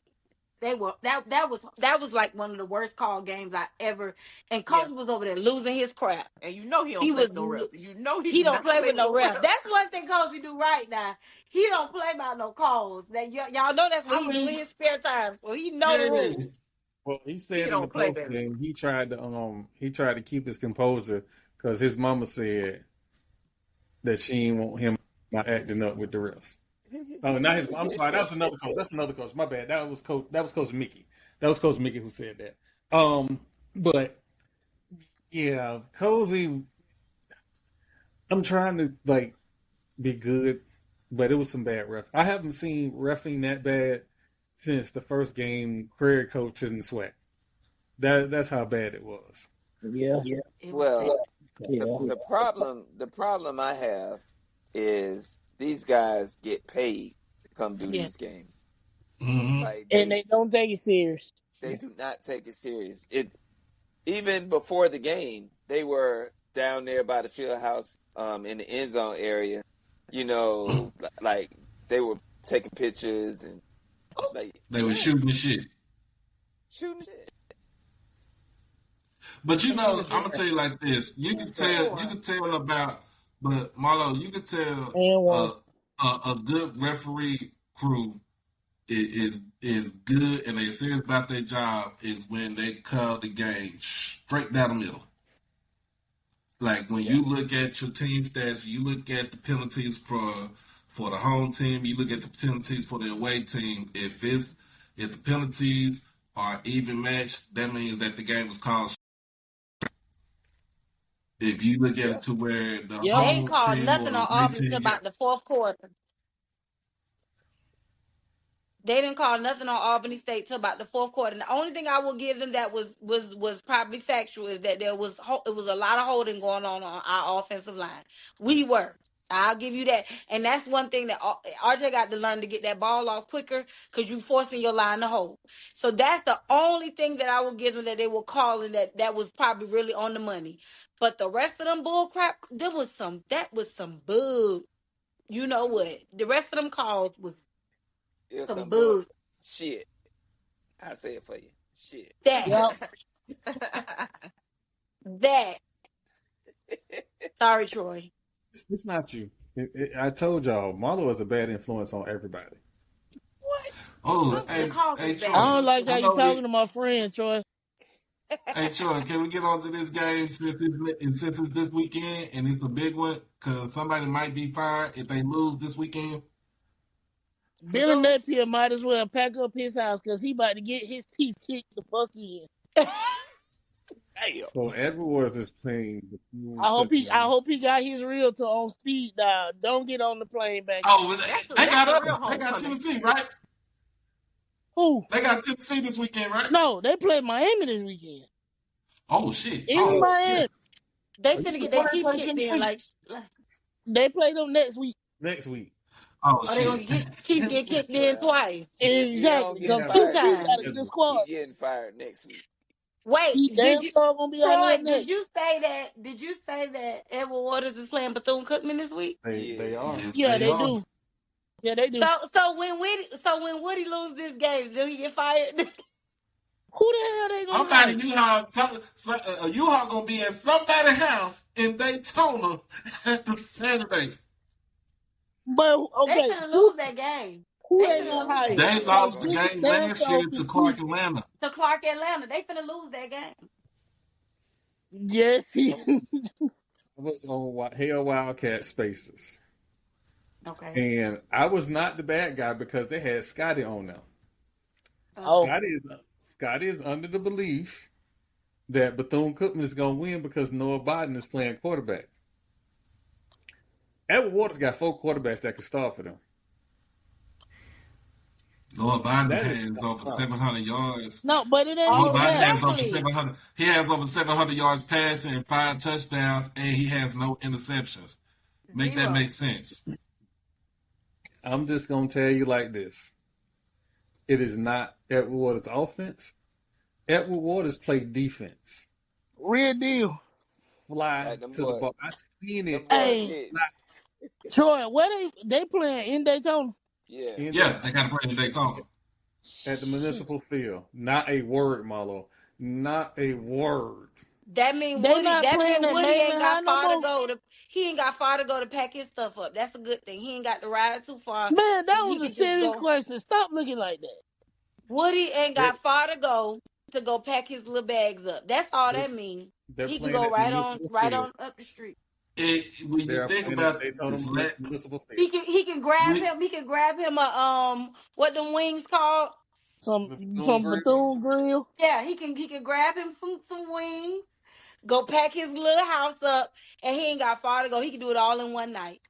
They were that was like one of the worst call games I ever. And Coach was over there losing his crap. And you know he don't play with no refs. You know he don't play with no refs. That's one thing Coach do right now. He don't play by no calls. That y'all know that's what he do in his spare time. So he know the rules. Well, he said in the post game he tried to keep his composure because his mama said that she didn't want him not acting up with the refs. Oh, not his. I'm sorry. That was another coach. That's another coach. My bad. That was Coach Mickey. That was Coach Mickey who said that. But yeah, Cozy. I'm trying to be good, but it was some bad ref. I haven't seen reffing that bad since the first game Prairie coach in the SWAC. That's how bad it was. Yeah. Well, the problem I have is these guys get paid to come do these games. Mm-hmm. And they don't take it serious. They do not take it serious. Even before the game, they were down there by the field house in the end zone area. You know, like they were taking pictures and they were shooting shit. But I'm gonna tell you like this. You can tell about, but Marlo, you can tell a good referee crew is good and they're serious about their job is when they call the game straight down the middle. Like when you look at your team stats, you look at the penalties for the home team, you look at the penalties for the away team. If the penalties are even matched, that means that the game was called. If you look at it to where the they ain't called nothing on Auburn until about the fourth quarter. They didn't call nothing on Albany State till about the fourth quarter. And the only thing I will give them that was probably factual is that it was a lot of holding going on our offensive line. I'll give you that. And that's one thing that RJ got to learn to get that ball off quicker because you forcing your line to hold. So that's the only thing that I will give them that they were calling that was probably really on the money. But the rest of them bull crap, that was some bug. You know what? The rest of them calls was some bug. Shit. I'll say it for you. Shit. That. Sorry, Troy. It's not you. I told y'all, Marlo is a bad influence on everybody. What? Oh, hey, Troy, I don't like how you talking to my friend, Troy. Hey, Troy, can we get on to this game since it's this weekend and it's a big one? Because somebody might be fired if they lose this weekend. Billy Napier might as well pack up his house because he about to get his teeth kicked the fuck in. So Edwards is playing. I hope he got his realtor on speed dial. Don't get on the plane back. Oh, they got Tennessee, right? Who? They got Tennessee this weekend, right? No, they play Miami this weekend. Oh shit! In Miami, they finna get their teeth kicked in. Like they play them next week. Oh, they gonna get kicked in twice. Exactly. 2 times. The squad getting fired next week. Wait, did you say that Edward Waters is playing Bethune-Cookman this week? They are. Yeah, they do. Yeah, they do. So when Woody lose this game, do he get fired? Who the hell they gonna? Somebody U-Haul gonna be at somebody's house in Daytona at the Saturday. But okay, they gonna lose that game. Who they gonna hire? They lost the game last year to Clark Atlanta. They finna lose that game. Yes. I was on Hell Wildcat Spaces. Okay. And I was not the bad guy because they had Scotty on them. Scotty is under the belief that Bethune-Cookman is going to win because Noah Biden is playing quarterback. Edward Waters got 4 quarterbacks that can start for them. Lord Biden has over 700 yards. No, but it ain't Lord Biden has over exactly. 700. He has over 700 yards passing and 5 touchdowns, and he has no interceptions. Make that make sense. I'm just gonna tell you like this: it is not Edward Waters' offense. Edward Waters played defense. Real deal. Fly to the ball. I seen it. Hey, Troy, where they playing in Daytona? Yeah, they got to play in Daytona. At the municipal field. Not a word, Marlo. Not a word. That mean Woody. Ain't got far to go to. He ain't got far to go to pack his stuff up. That's a good thing. He ain't got to ride too far. Man, that was a serious question. Stop looking like that. Woody ain't got far to go pack his little bags up. That's all that means. He can go right on up the street. When you think about he can grab him. He can grab him a what them wings called? Some Bethune grill. Yeah, he can grab him some wings. Go pack his little house up, and he ain't got far to go. He can do it all in one night.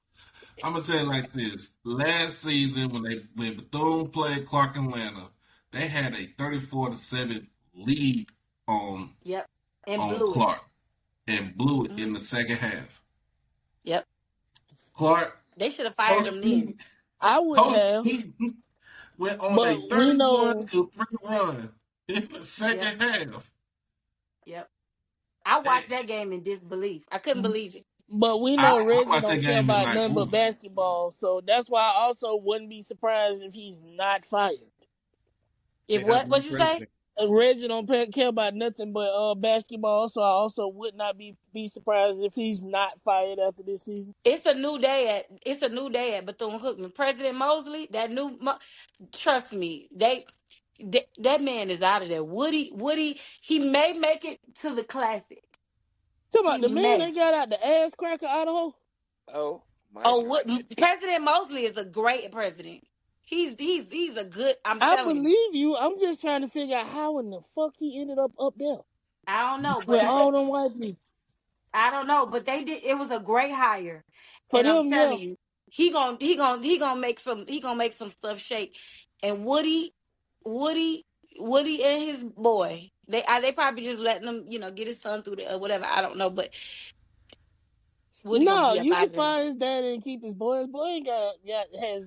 I'm gonna tell you like this: last season, when Bethune played Clark Atlanta, they had a 34-7 lead on Clark, and blew it in the second half. Yep. Clark. They should have fired him then. I would have. He went on a 31-3 run in the second half. Yep. I watched that game in disbelief. I couldn't believe it. But we know Reggie don't care about nothing but basketball, so that's why I also wouldn't be surprised if he's not fired. If what? What'd you say? Reggie don't care about nothing but basketball, so I also would not be surprised if he's not fired after this season. It's a new day at Bethune-Cookman. President Mosley, trust me, that man is out of there. Woody, he may make it to the Classic. Talking about the man they got out the ass cracker Idaho. President Mosley is a great president. He's a good. I believe you. I'm just trying to figure out how in the fuck he ended up there. I don't know, with all them white people. I don't know, but they did. It was a great hire. For and them, I'm telling you, he gonna make some stuff shake. And Woody and his boy, they probably just letting him, get his son through the or whatever. I don't know, but Woody you can find his daddy and keep his boy. His boy has.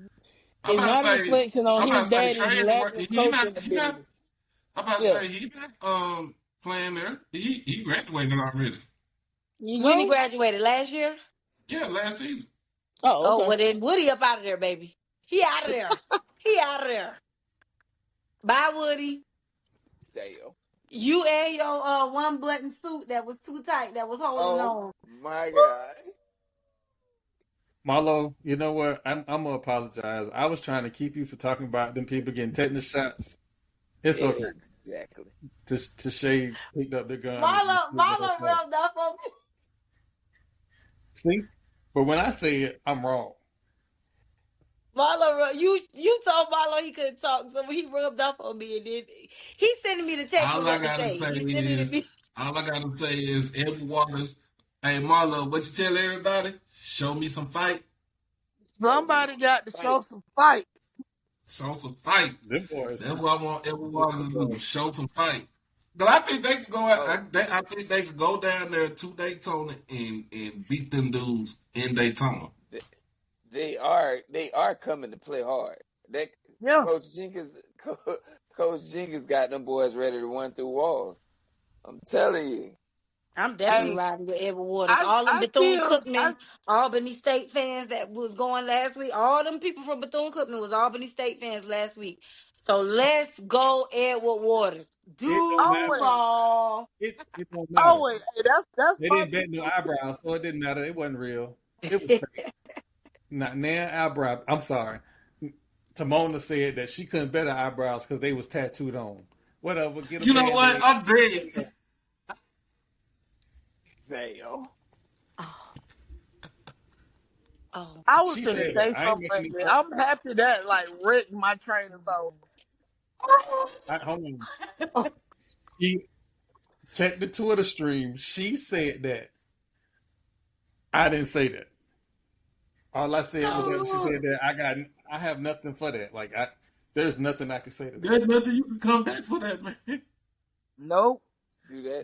It's not a reflection on his daddy's lack of coaching ability. I'm about to say he's not playing there. He graduated already. When he graduated last year? Yeah, last season. Oh, okay. Well then Woody up out of there, baby. He out of there. He out of there. Bye, Woody. Damn. You and your one button suit that was too tight, that was holding on. Oh my God. Marlo, you know what? I'm gonna apologize. I was trying to keep you from talking about them people getting tetanus shots. It's okay. Exactly. To Shay picked up the gun. Marlo rubbed up on me. See? But when I say it, I'm wrong. Marlo, you told Marlo he couldn't talk, so he rubbed up on me, and then he's sending me the text. All I gotta say is Edward Waters. Hey Marlo, what you tell everybody? Show me some fight. Somebody got to show some fight. Show some fight. Them boys. That's what I want Edward Waters to do. Show some fight. But I think they could go. I think they could go down there to Daytona and beat them dudes in Daytona. They are coming to play hard. Coach Jenkins got them boys ready to run through walls. I'm telling you. I'm definitely riding with Edward Waters. All them Bethune-Cookman, Albany State fans that was going last week, all them people from Bethune-Cookman was Albany State fans last week. So let's go, Edward Waters. Ball. It don't matter. Oh wait, that's. They didn't bet no eyebrows, so it didn't matter. It wasn't real. It was fake. Not now eyebrow. I'm sorry. Tamona said that she couldn't bet her eyebrows because they was tattooed on. Whatever. Get you know what? I'm big. Damn. Oh. I was going to say something like that. I'm happy that wrecked my train of thought. Hold on. Check the Twitter stream. She said that. I didn't say that. All I said was that she said that I have nothing for that. There's nothing I can say to that. There's nothing you can come back for that, man. Nope. Do that?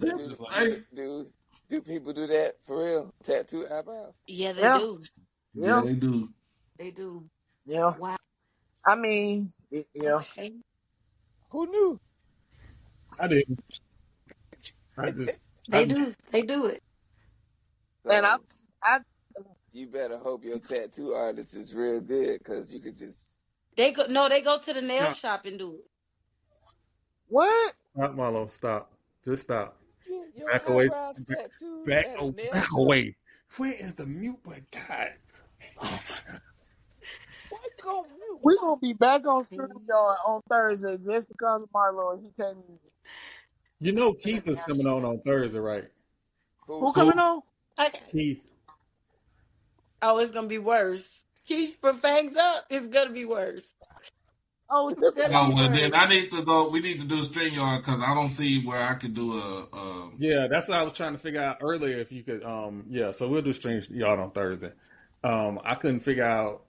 Do people do that for real? Tattoo eyebrows? Yeah, they Yeah. do. Yeah, they do. They do. Yeah. Wow. I mean, yeah. Okay. Who knew? I didn't. They do it. And I You better hope your tattoo artist is real good, because you could just. They go to the nail shop and do it. what? Stop, Marlo. Stop. Just stop. Your Back away. Back away. Where is the mute button? God. Oh my God. Why you gonna mute? We're gonna be back on StreamYard on Thursday just because of Marlo and he can't use it. You know Keith is coming on Thursday, right? Who coming on? Keith. Oh, it's gonna be worse. Keith from Fangs Up, it's gonna be worse. Oh, this then I need to go. We need to do a StreamYard because I don't see where I could do a. Yeah, that's what I was trying to figure out earlier. If you could, yeah. So we'll do StreamYard on Thursday. I couldn't figure out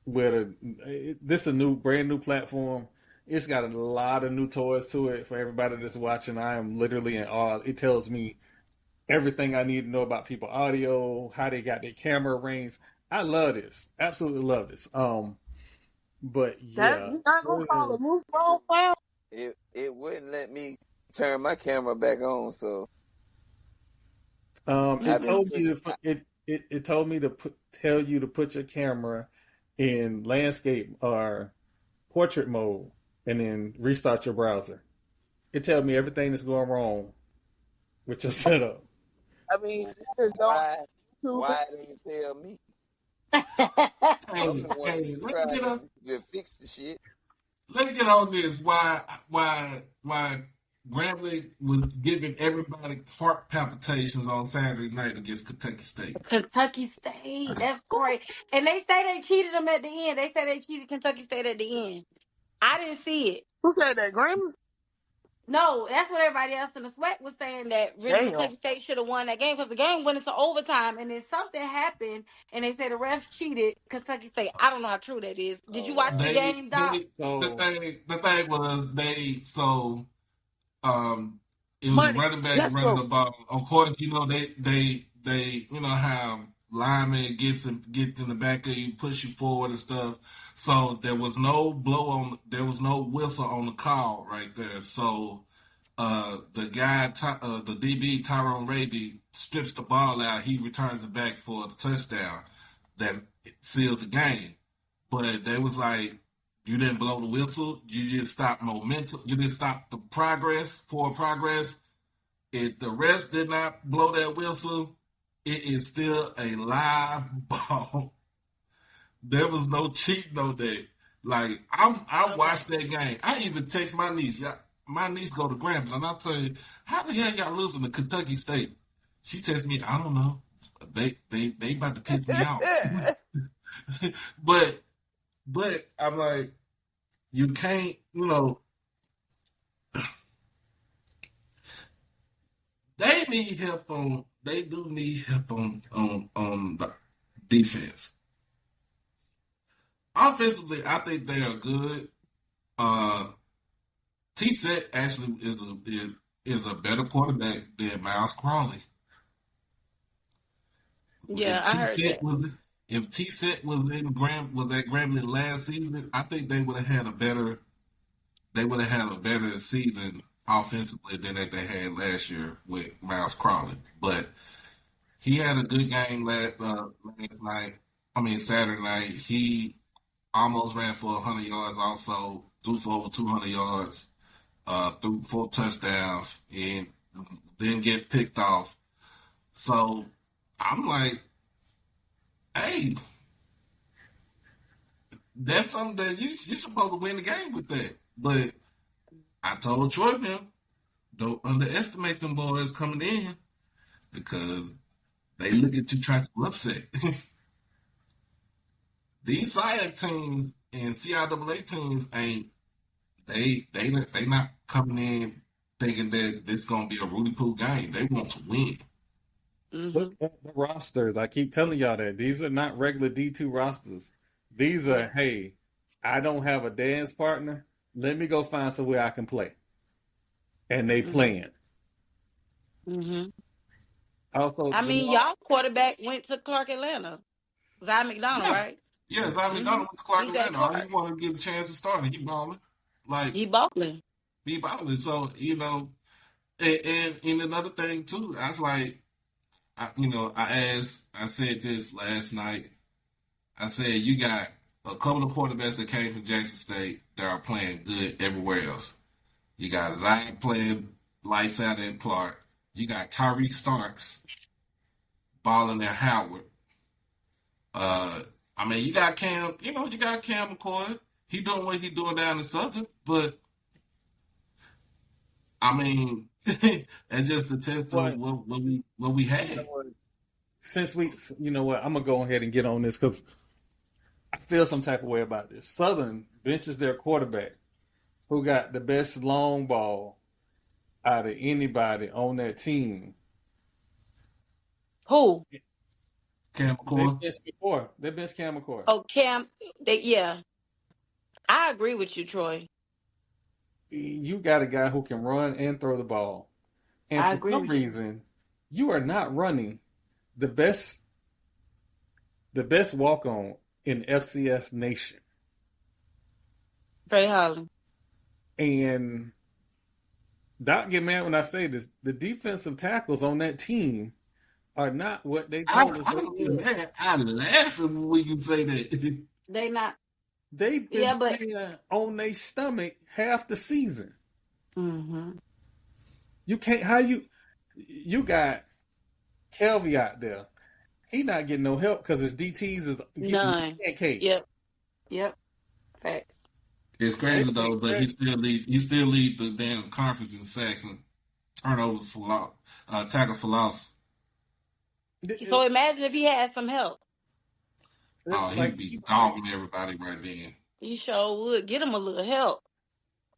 where this is a brand new platform. It's got a lot of new toys to it for everybody that's watching. I am literally in awe. It tells me everything I need to know about people audio, how they got their camera arranged. I love this. Absolutely love this. But yeah, you're not gonna call a roof phone file? It wouldn't let me turn my camera back on, so it told me to tell you to put your camera in landscape or portrait mode and then restart your browser. It tells me everything that's going wrong with your setup. I mean, why didn't you tell me? Hey, let me get on. Fix the shit. Let me get on this. Why Grambling was giving everybody heart palpitations on Saturday night against Kentucky State. Kentucky State, that's great. And they say they cheated them at the end. They say they cheated Kentucky State at the end. I didn't see it. Who said that, Grambling? No, that's what everybody else in the SWAC was saying, that really Kentucky State should have won that game because the game went into overtime and then something happened and they said the ref cheated Kentucky State. I don't know how true that is. Did you watch the game, Doc? The thing was it was a running back running the ball. Of course, they how lineman get in the back of you, push you forward and stuff. So there was no whistle on the call right there. So the guy, the DB Tyrone Raby, strips the ball out. He returns it back for the touchdown that seals the game. But they was like, you didn't blow the whistle. You just stopped momentum. You didn't stop the forward progress. If the rest did not blow that whistle, it is still a live ball. There was no cheating on that. Like, I watched that game. I even text my niece. My niece go to Grambling, and I tell you, how the hell y'all losing to Kentucky State? She texts me, I don't know. They about to piss me off. But I'm like, you can't, they need help they do need help on the defense. Offensively, I think they are good. T-Set actually is a better quarterback than Miles Crowley. Yeah, I heard that. If T-Set was at Grambling last season, I think they would have had a better season offensively than that they had last year with Miles Crowley. But he had a good game Saturday night. He almost ran for 100 yards, also threw for over 200 yards, threw 4 touchdowns, and didn't get picked off. So I'm like, hey, that's something that you're supposed to win the game with that. But I told Troy now, don't underestimate them boys coming in because they look at you trying to upset. These SWAC teams and CIAA teams they not coming in thinking that this is gonna be a Rudy Poo game. They want to win. Mm-hmm. Look at the rosters. I keep telling y'all that these are not regular D2 rosters. These are, hey, I don't have a dance partner. Let me go find somewhere I can play. And they playing. Mm-hmm. Also, I mean, y'all quarterback went to Clark Atlanta. Zion McDonald, right? Yeah, Zion McDonald went to Clark Atlanta. All he wanted to get a chance to start, and he balling. He balling. He balling. So, and another thing, too, I was like, I said this last night. I said, you got a couple of quarterbacks that came from Jackson State that are playing good everywhere else. You got Zion playing lights out at Clark. You got Tyree Starks balling at Howard. You got Cam. You got Cam McCoy. He doing what he doing down in Southern, but it's just a test of what we had. Since I'm gonna go ahead and get on this because I feel some type of way about this. Southern benches their quarterback, who got the best long ball out of anybody on that team. Who? Cam McCoy. They benched Cam McCoy. Oh, Cam. Yeah. I agree with you, Troy. You got a guy who can run and throw the ball. And for some reason, you are not running the best walk-on in FCS Nation. Trey Holland. And don't get mad when I say this. The defensive tackles on that team are not what they told us. I laugh when we can say that. They not. They've been playing on their stomach half the season. Mm-hmm. You can't. You got Kelvy out there. He not getting no help because his DTs is none. Yep. Facts. It's crazy though, but he still lead the damn conference in sacks and turnovers for loss, tackles for loss. So imagine if he had some help. Oh, he'd be dogging everybody right then. He sure would. Get him a little help.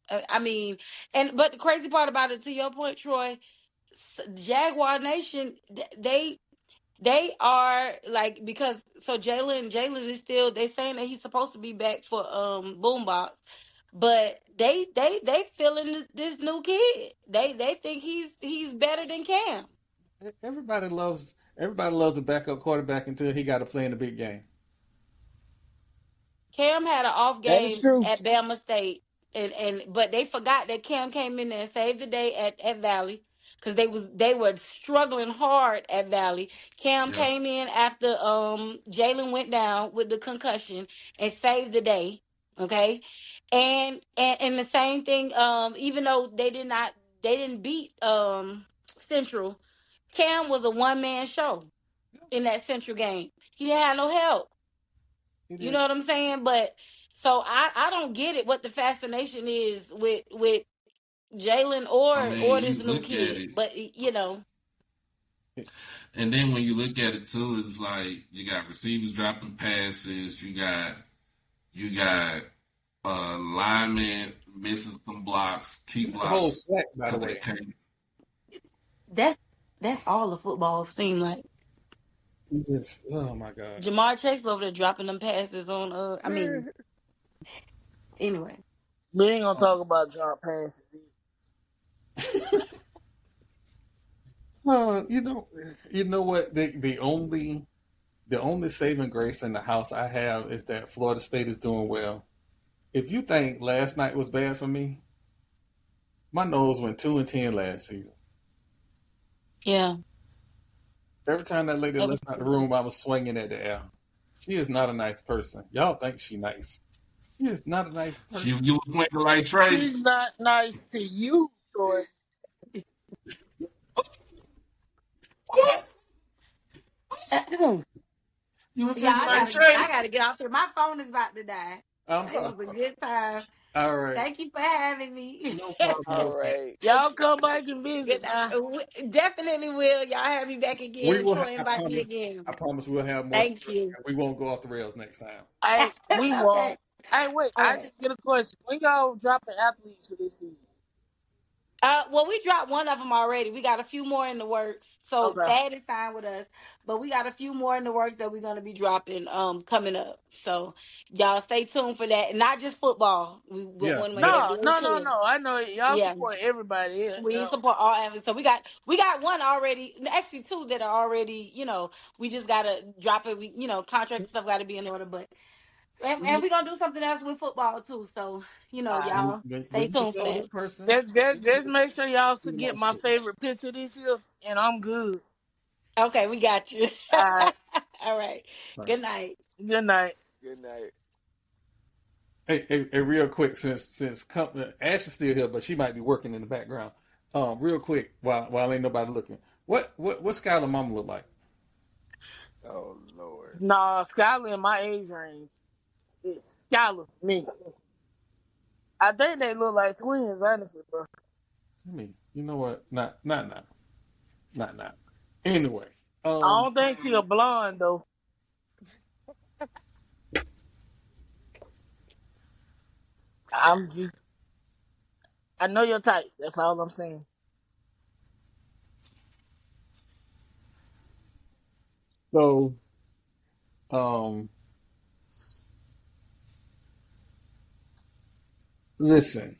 But the crazy part about it, to your point, Troy, Jaguar Nation, they are like, because Jalen is still, they saying that he's supposed to be back for Boombox, but they feeling this new kid. They think he's better than Cam. Everybody loves the backup quarterback until he got to play in the big game. Cam had an off game at Bama State, but they forgot that Cam came in there and saved the day at Valley, because they were struggling hard at Valley. Cam came in after Jalen went down with the concussion and saved the day. Okay, and the same thing. Even though they didn't beat Central, Cam was a one-man show in that Central game. He didn't have no help. You know what I'm saying? But so I don't get it, what the fascination is with Jalen or this new kid. But And then when you look at it too, it's like you got receivers dropping passes, you got linemen missing some blocks, key blocks. The whole SWAC, by the way. That's all the football seem like. Oh my God. Jamar Chase over there dropping them passes on anyway. We ain't gonna talk about drop passes. You know what? The only saving grace in the house I have is that Florida State is doing well. If you think last night was bad for me, my nose went 2-10 last season. Yeah. Every time that lady left out the room, I was swinging at the air. She is not a nice person. Y'all think she nice. She is not a nice person. You was swinging like Trey. She's not nice to you, Troy. You was swinging like Trey. I gotta get off here. My phone is about to die. It was a good time. All right. Thank you for having me. No problem. All right. Y'all come back and visit. Definitely will. Y'all have me back again. Troy, invite me again. I promise we'll have more. Thank you. We won't go off the rails next time. We won't. Hey, wait. I just get a question. When y'all dropping athletes for this season? Well, we dropped one of them already. We got a few more in the works. So Okay. Thad is signed with us, but we got a few more in the works that we're gonna be dropping coming up. So y'all stay tuned for that. And not just football. We Yeah, want to make yeah. that No, very no, no, clear. no. I know y'all Yeah. support everybody. Yeah. We support all athletes. So we got one already, actually two that are already, we just gotta drop it. Contract stuff gotta be in order, but and we're gonna do something else with football too. So, y'all stay When you tuned for go that. in person, Just make sure y'all get my shit. favorite picture this year, and I'm good. Okay, we got you. All right. All right. Good night. Good night. Good night. Hey, real quick, since Ash is still here, but she might be working in the background. Real quick, while ain't nobody looking, what Skylar mama look like? Oh Lord. Nah, Skylar in my age range. It's Skylar for me. I think they look like twins, honestly, bro. I mean, you know what? Not now. Anyway, I don't think she a blonde though. I know your type. That's all I'm saying. so listen.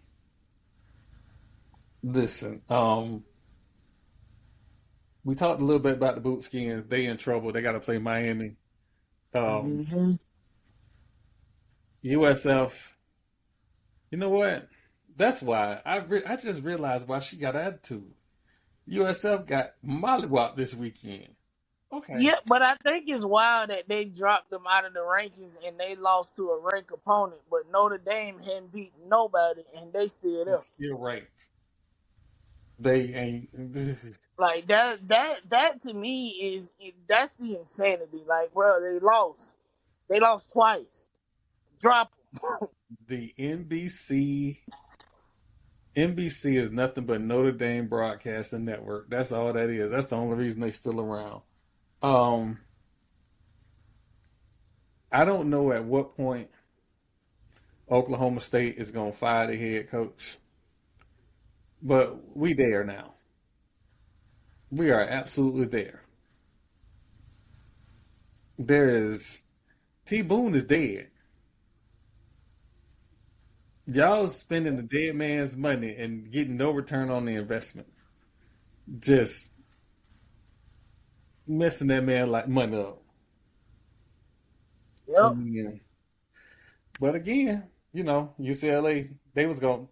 We talked a little bit about the boot skins. They in trouble. They got to play Miami. USF. You know what? That's why I just realized why she got attitude. USF got mollywopped this weekend. Okay. Yeah, but I think it's wild that they dropped them out of the rankings and they lost to a ranked opponent. But Notre Dame hadn't beaten nobody and they still there. Still ranked. They ain't. Like that to me that's the insanity. Like, bro, they lost. They lost twice. Drop them. The NBC is nothing but Notre Dame Broadcasting Network. That's all that is. That's the only reason they're still around. I don't know at what point Oklahoma State is going to fire the head coach, but we there now. We are absolutely there. There is T. Boone is dead. Y'all spending the dead man's money and getting no return on the investment. Just messing that man like money up. Yep. But again, UCLA, they was going,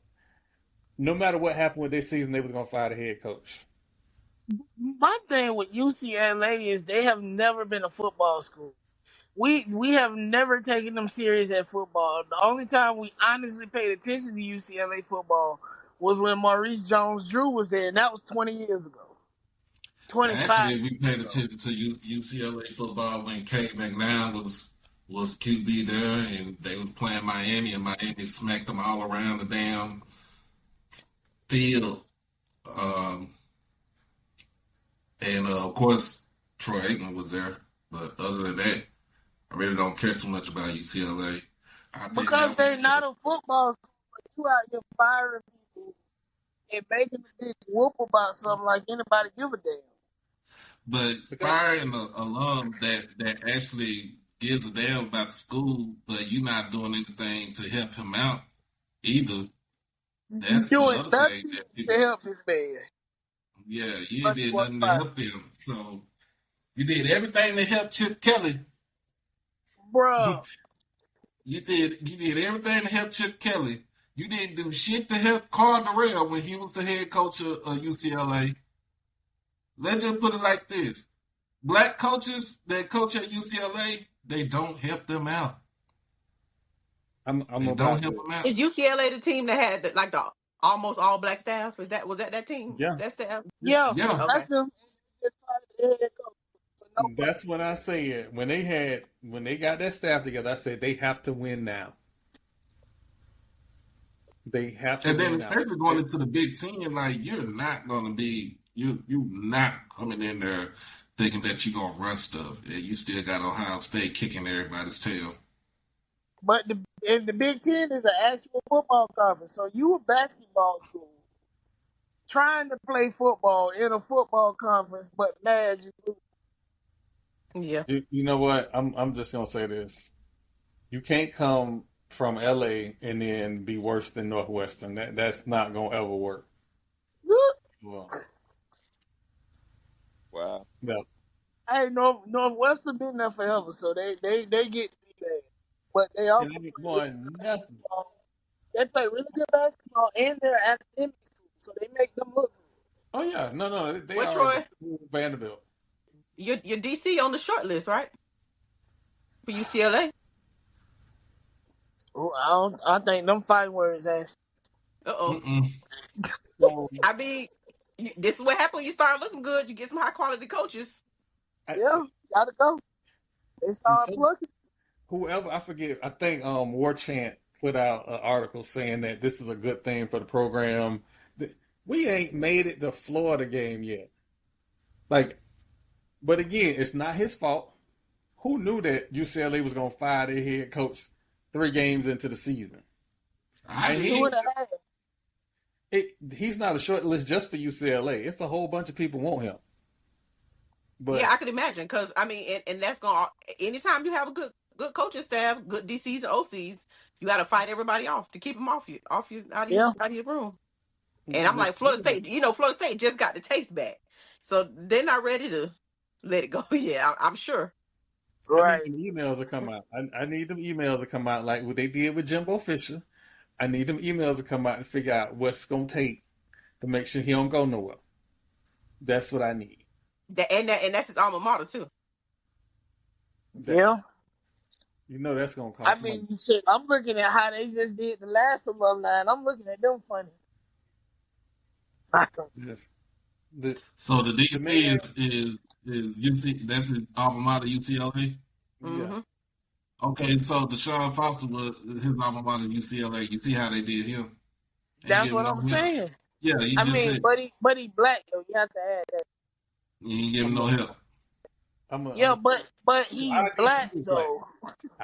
no matter what happened with their season, they was going to fire the head coach. My thing with UCLA is they have never been a football school. We have never taken them serious at football. The only time we honestly paid attention to UCLA football was when Maurice Jones-Drew was there, and that was 20 years ago. 25. Actually, we paid attention to UCLA football when Kay McNown was QB there, and they were playing Miami, and Miami smacked them all around the damn field. And of course, Troy Aikman was there. But other than that, I really don't care too much about UCLA. Because they're not a football school, but you out here firing people and making a big whoop about something like anybody give a damn. But firing an alum that actually gives a damn about the school, but you're not doing anything to help him out either. That's the other thing. To help this man. Yeah, you did nothing to help them. So you did everything to help Chip Kelly. Bro. You did everything to help Chip Kelly. You didn't do shit to help Carl Durrell when he was the head coach of UCLA. Let's just put it like this. Black coaches that coach at UCLA, they don't help them out. Don't help them out. Is UCLA the team that had the almost all black staff? Was that team? Yeah. That staff? Yeah. Okay. That's them. That's what I said. When they got that staff together, I said they have to win now. They have to win now. And then especially going into the Big Ten, like you're not going to be you not coming in there thinking that you're going to run stuff. You still got Ohio State kicking everybody's tail. But the Big Ten is an actual football conference, so you a basketball school. trying to play football in a football conference, but mad you lose. Yeah. You know what? I'm just gonna say this. You can't come from LA and then be worse than Northwestern. That's not gonna ever work. Well, Wow. no. Hey, Northwestern been there forever, so they get bad. But they also play really good basketball. They play really good basketball, and they're academic school, so they make them look good. Oh yeah, no, they What, are Troy? Vanderbilt. Your DC on the short list, right? For UCLA. I think them fighting words, Ash. So, I mean, this is what happens when you start looking good. You get some high quality coaches. Yeah, gotta go. They start plucking. Whoever, I forget, I think War Chant put out an article saying that this is a good thing for the program. We ain't made it to Florida game yet. Like, but again, it's not his fault. Who knew that UCLA was going to fire their head coach 3 games into the season? He's not a short list just for UCLA. It's a whole bunch of people want him. But yeah, I can imagine, because I mean, and that's going. Anytime you have a good coaching staff, good DCs and OCs, you got to fight everybody off to keep them out of your room. And I'm like, Florida State. Florida State just got the taste back, so they're not ready to let it go. Yeah, I'm sure. Right. I need them emails to come out. I need them emails to come out like what they did with Jimbo Fisher. I need them emails to come out and figure out what's going to take to make sure he don't go nowhere. That's what I need. And that's his alma mater too. Yeah. You know that's going to cost money. Shit, I'm looking at how they just did the last alumni, and I'm looking at them funny. Yes. So the DC is UC. That's his alma mater, UCLA. Mm-hmm. Okay, so Deshaun Foster was his alma mater, UCLA. You see how they did him? That's what I'm saying. Yeah, but he black though. You have to add that. You ain't give him no help. But he's black though.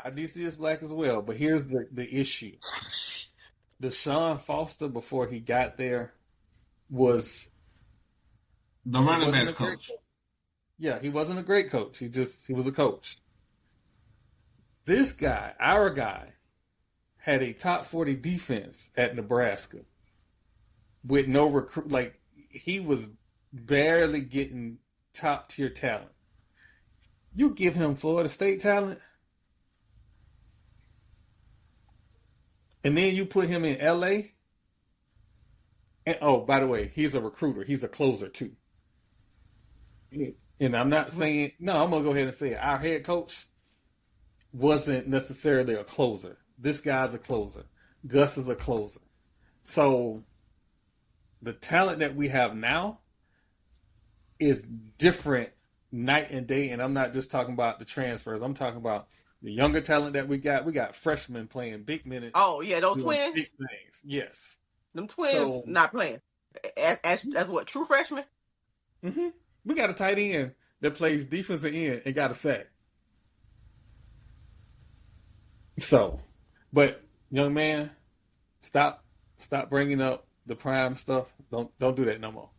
Our DC is black as well. But here's the issue: Deshaun Foster, before he got there, was the running backs coach. Yeah, he wasn't a great coach. He was a coach. This guy, our guy, had a top 40 defense at Nebraska with no recruit. Like, he was barely getting top tier talent. You give him Florida State talent, and then you put him in LA. And oh, by the way, he's a recruiter. He's a closer too. And I'm not saying, no, I'm going to go ahead and say it. Our head coach wasn't necessarily a closer. This guy's a closer. Gus is a closer. So the talent that we have now is different night and day. And I'm not just talking about the transfers. I'm talking about the younger talent that we got. We got freshmen playing big minutes. Oh, yeah, those twins? Big things. Yes. Them twins not playing. As what, true freshmen? Mm-hmm. We got a tight end that plays defensive end and got a sack. So, but young man, stop bringing up the prime stuff. Don't do that no more.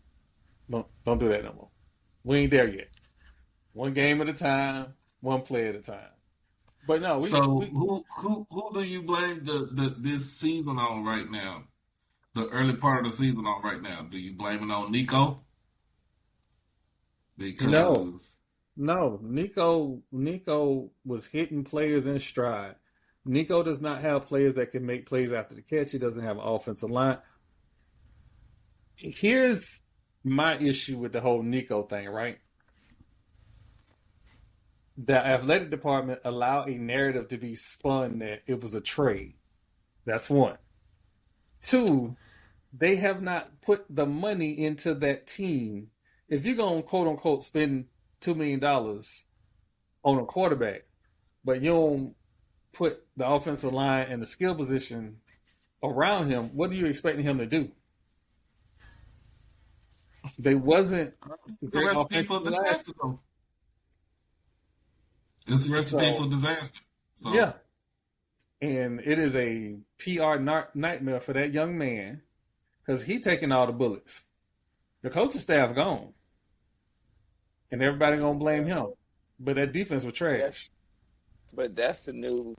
Don't do that no more. We ain't there yet. One game at a time, one play at a time. But no, who do you blame this season on right now? The early part of the season on right now. Do you blame it on Nico? Because no. Nico was hitting players in stride. Nico does not have players that can make plays after the catch. He doesn't have an offensive line. Here's my issue with the whole Nico thing, right? The athletic department allowed a narrative to be spun that it was a trade. That's one. 2, they have not put the money into that team. If you're going to, quote unquote, spend $2 million on a quarterback, but you don't put the offensive line and the skill position around him, what are you expecting him to do? They wasn't the recipe for disaster, though. It's a recipe for disaster. So. Yeah. And it is a PR nightmare for that young man because he's taking all the bullets. The coaching staff gone, and everybody gonna blame him. But that defense was trash. But that's the new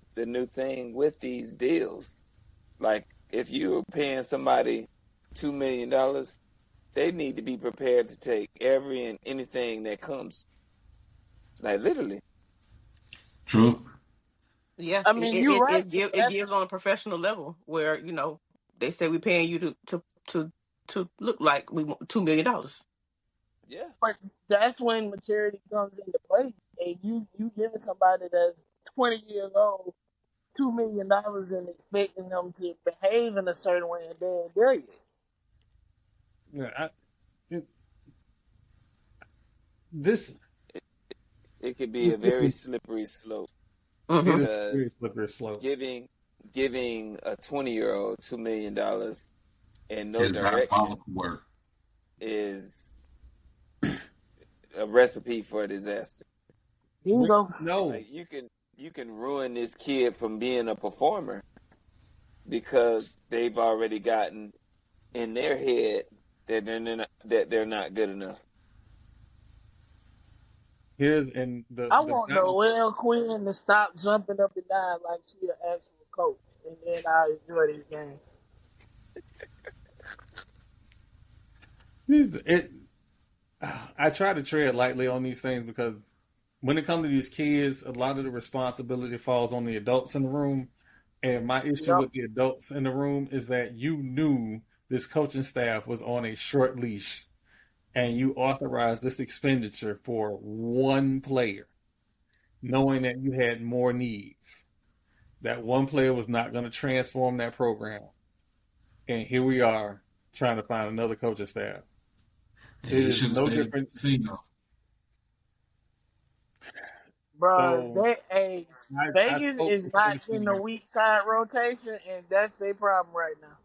thing with these deals. Like, if you're paying somebody $2 million, they need to be prepared to take every and anything that comes. Like, literally. True. Yeah, I mean, you're right. It gives on a professional level where they say we're paying you to look like we want $2 million. Yeah, but that's when maturity comes into play, and you giving somebody that's 20 years old $2 million and expecting them to behave in a certain way, and they ain't there yet. Yeah, it could be a very slippery slope. Mm-hmm. Very slippery slope. Giving a 20-year-old $2 million and no direction is a recipe for a disaster. Bingo. No, like, you can ruin this kid from being a performer because they've already gotten in their head that they're not good enough. I want Noelle Quinn to stop jumping up and down like she an actual coach, and then I enjoy this game. I try to tread lightly on these things because when it comes to these kids, a lot of the responsibility falls on the adults in the room. And my issue with the adults in the room is that you knew this coaching staff was on a short leash and you authorized this expenditure for one player, knowing that you had more needs. That one player was not going to transform that program. And here we are trying to find another coaching staff. It is no different. Bro, Vegas is not in the weak side rotation, and that's their problem right now.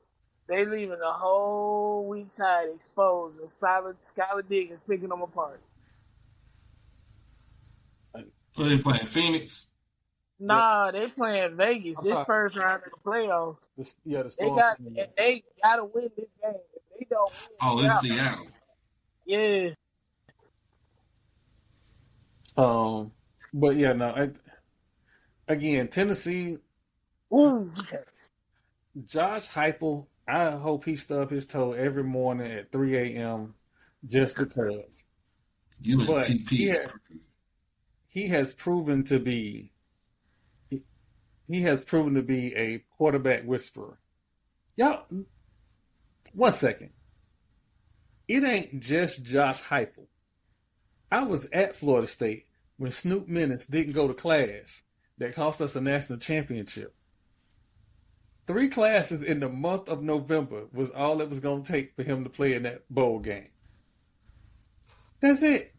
They leaving the whole weak side exposed, and Skylar Diggins picking them apart. So they playing Phoenix? Nah, they playing Vegas this first round of the playoffs. They gotta win this game. If they don't win, it's Seattle. Yeah. But yeah, no. Again, Tennessee. Ooh. Josh Heupel. I hope he stub his toe every morning at 3 a.m. just because. He has proven to be. He has proven to be a quarterback whisperer. Y'all, 1 second. It ain't just Josh Heupel. I was at Florida State when Snoop Menace didn't go to class that cost us a national championship. 3 classes in the month of November was all it was going to take for him to play in that bowl game. That's it.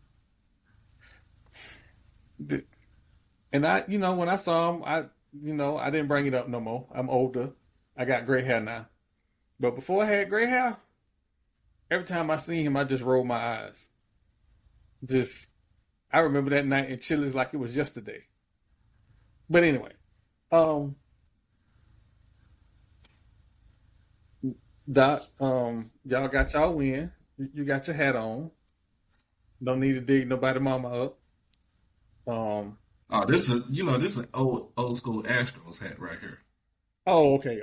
And when I saw him, I didn't bring it up no more. I'm older. I got gray hair now. But before I had gray hair, every time I seen him, I just rolled my eyes. I remember that night in Chili's like it was yesterday. But anyway, Doc, y'all got y'all win. You got your hat on. Don't need to dig nobody mama up. This is an old school Astros hat right here. Oh, okay.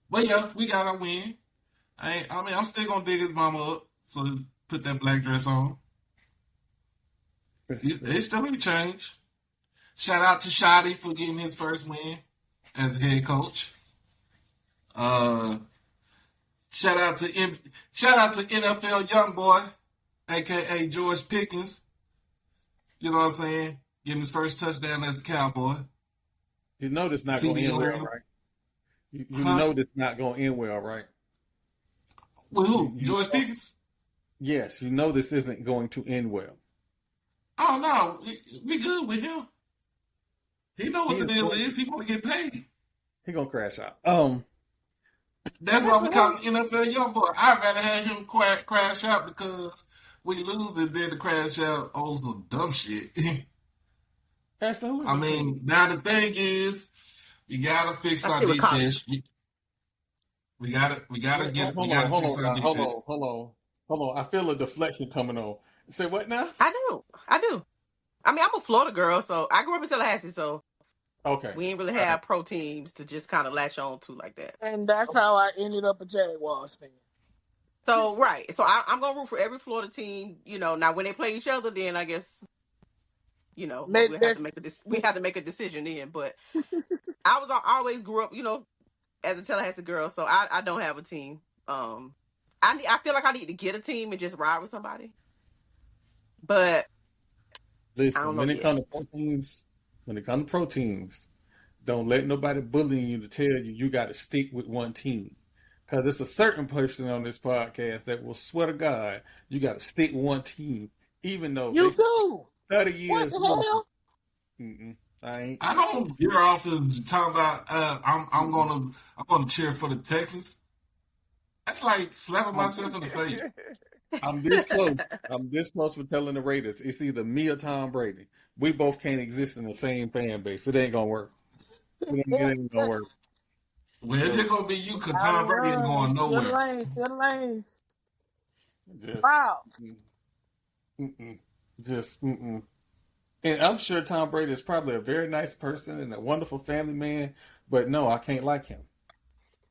But yeah, we got our win. I'm still gonna dig his mama up, so put that black dress on. It still ain't changed. Shout out to Shotty for getting his first win as head coach. Shout out to NFL young boy, aka George Pickens. You know what I'm saying? Getting his first touchdown as a Cowboy. You know this not going to end well, right? You know this not going to end well, right? With who? George Pickens? Yes, you know this isn't going to end well. Oh, no. We good with him. He know what the deal is. He want to get paid. He going to crash out. That's why we call him NFL young boy. I'd rather have him crash out because we lose and then to crash out on some dumb shit. Now the thing is, you gotta fix our defense. We gotta fix our defense. Hold on. Hold on, I feel a deflection coming on. Say what now? I do. I mean, I'm a Florida girl, so I grew up in Tallahassee, so Okay. we ain't really All right. have pro teams to just kind of latch on to like that. And that's how I ended up a Jaguars fan. So right, so I'm gonna root for every Florida team. Now when they play each other, then I guess we have to make a decision then. But I always grew up, as a Tallahassee girl, so I don't have a team. I feel like I need to get a team and just ride with somebody, but Listen, I don't know when it yet. comes to pro teams, don't let nobody bully you to tell you got to stick with one team. Because it's a certain person on this podcast that will swear to God you got to stick with one team, even though you do 30 years. What the hell? I don't veer off of talking about. I'm gonna cheer for the Texans. That's like slapping myself in the face. I'm this close. I'm this close for telling the Raiders it's either me or Tom Brady. We both can't exist in the same fan base. It ain't gonna work. It ain't gonna work. Well, it's just gonna be you because Tom Brady ain't going nowhere. Still lanes. Just, wow. And I'm sure Tom Brady is probably a very nice person and a wonderful family man, but no, I can't like him.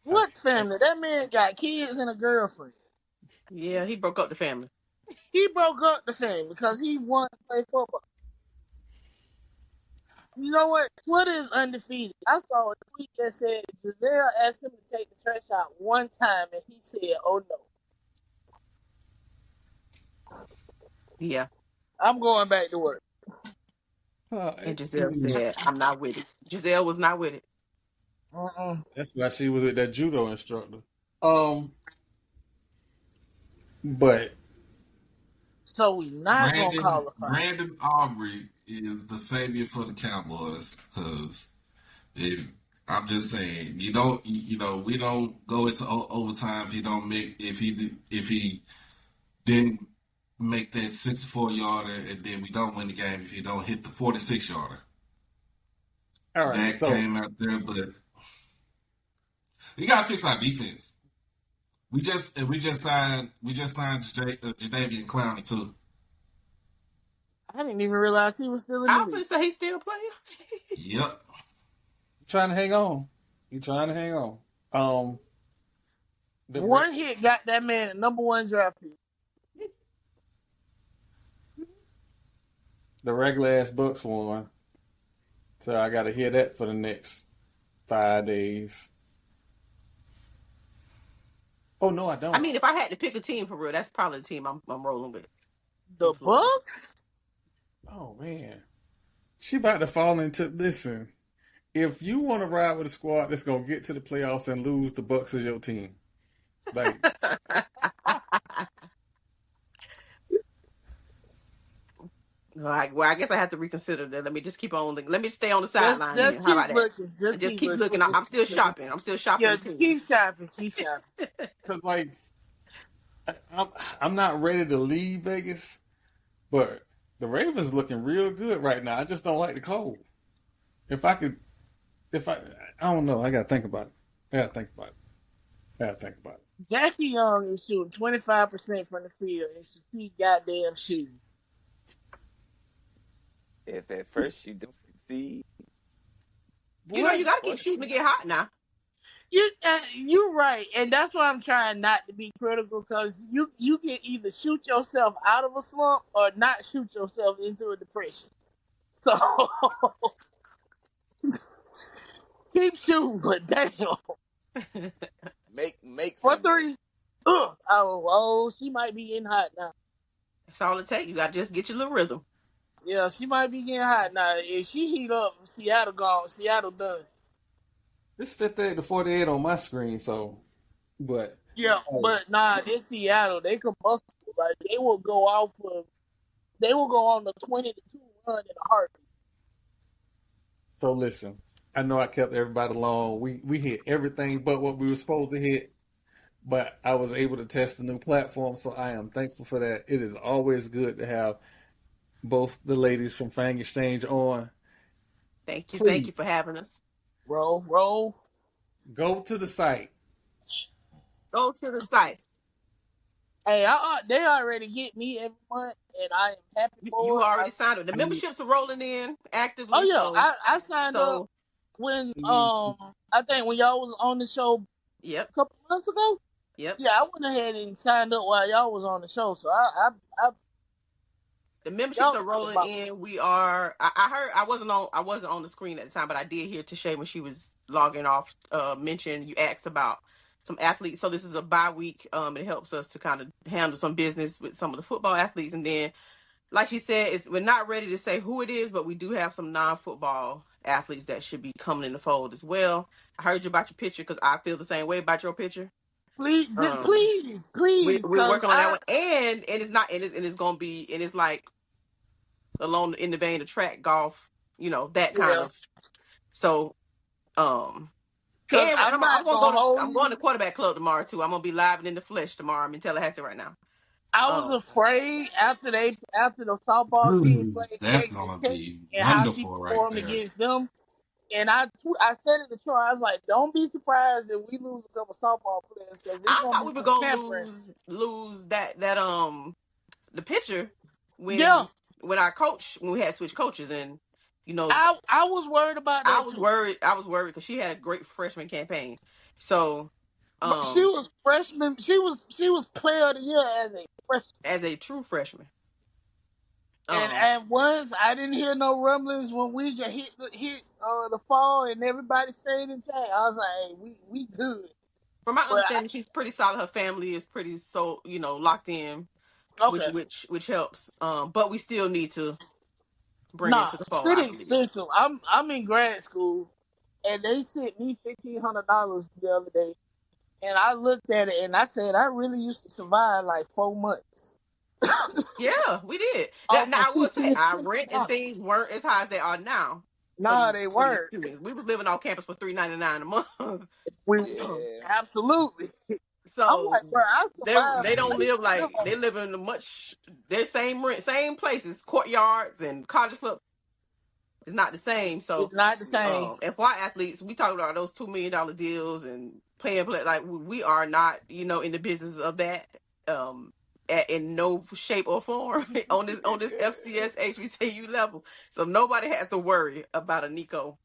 What family? That man got kids and a girlfriend. Yeah, he broke up the family. He broke up the family because he wanted to play football. You know what? Twitter is undefeated. I saw a tweet that said Giselle asked him to take the trash out one time, and he said, "Oh no." Yeah. I'm going back to work. And Giselle said, "I'm not with it." Giselle was not with it. That's why she was with that judo instructor. But so we not gonna call it. Brandon Aubrey is the savior for the Cowboys because I'm just saying we don't go into overtime if he didn't make that 64-yarder, and then we don't win the game if he don't hit the 46-yarder. All right, that came out there, but we gotta fix our defense. We just signed Jadeveon Clowney too. I didn't even realize he was still in the league. I was gonna say he's still playing. Yep. Trying to hang on. You trying to hang on. One hit got that man a number 1 draft pick. The regular ass Bucks won. So I gotta hear that for the next 5 days. Oh no, I don't. I mean, if I had to pick a team for real, that's probably the team I'm rolling with. The Bucks? Oh man. She about to fall into listen. If you want to ride with a squad that's gonna get to the playoffs and lose, the Bucks is your team. Like well, I guess I have to reconsider that. Let me just keep on. Let me stay on the sideline. Just How about looking. that? Just keep looking. I'm still shopping. Yeah, just keep shopping. Because like, I'm not ready to leave Vegas, but the Ravens looking real good right now. I just don't like the cold. I don't know. I gotta think about it. Jackie Young is shooting 25% from the field, and she goddamn shooting. If at first you don't succeed, you got to keep shooting to get hot now. You're right, and that's why I'm trying not to be critical, because you can either shoot yourself out of a slump or not shoot yourself into a depression. So keep shooting, but damn. make for 3. Oh, she might be getting hot now. That's all it takes. You got to just get your little rhythm. Yeah, she might be getting hot now. If she heat up, Seattle gone. Seattle done. It's 58-48 on my screen, so, but yeah, but nah, this Seattle, they combustible. Like they will go on the 20-2 run in a heartbeat. So listen, I know I kept everybody long. We hit everything but what we were supposed to hit, but I was able to test the new platform, so I am thankful for that. It is always good to have both the ladies from Fang Exchange on. Thank you for having us. Roll. Go to the site. Hey, they already get me every month, and I am happy You for it. already signed up. The memberships are rolling in Oh actively. yeah, So, I signed up when I think when y'all was on the show yep, a couple months ago. yep. Yeah, I went ahead and signed up while y'all was on the show. So I The memberships y'all are rolling in. We are. I heard. I wasn't on the screen at the time, but I did hear Tashay when she was logging off. Mention you asked about some athletes. So this is a bye week. It helps us to kind of handle some business with some of the football athletes, and then, like she said, we're not ready to say who it is, but we do have some non-football athletes that should be coming in the fold as well. I heard you about your picture because I feel the same way about your picture. please, please, We're because working on that one, and it's not, and it's gonna be, and it's like along in the vein of track golf, that kind of. So, because and I'm not gonna hold I'm going to you. quarterback club tomorrow too. I'm gonna be live and in the flesh tomorrow. I'm in Tallahassee right now. I was afraid after the softball team played That's Texas gonna Tech be and how she wonderful right performed there. against them. And I said it to Troy, I was like, don't be surprised if we lose a couple softball players because it's I gonna thought be we were some gonna tampering. lose that the pitcher Yeah, when our coach, when we had switched coaches, and I was worried about I that was too. worried. I was worried because she had a great freshman campaign. So, But she was freshman. She was player of the year as a freshman. as a true freshman, And once I didn't hear no rumblings when we got hit the fall and everybody stayed intact. I was like, hey, we good. from my But understanding, she's pretty solid. Her family is pretty locked in, okay, which helps. But we still need to bring nah, into the fold, shit I believe. expensive. I'm in grad school, and they sent me $1,500 the other day, and I looked at it and I said I really used to survive like 4 months. Yeah, we did. Off Now of I will say our rent and $1,500. things weren't as high as they are now for Nah, they these weren't. students. We was living on campus for $3.99 a month. We Yeah. absolutely. I'm So like, bro, I survived. they don't I used live to live like on they live in their same rent, same places, courtyards and college club is not the same. So It's not the same. and for our athletes, we talk about those $2 million deals and playing like we are not, in the business of that. In no shape or form on this FCS HBCU level. So nobody has to worry about a Nico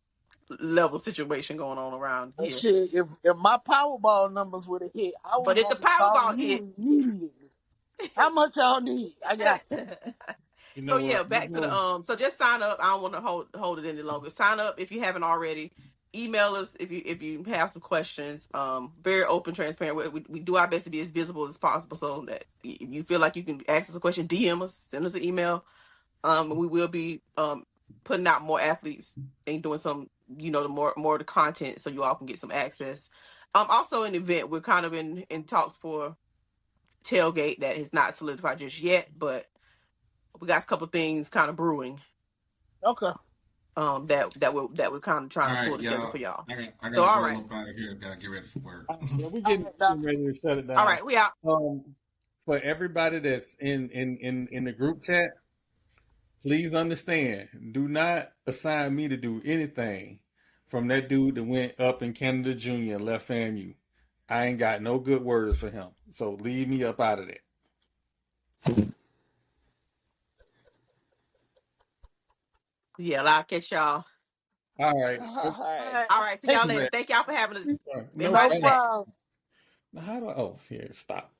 level situation going on around And here. shit, if my Powerball numbers would have hit, I was But if the gonna be calling Powerball hit, you immediately. How much y'all need? I got you. You so know yeah, what? back to the so just sign up. I don't want to hold it any longer. Sign up if you haven't already. Email us if you have some questions. Very open, transparent. We do our best to be as visible as possible, so that if you feel like you can ask us a question, DM us, send us an email. We will be putting out more athletes and doing some, the more of the content, so you all can get some access. Also an event we're kind of in talks for tailgate that is not solidified just yet, but we got a couple things kind of brewing. Okay. That we're kind of trying to pull together for y'all. I got so all roll right, up out of here. Gotta get ready for work. Yeah, we're getting ready to shut it down. All right, we out. For everybody that's in the group chat, please understand, do not assign me to do anything from that dude that went up in Canada Junior and left FAMU. I ain't got no good words for him. So leave me up out of there. Yeah, I'll catch y'all. All right. All All right. See y'all later. Thank y'all for having us. No Everybody back. problem. How do I? Oh, here, stop.